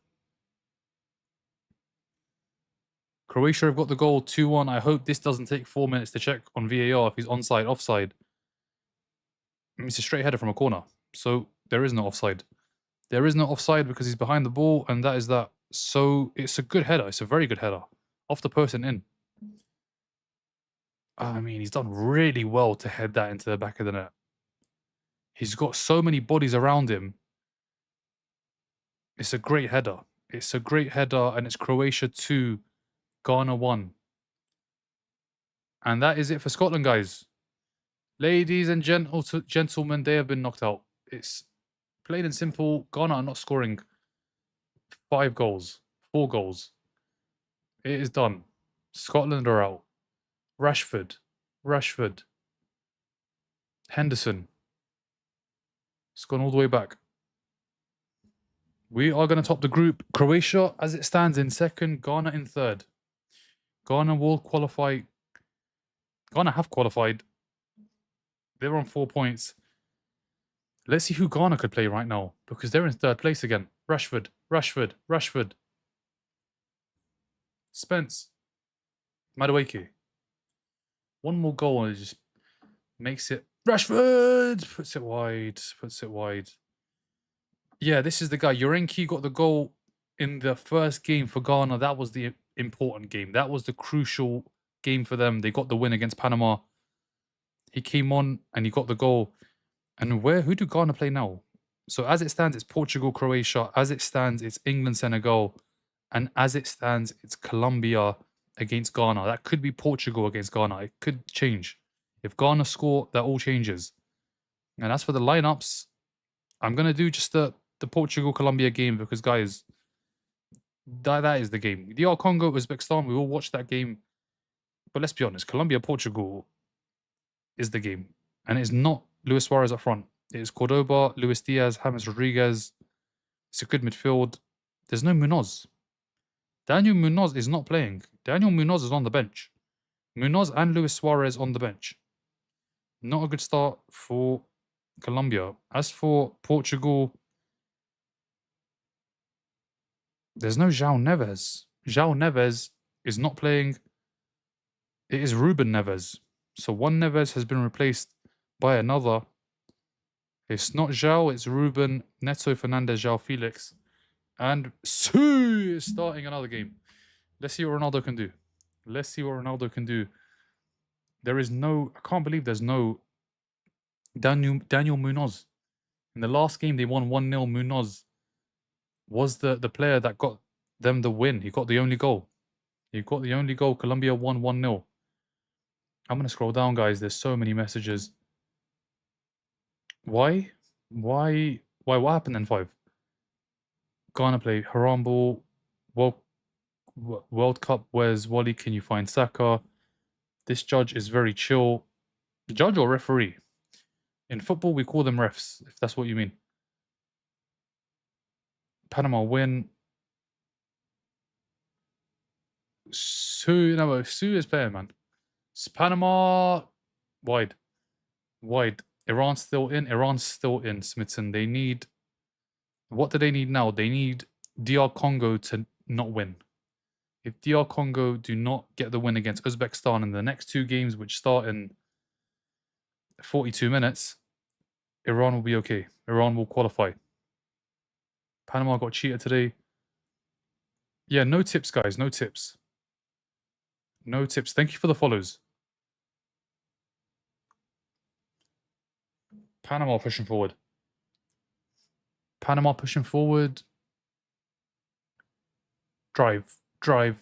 S1: Croatia have got the goal 2-1. I hope this doesn't take 4 minutes to check on VAR if he's onside, offside. It's a straight header from a corner. So there is no offside. There is no offside because he's behind the ball, and that is that. So it's a good header. It's a very good header. Off the post and in. I mean, he's done really well to head that into the back of the net. He's got so many bodies around him. It's a great header. It's a great header, and it's Croatia 2, Ghana 1. And that is it for Scotland, guys. Ladies and gentlemen, they have been knocked out. It's plain and simple. Ghana are not scoring 5 goals, 4 goals. It is done. Scotland are out. Rashford. Henderson. It's gone all the way back. We are going to top the group. Croatia, as it stands, in second. Ghana in third. Ghana will qualify. Ghana have qualified. They're on 4 points. Let's see who Ghana could play right now, because they're in third place again. Rashford. Spence. Madueke. One more goal and it just makes it... Rashford! Puts it wide. Yeah, this is the guy. Yorenki got the goal in the first game for Ghana. That was the important game. That was the crucial game for them. They got the win against Panama. He came on and he got the goal. And who do Ghana play now? So as it stands, it's Portugal, Croatia. As it stands, it's England, Senegal. And as it stands, it's Colombia against Ghana. That could be Portugal against Ghana. It could change. If Ghana score, that all changes. And as for the lineups, I'm going to do just the Portugal-Colombia game because, guys, that is the game. DR Congo, Uzbekistan, we all watched that game. But let's be honest, Colombia-Portugal is the game. And it's not Luis Suarez up front. It is Cordoba, Luis Diaz, James Rodriguez. It's a good midfield. There's no Munoz. Daniel Munoz is not playing. Daniel Munoz is on the bench. Munoz and Luis Suarez on the bench. Not a good start for Colombia. As for Portugal, there's no João Neves. João Neves is not playing. It is Ruben Neves. So one Neves has been replaced by another. It's not João, it's Ruben, Neto Fernandez, João Felix. And Su is starting another game. Let's see what Ronaldo can do. Let's see what Ronaldo can do. There is no... I can't believe there's no Daniel Munoz. In the last game, they won 1-0. Munoz was the player that got them the win. He got the only goal. He got the only goal. Colombia won 1-0. I'm going to scroll down, guys. There's so many messages. Why? What happened in 5? Ghana play Haram Ball. World Cup. Where's Wally? Can you find Saka? This judge is very chill. Judge or referee? In football, we call them refs, if that's what you mean. Panama win. Su is playing, man. Panama wide. Iran's still in. Smithson. They need... What do they need now? They need DR Congo to not win. If DR Congo do not get the win against Uzbekistan in the next 2 games, which start in 42 minutes, Iran will be okay. Iran will qualify. Panama got cheated today. Yeah, no tips, guys. No tips. No tips. Thank you for the follows. Panama pushing forward. Panama pushing forward. Drive. Keep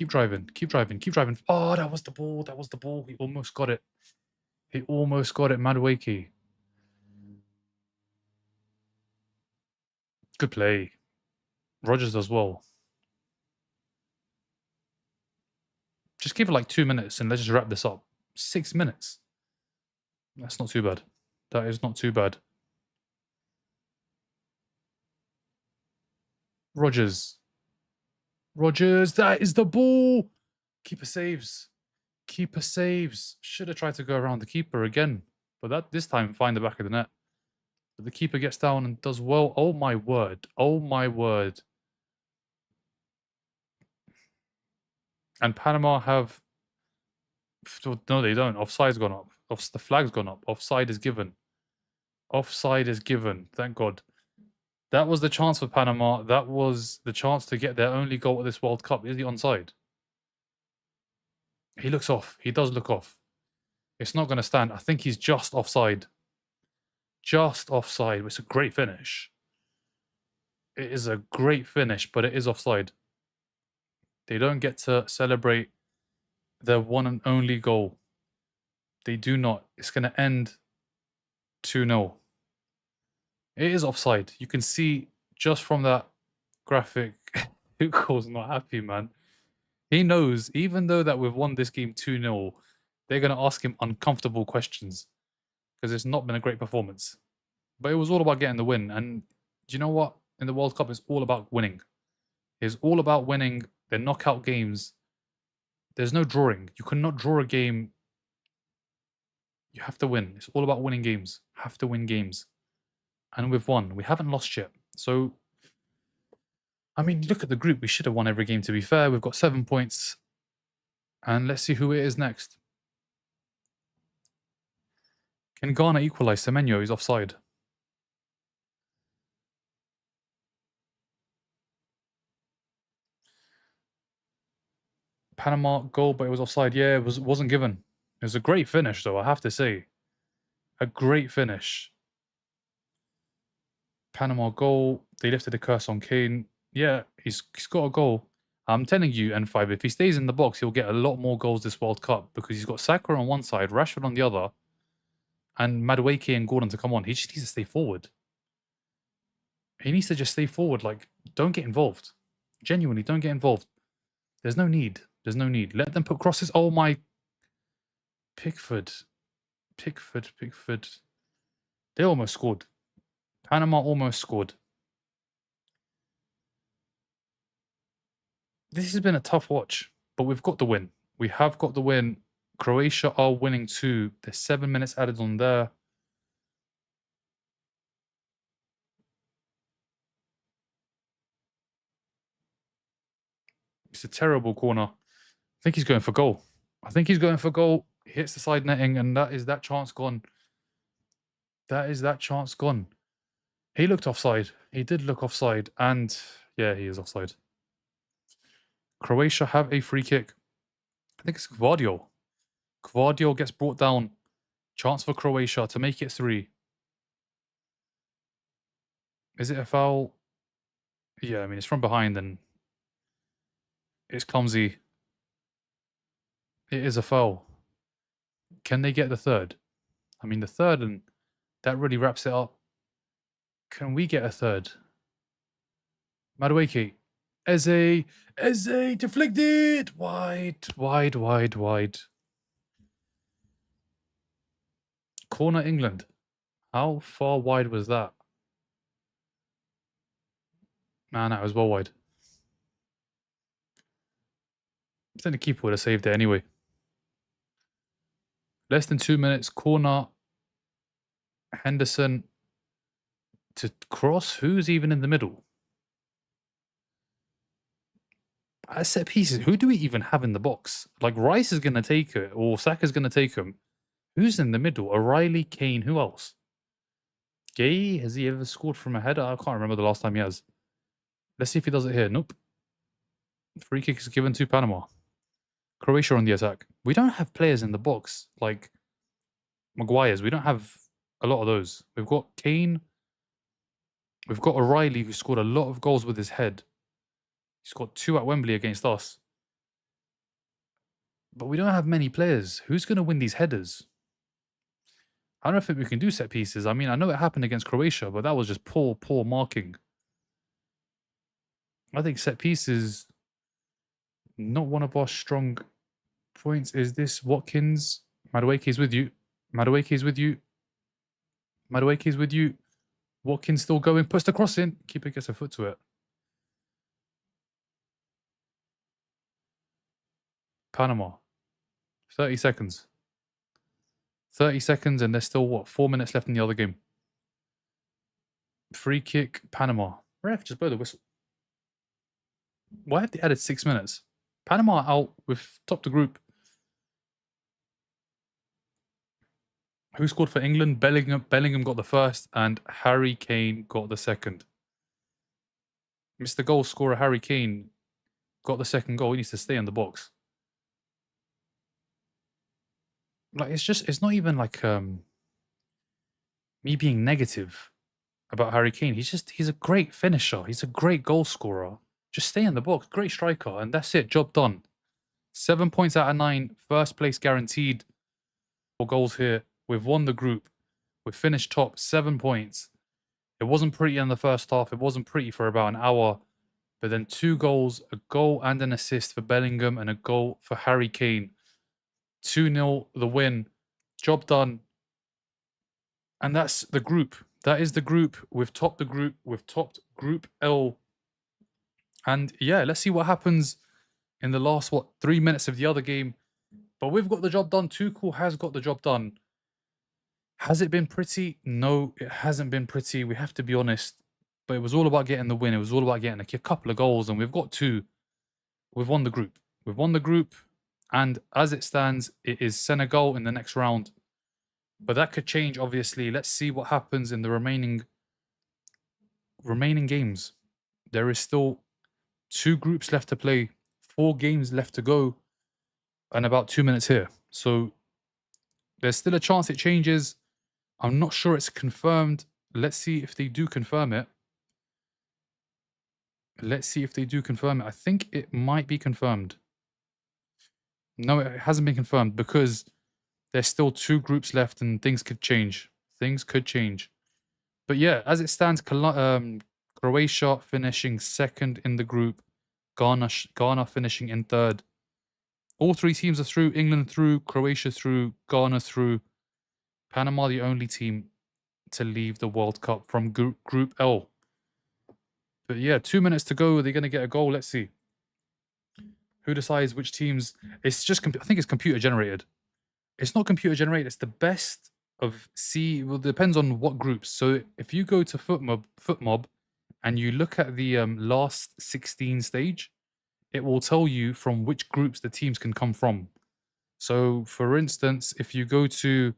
S1: driving. Oh, that was the ball. He almost got it. Madueke. Good play. Rogers does well. Just give it like 2 minutes and let's just wrap this up. 6 minutes. That's not too bad. That is not too bad. Rogers, that is the ball. Keeper saves. Should have tried to go around the keeper again. But this time find the back of the net. But the keeper gets down and does well. Oh my word. And Panama have... No, they don't. Offside's gone up. The flag's gone up. Offside is given. Thank God. That was the chance for Panama. That was the chance to get their only goal at this World Cup. Is he onside? He looks off. He does look off. It's not going to stand. I think he's just offside. It's a great finish. It is a great finish, but it is offside. They don't get to celebrate their one and only goal. They do not. It's going to end 2-0. It is offside. You can see just from that graphic, Tuchel's not happy, man. He knows, even though that we've won this game 2-0, they're going to ask him uncomfortable questions because it's not been a great performance. But it was all about getting the win. And do you know what? In the World Cup, it's all about winning. It's all about winning. They're knockout games. There's no drawing. You cannot draw a game. You have to win. It's all about winning games. Have to win games. And we've won. We haven't lost yet. So, I mean, look at the group. We should have won every game, to be fair. We've got 7 points. And let's see who it is next. Can Ghana equalise? Semenyo is offside. Panama goal, but it was offside. Yeah, wasn't given. It was a great finish, though, I have to say. A great finish. Panama goal. They lifted the curse on Kane. Yeah, he's got a goal. I'm telling you, N5, if he stays in the box, he'll get a lot more goals this World Cup because he's got Saka on one side, Rashford on the other, and Madueke and Gordon to come on. He just needs to stay forward. He needs to just stay forward. Like, don't get involved. Genuinely, don't get involved. There's no need. There's no need. Let them put crosses. Oh my. Pickford. They almost scored. Panama almost scored. This has been a tough watch, but we've got the win. We have got the win. Croatia are winning too. There's 7 minutes added on there. It's a terrible corner. I think he's going for goal. He hits the side netting, and that is that chance gone. That is that chance gone. He looked offside. He did look offside, and yeah, he is offside. Croatia have a free kick. I think it's Gvardiol. Gvardiol gets brought down. Chance for Croatia to make it 3. Is it a foul? Yeah, I mean, it's from behind and it's clumsy. It is a foul. Can they get the third? I mean, the third, and that really wraps it up. Can we get a third? Madueke. Eze deflected! Wide. Corner England. How far wide was that? Man, that was well wide. I think the keeper would have saved it anyway. Less than 2 minutes. Corner. Henderson to cross. Who's even in the middle? At set pieces, who do we even have in the box? Like, Rice is going to take it, or Saka's going to take him. Who's in the middle? O'Reilly, Kane, who else? Gay? Has he ever scored from a header? I can't remember the last time he has. Let's see if he does it here. Nope. Free kick is given to Panama. Croatia on the attack. We don't have players in the box like Maguire's. We don't have a lot of those. We've got Kane. We've got O'Reilly, who scored a lot of goals with his head. He scored 2 at Wembley against us. But we don't have many players. Who's going to win these headers? I don't think we can do set pieces. I mean, I know it happened against Croatia, but that was just poor marking. I think set pieces, not one of our strong points. Is this Watkins? Madueke's with you. Madueke's with you. Madueke's with you. Watkins still going. Puts the cross in. Keeper gets a foot to it. Panama. 30 seconds. 30 seconds, and there's still, what, 4 minutes left in the other game. Free kick, Panama. Ref, just blow the whistle. Why have they added 6 minutes? Panama out with top the group. Who scored for England? Bellingham got the first, and Harry Kane got the second. Mr. Goal scorer Harry Kane got the second goal. He needs to stay in the box. Like, it's not even like me being negative about Harry Kane. He's a great finisher. He's a great goal scorer. Just stay in the box. Great striker, and that's it. Job done. 7 points out of 9. First place guaranteed. 4 goals here. We've won the group. We've finished top. 7 points. It wasn't pretty in the first half. It wasn't pretty for about an hour. But then 2 goals, a goal and an assist for Bellingham, and a goal for Harry Kane. 2-0 the win. Job done. And that's the group. That is the group. We've topped the group. We've topped Group L. And yeah, let's see what happens in the last, 3 minutes of the other game. But we've got the job done. Tuchel has got the job done. Has it been pretty? No, it hasn't been pretty. We have to be honest. But it was all about getting the win. It was all about getting a couple of goals. And we've got 2. We've won the group. We've won the group. And as it stands, it is Senegal in the next round. But that could change, obviously. Let's see what happens in the remaining games. There is still 2 groups left to play, 4 games left to go. and about 2 minutes here. So there's still a chance it changes. I'm not sure it's confirmed. Let's see if they do confirm it. I think it might be confirmed. No, it hasn't been confirmed because there's still 2 groups left and things could change. But yeah, as it stands, Croatia finishing second in the group. Ghana finishing in third. All 3 teams are through. England through, Croatia through, Ghana through. Panama the only team to leave the World Cup from Group L. But yeah, 2 minutes to go. Are they going to get a goal? Let's see. Who decides which teams? It's just, I think it's computer generated. It's not computer generated. It's the best of well, it depends on what groups. So if you go to FootMob and you look at the last 16 stage, it will tell you from which groups the teams can come from. So for instance, if you go to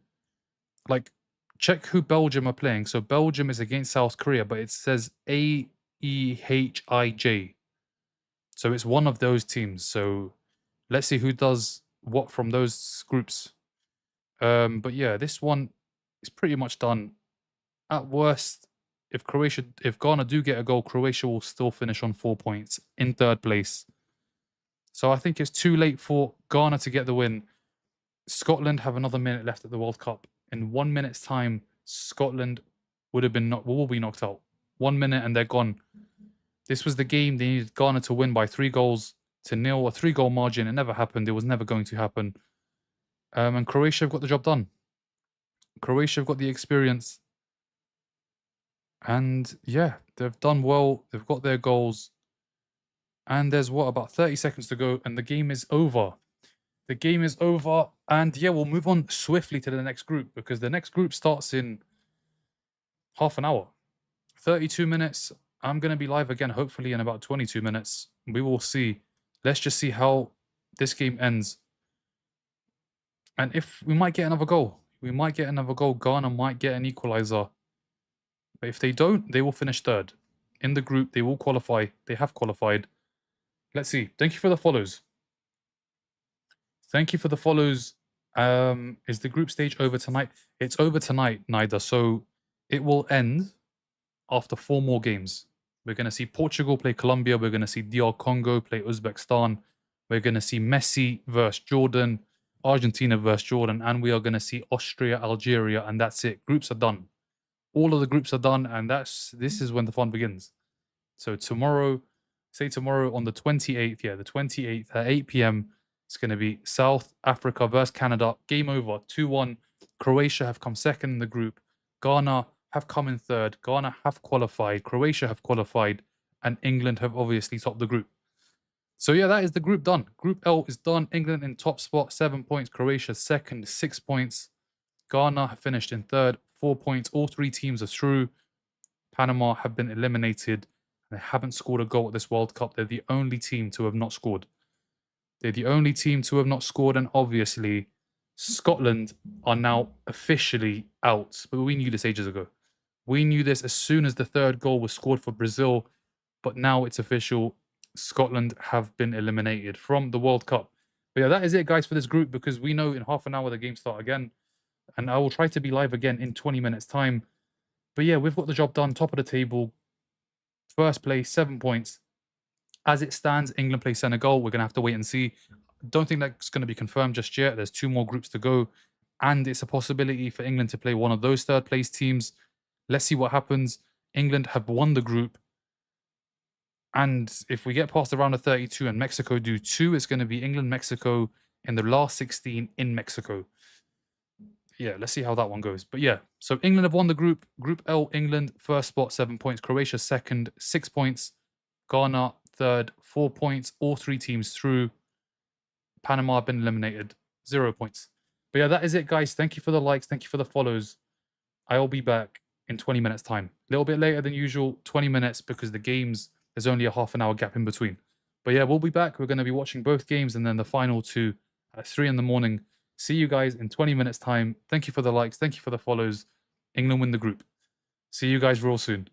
S1: like check who Belgium are playing. So Belgium is against South Korea, but it says AEHIJ. So it's one of those teams. So let's see who does what from those groups. But yeah, this one is pretty much done. At worst, if Ghana do get a goal, Croatia will still finish on 4 points in third place. So I think it's too late for Ghana to get the win. Scotland have another minute left at the World Cup. In 1 minute's time, Scotland will be knocked out. 1 minute and they're gone. This was the game they needed Ghana to win by 3 goals to nil, a 3-goal margin. It never happened. It was never going to happen. And Croatia have got the job done. Croatia have got the experience. And yeah, they've done well. They've got their goals. And there's about 30 seconds to go and the game is over. The game is over. And yeah, we'll move on swiftly to the next group because the next group starts in half an hour. 32 minutes. I'm going to be live again, hopefully in about 22 minutes. We will see. Let's just see how this game ends. And if we might get another goal. Ghana might get an equalizer. But if they don't, they will finish third. In the group, they will qualify. They have qualified. Let's see. Thank you for the follows. Is the group stage over tonight? It's over tonight, neither. So it will end after 4 more games. We're going to see Portugal play Colombia. We're going to see DR Congo play Uzbekistan. We're going to see Messi versus Jordan, Argentina versus Jordan, and we are going to see Austria, Algeria, and that's it. Groups are done. All of the groups are done, and this is when the fun begins. So tomorrow on the 28th, the 28th at 8 p.m, it's going to be South Africa versus Canada. Game over, 2-1. Croatia have come second in the group. Ghana have come in third. Ghana have qualified. Croatia have qualified. And England have obviously topped the group. So yeah, that is the group done. Group L is done. England in top spot, 7 points. Croatia second, 6 points. Ghana have finished in third, 4 points. All 3 teams are through. Panama have been eliminated. They haven't scored a goal at this World Cup. They're the only team to have not scored. And obviously, Scotland are now officially out. But we knew this ages ago. We knew this as soon as the 3rd goal was scored for Brazil. But now it's official. Scotland have been eliminated from the World Cup. But yeah, that is it, guys, for this group, because we know in half an hour the games start again. And I will try to be live again in 20 minutes' time. But yeah, we've got the job done. Top of the table. First place, 7 points. As it stands, England play Senegal. We're going to have to wait and see. Don't think that's going to be confirmed just yet. There's 2 more groups to go. And it's a possibility for England to play one of those 3rd place teams. Let's see what happens. England have won the group. And if we get past the round of 32 and Mexico do 2, it's going to be England-Mexico in the last 16 in Mexico. Yeah, let's see how that one goes. But yeah, so England have won the group. Group L, England, first spot, 7 points. Croatia, second, 6 points. Ghana, third, 4 points. All 3 teams through. Panama have been eliminated, 0 points. But yeah, that is it, guys. Thank you for the likes. Thank you for the follows. I'll be back in 20 minutes' time. A little bit later than usual, 20 minutes, because the games, there's only a half an hour gap in between. But yeah, we'll be back. We're going to be watching both games and then the final 2 at 3 in the morning. See you guys in 20 minutes' time. Thank you for the likes. Thank you for the follows. England win the group. See you guys real soon.